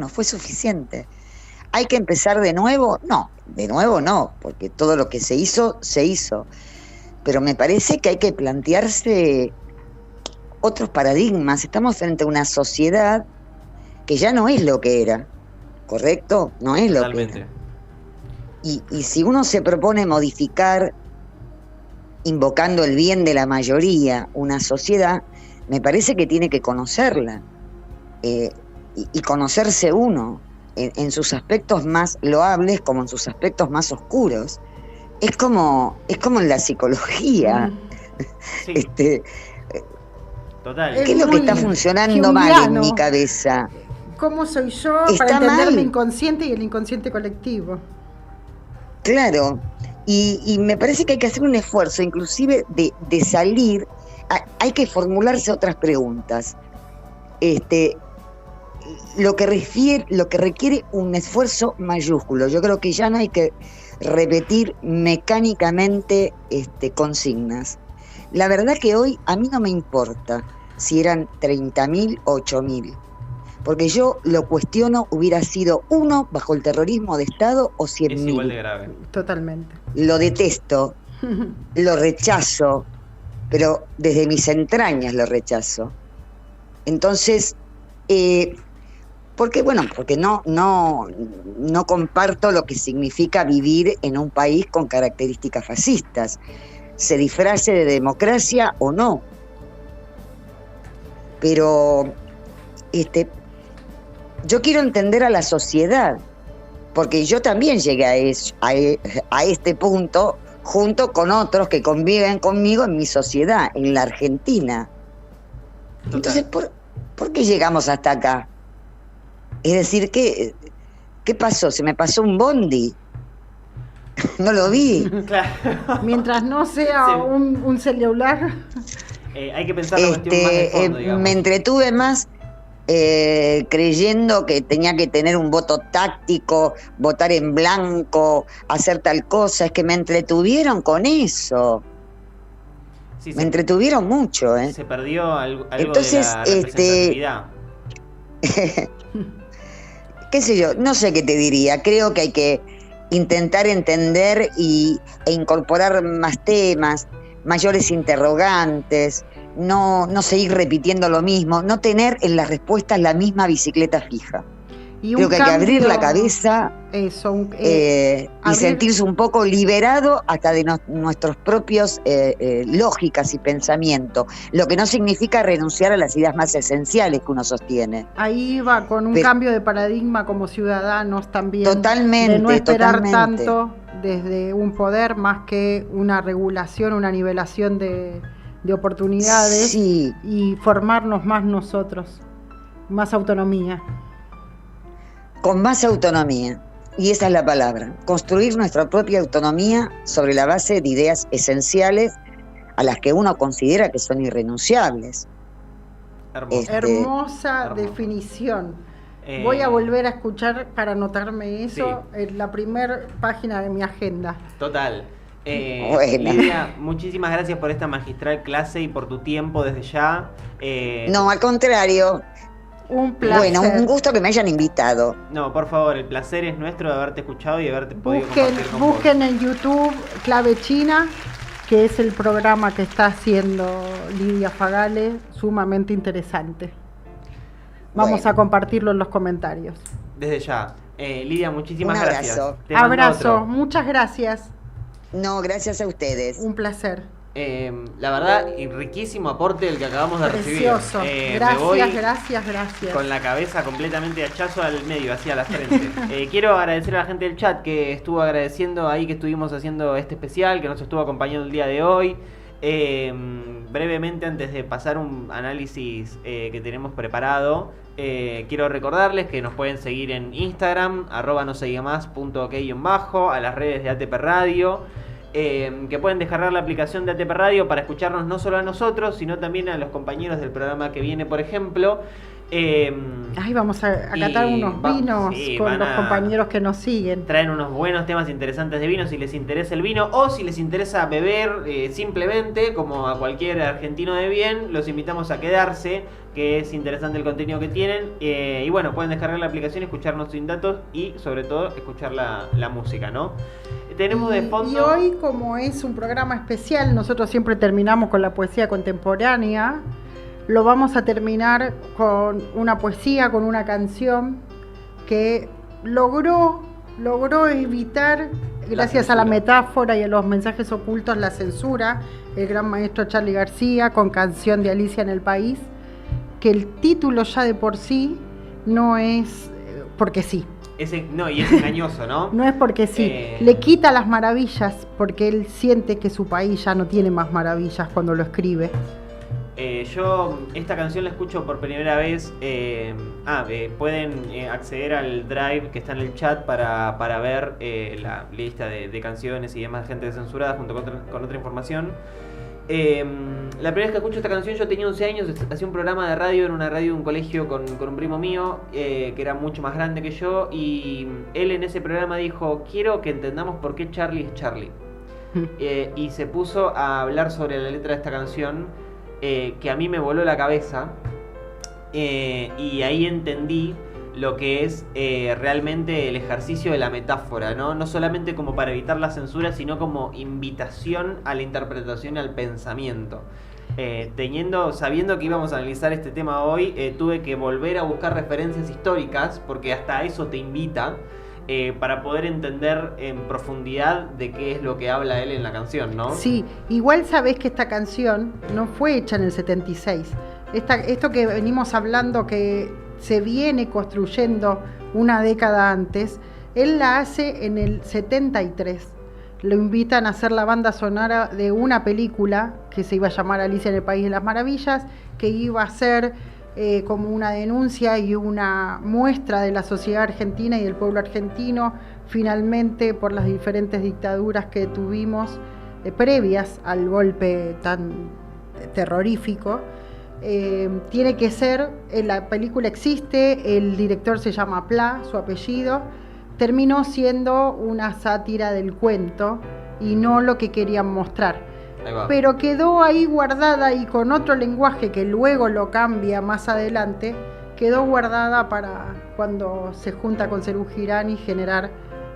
[SPEAKER 5] fue suficiente. ¿Hay que empezar de nuevo? No, de nuevo no, porque todo lo que se hizo, se hizo. Pero me parece que hay que plantearse otros paradigmas. Estamos frente a una sociedad que ya no es lo que era, ¿correcto? No es lo que era. Y si uno se propone modificar, invocando el bien de la mayoría, una sociedad, me parece que tiene que conocerla y conocerse uno en sus aspectos más loables como en sus aspectos más oscuros. Es como en la psicología.
[SPEAKER 1] Sí. Total.
[SPEAKER 5] ¿Qué es lo que está funcionando mal en mi cabeza?
[SPEAKER 2] ¿Cómo soy yo para entender el inconsciente y el inconsciente colectivo?
[SPEAKER 5] Claro. Y me parece que hay que hacer un esfuerzo, inclusive de salir, hay que formularse otras preguntas. lo que requiere un esfuerzo mayúsculo. Yo creo que ya no hay que repetir mecánicamente consignas. La verdad que hoy a mí no me importa si eran 30.000 o 8.000, porque yo lo cuestiono, hubiera sido uno bajo el terrorismo de Estado o 100.000.
[SPEAKER 1] Es igual de grave.
[SPEAKER 2] Totalmente.
[SPEAKER 5] Lo detesto, lo rechazo, pero desde mis entrañas lo rechazo. Entonces, porque no comparto lo que significa vivir en un país con características fascistas, se disfrace de democracia o no. Pero yo quiero entender a la sociedad, porque yo también llegué a este punto junto con otros que conviven conmigo en mi sociedad, en la Argentina.
[SPEAKER 1] Total.
[SPEAKER 5] Entonces, ¿por qué llegamos hasta acá? Es decir, ¿qué pasó? ¿Se me pasó un bondi? No lo vi.
[SPEAKER 1] Claro.
[SPEAKER 2] Mientras no sea
[SPEAKER 1] Sí.
[SPEAKER 2] un celular.
[SPEAKER 1] Hay que pensar la cuestión más de fondo, digamos.
[SPEAKER 5] Me entretuve más creyendo que tenía que tener un voto táctico, votar en blanco, hacer tal cosa. Es que me entretuvieron con eso.
[SPEAKER 1] Sí,
[SPEAKER 5] Me entretuvieron mucho, ¿eh?
[SPEAKER 1] Se perdió algo
[SPEAKER 5] Entonces,
[SPEAKER 1] de la representatividad.
[SPEAKER 5] Qué sé yo, no sé qué te diría. Creo que hay que intentar entender e incorporar más temas, mayores interrogantes, no seguir repitiendo lo mismo, no tener en las respuestas la misma bicicleta fija. Creo que hay que abrir la cabeza y sentirse un poco liberado hasta de nuestros propios lógicas y pensamientos, lo que no significa renunciar a las ideas más esenciales que uno sostiene.
[SPEAKER 2] Ahí va con un cambio de paradigma como ciudadanos también.
[SPEAKER 5] Totalmente,
[SPEAKER 2] de no esperar
[SPEAKER 5] totalmente.
[SPEAKER 2] tanto desde un poder más que una regulación, una nivelación de oportunidades,
[SPEAKER 5] Sí.
[SPEAKER 2] y formarnos más nosotros, más autonomía.
[SPEAKER 5] Con más autonomía, y esa es la palabra, construir nuestra propia autonomía sobre la base de ideas esenciales a las que uno considera que son irrenunciables.
[SPEAKER 1] Hermoso.
[SPEAKER 2] Hermosa
[SPEAKER 1] Hermoso.
[SPEAKER 2] definición. Voy a volver a escuchar para anotarme eso
[SPEAKER 1] Sí.
[SPEAKER 2] en la primera página de mi agenda.
[SPEAKER 1] Total.
[SPEAKER 5] Bueno.
[SPEAKER 1] Lidia, muchísimas gracias por esta magistral clase y por tu tiempo desde ya.
[SPEAKER 5] No, al contrario.
[SPEAKER 2] Un placer.
[SPEAKER 5] Bueno, un gusto que me hayan invitado.
[SPEAKER 1] No, por favor, el placer es nuestro de haberte escuchado y de haberte podido compartir con
[SPEAKER 2] Busquen en YouTube Clave China, que es el programa que está haciendo Lidia Fagale, sumamente interesante. Vamos
[SPEAKER 5] Bueno.
[SPEAKER 2] a compartirlo en los comentarios.
[SPEAKER 1] vos. Desde ya. Lidia, muchísimas
[SPEAKER 5] Un abrazo.
[SPEAKER 1] gracias. Te mando
[SPEAKER 2] Abrazo,
[SPEAKER 1] otro.
[SPEAKER 2] muchas gracias.
[SPEAKER 5] No, gracias a ustedes.
[SPEAKER 2] Un placer.
[SPEAKER 1] La verdad, y riquísimo aporte el que acabamos de
[SPEAKER 2] Precioso.
[SPEAKER 1] recibir. Me voy
[SPEAKER 2] Gracias.
[SPEAKER 1] con la cabeza completamente hachazo al medio, hacia la frente. Quiero agradecer a la gente del chat que estuvo agradeciendo ahí que estuvimos haciendo este especial, que nos estuvo acompañando el día de hoy. Brevemente, antes de pasar un análisis que tenemos preparado, quiero recordarles que nos pueden seguir en Instagram, @noseguiamás.ok_, a las redes de ATP Radio. Que pueden descargar la aplicación de ATP Radio para escucharnos no solo a nosotros, sino también a los compañeros del programa que viene, por ejemplo.
[SPEAKER 2] Ahí vamos a catar unos vinos con los compañeros que nos siguen.
[SPEAKER 1] Traen unos buenos temas interesantes de vino si les interesa el vino o si les interesa beber simplemente, como a cualquier argentino de bien, los invitamos a quedarse, que es interesante el contenido que tienen. Y bueno, pueden descargar la aplicación, escucharnos sin datos y sobre todo escuchar la música, ¿no? Tenemos de fondo...
[SPEAKER 2] Y hoy, como es un programa especial, nosotros siempre terminamos con la poesía contemporánea. Lo vamos a terminar con una poesía, con una canción que logró evitar, gracias a la metáfora y a los mensajes ocultos, la censura. El gran maestro Charly García, con Canción de Alicia en el País, que el título ya de por sí no es porque sí.
[SPEAKER 1] No, y es engañoso, ¿no?
[SPEAKER 2] No es porque sí, le quita las maravillas, porque él siente que su país ya no tiene más maravillas cuando lo escribe.
[SPEAKER 1] Yo esta canción la escucho por primera vez. Pueden acceder al drive que está en el chat para ver la lista de canciones y demás gente censurada junto con otra información. La primera vez que escucho esta canción yo tenía 11 años, hacía un programa de radio en una radio de un colegio con un primo mío que era mucho más grande que yo, y él en ese programa dijo: quiero que entendamos por qué Charlie es Charlie. Y se puso a hablar sobre la letra de esta canción, que a mí me voló la cabeza, y ahí entendí lo que es realmente el ejercicio de la metáfora, ¿no? No solamente como para evitar la censura, sino como invitación a la interpretación y al pensamiento. Sabiendo que íbamos a analizar este tema hoy, tuve que volver a buscar referencias históricas, porque hasta eso te invita, para poder entender en profundidad de qué es lo que habla él en la canción, ¿no?
[SPEAKER 2] Sí, igual sabés que esta canción no fue hecha en el 76. Esto que venimos hablando, que se viene construyendo una década antes, él la hace en el 73. Lo invitan a hacer la banda sonora de una película que se iba a llamar Alicia en el País de las Maravillas, que iba a ser como una denuncia y una muestra de la sociedad argentina y del pueblo argentino, finalmente por las diferentes dictaduras que tuvimos previas al golpe tan terrorífico. Tiene que ser, la película existe, el director se llama Pla, su apellido, terminó siendo una sátira del cuento y no lo que querían mostrar, pero quedó ahí guardada, y con otro lenguaje que luego lo cambia más adelante, quedó guardada para cuando se junta con Serú Girán y generar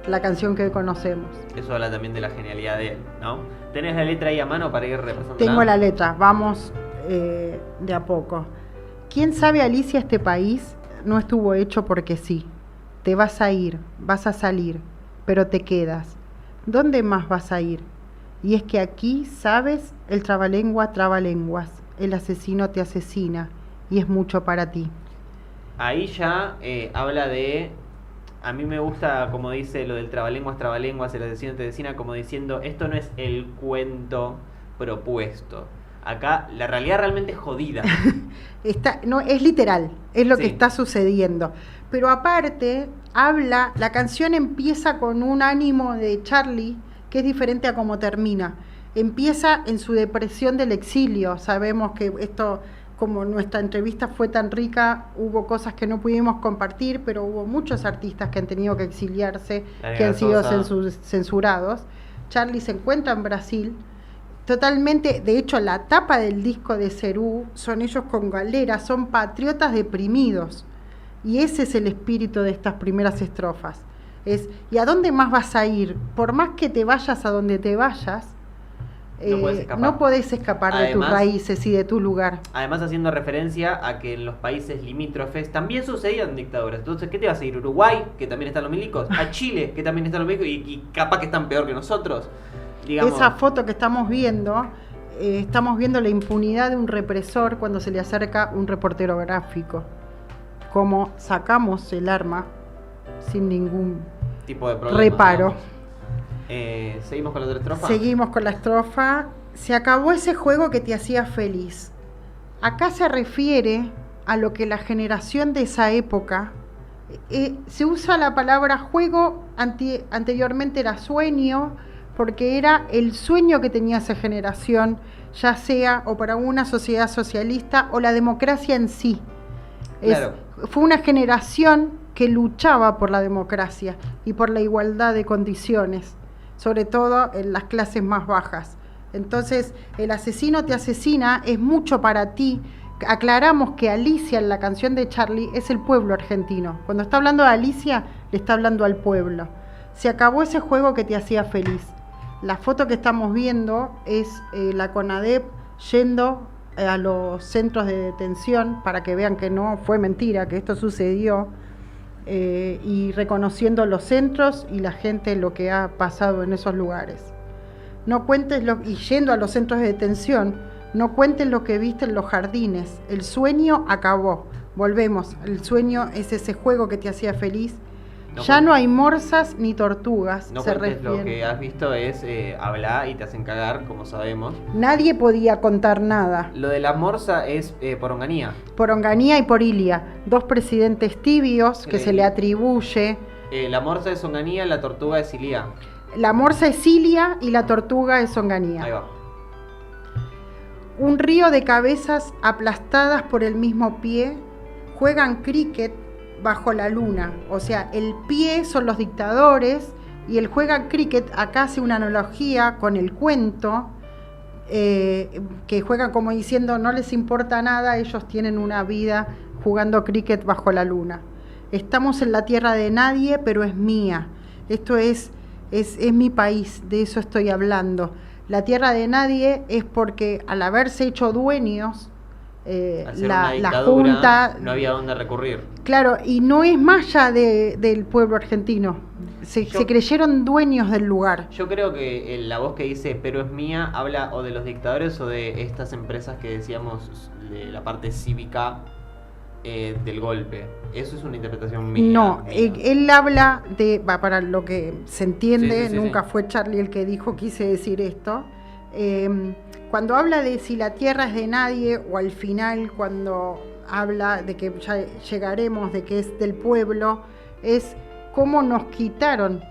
[SPEAKER 2] la canción que hoy conocemos.
[SPEAKER 1] Eso habla también de la genialidad de él, ¿no? ¿Tenés la letra ahí a mano para ir repasando?
[SPEAKER 2] Tengo la letra, vamos de a poco. ¿Quién sabe, Alicia, este país no estuvo hecho porque sí? Te vas a ir, vas a salir, pero te quedas. ¿Dónde más vas a ir? Y es que aquí, ¿sabes? El trabalengua traba lenguas, el asesino te asesina, y es mucho para ti.
[SPEAKER 1] Ahí ya habla de... A mí me gusta, como dice lo del trabalenguas, el asesino te asesina, como diciendo, esto no es el cuento propuesto. Acá la realidad realmente es jodida.
[SPEAKER 2] No, es literal, es lo
[SPEAKER 1] Sí.
[SPEAKER 2] que está sucediendo. Pero aparte, la canción empieza con un ánimo de Charlie que es diferente a cómo termina. Empieza en su depresión del exilio. Sabemos que esto, como nuestra entrevista fue tan rica, hubo cosas que no pudimos compartir, pero hubo muchos artistas que han tenido que exiliarse, que han sido censurados. Charlie se encuentra en Brasil, totalmente, de hecho la tapa del disco de Serú son ellos con galera, son patriotas deprimidos, y ese es el espíritu de estas primeras estrofas. ¿Y a dónde más vas a ir? Por más que te vayas a donde te vayas, no podés escapar de tus raíces y de tu lugar.
[SPEAKER 1] Además, haciendo referencia a que en los países limítrofes también sucedían dictaduras. Entonces, ¿qué te vas a ir? ¿Uruguay, que también están los milicos? ¿A Chile, que también están los milicos? Y capaz que están peor que nosotros. Digamos.
[SPEAKER 2] Esa foto que estamos viendo la impunidad de un represor cuando se le acerca un reportero gráfico. Como sacamos el arma sin ningún
[SPEAKER 1] tipo de problema,
[SPEAKER 2] reparo.
[SPEAKER 1] ¿Seguimos con la otra estrofa?
[SPEAKER 2] Seguimos con la estrofa. Se acabó ese juego que te hacía feliz. Acá se refiere a lo que la generación de esa época, se usa la palabra juego, anteriormente era sueño, porque era el sueño que tenía esa generación, ya sea o para una sociedad socialista o la democracia en sí.
[SPEAKER 1] Claro.
[SPEAKER 2] Fue una generación que luchaba por la democracia y por la igualdad de condiciones, sobre todo en las clases más bajas. Entonces, el asesino te asesina es mucho para ti. Aclaramos que Alicia en la canción de Charlie es el pueblo argentino. Cuando está hablando de Alicia, le está hablando al pueblo. Se acabó ese juego que te hacía feliz. La foto que estamos viendo es la CONADEP yendo a los centros de detención para que vean que no fue mentira, que esto sucedió, y reconociendo los centros y la gente, lo que ha pasado en esos lugares. No cuentes y yendo a los centros de detención, no cuentes lo que viste en los jardines. El sueño acabó. Volvemos. El sueño es ese juego que te hacía feliz. Ya no hay morsas ni tortugas.
[SPEAKER 1] No cuentes lo que has visto es hablar y te hacen cagar, como sabemos.
[SPEAKER 2] Nadie podía contar nada.
[SPEAKER 1] Lo de la morsa es por Onganía.
[SPEAKER 2] Por Onganía y por Ilia, dos presidentes tibios que se le atribuye.
[SPEAKER 1] La morsa es Onganía, la tortuga es Ilia.
[SPEAKER 2] La morsa es Ilia y la tortuga es Onganía.
[SPEAKER 1] Ahí va.
[SPEAKER 2] un río de cabezas aplastadas por el mismo pie, juegan cricket bajo la luna. O sea, el pie son los dictadores y el juegan cricket, acá hace una analogía con el cuento, que juegan como diciendo no les importa nada, ellos tienen una vida jugando cricket bajo la luna. Estamos en la tierra de nadie, pero es mía. Esto es mi país, de eso estoy hablando. La tierra de nadie es porque al haberse hecho dueños, la Junta...
[SPEAKER 1] No había dónde recurrir.
[SPEAKER 2] Claro, y no es más allá del pueblo argentino. Se creyeron dueños del lugar.
[SPEAKER 1] Yo creo que la voz que dice pero es mía habla o de los dictadores o de estas empresas que decíamos de la parte cívica del golpe. Eso es una interpretación mía.
[SPEAKER 2] No,
[SPEAKER 1] mía.
[SPEAKER 2] Él habla de, para lo que se entiende,
[SPEAKER 1] Sí.
[SPEAKER 2] nunca fue Charlie el que dijo, quise decir esto. Cuando habla de si la tierra es de nadie, o al final cuando habla de que ya llegaremos, de que es del pueblo, es cómo nos quitaron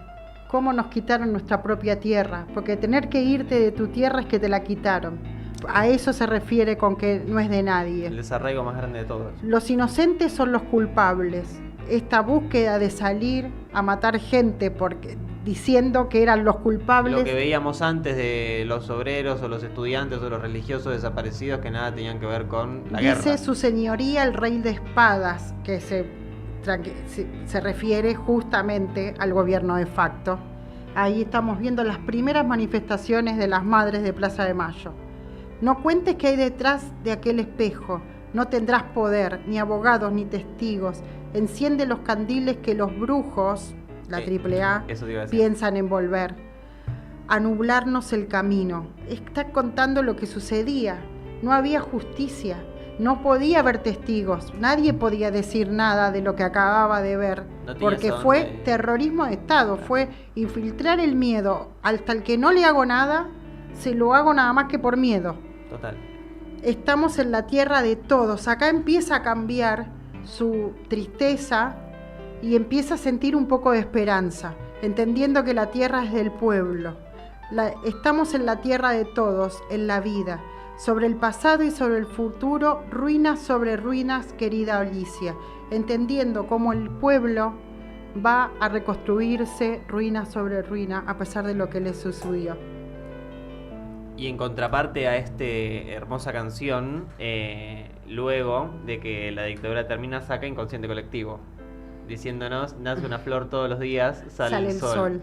[SPEAKER 2] nuestra propia tierra, porque tener que irte de tu tierra es que te la quitaron. A eso se refiere con que no es de nadie.
[SPEAKER 1] El desarraigo más grande de todos.
[SPEAKER 2] Los inocentes son los culpables. Esta búsqueda de salir a matar gente porque diciendo que eran los culpables.
[SPEAKER 1] Lo que veíamos antes de los obreros o los estudiantes o los religiosos desaparecidos que nada tenían que ver con la guerra.
[SPEAKER 2] Dice su señoría el rey de espadas, que se refiere justamente al gobierno de facto. Ahí estamos viendo las primeras manifestaciones de las madres de Plaza de Mayo. No cuentes qué hay detrás de aquel espejo. No tendrás poder, ni abogados, ni testigos. Enciende los candiles que los brujos, la AAA, piensan envolver. A nublarnos el camino. Está contando lo que sucedía. No había justicia. No podía haber testigos. Nadie podía decir nada de lo que acababa de ver. Porque fue terrorismo de Estado. Fue infiltrar el miedo. Hasta el que no le hago nada, se lo hago nada más que por miedo.
[SPEAKER 1] Total.
[SPEAKER 2] Estamos en la tierra de todos. Acá empieza a cambiar su tristeza y empieza a sentir un poco de esperanza, entendiendo que la tierra es del pueblo. Estamos en la tierra de todos, en la vida. Sobre el pasado y sobre el futuro, ruinas sobre ruinas, querida Alicia. Entendiendo cómo el pueblo va a reconstruirse ruina sobre ruina a pesar de lo que le sucedió.
[SPEAKER 1] Y en contraparte a esta hermosa canción, luego de que la dictadura termina, saca Inconsciente Colectivo, diciéndonos, nace una flor todos los días, sale el sol.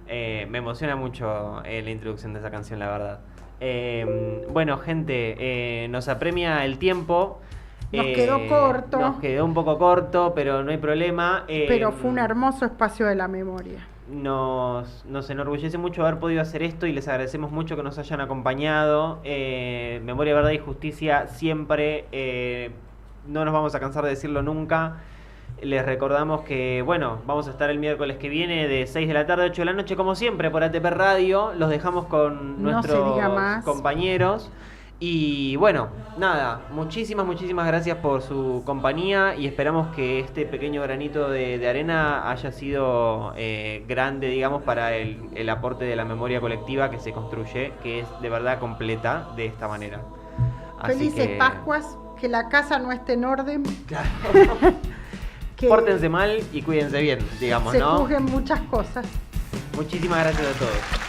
[SPEAKER 1] Me emociona mucho la introducción de esa canción, la verdad. Bueno, gente, nos apremia el tiempo.
[SPEAKER 2] Nos quedó corto.
[SPEAKER 1] Nos quedó un poco corto, pero no hay problema.
[SPEAKER 2] Pero fue un hermoso espacio de la memoria.
[SPEAKER 1] Nos enorgullece mucho haber podido hacer esto y les agradecemos mucho que nos hayan acompañado. Memoria, Verdad y Justicia siempre, no nos vamos a cansar de decirlo nunca. Les recordamos que, bueno, vamos a estar el miércoles que viene de 6 de la tarde a 8 de la noche, como siempre, por ATP Radio. Los dejamos con nuestros compañeros. Y bueno, nada, muchísimas gracias por su compañía y esperamos que este pequeño granito de arena haya sido grande, digamos, para el aporte de la memoria colectiva que se construye, que es de verdad completa de esta manera.
[SPEAKER 2] Felices Pascuas, que la casa no esté en orden.
[SPEAKER 1] Claro. Pórtense mal y cuídense bien, digamos,
[SPEAKER 2] ¿no? Se juzguen muchas cosas.
[SPEAKER 1] Muchísimas gracias a todos.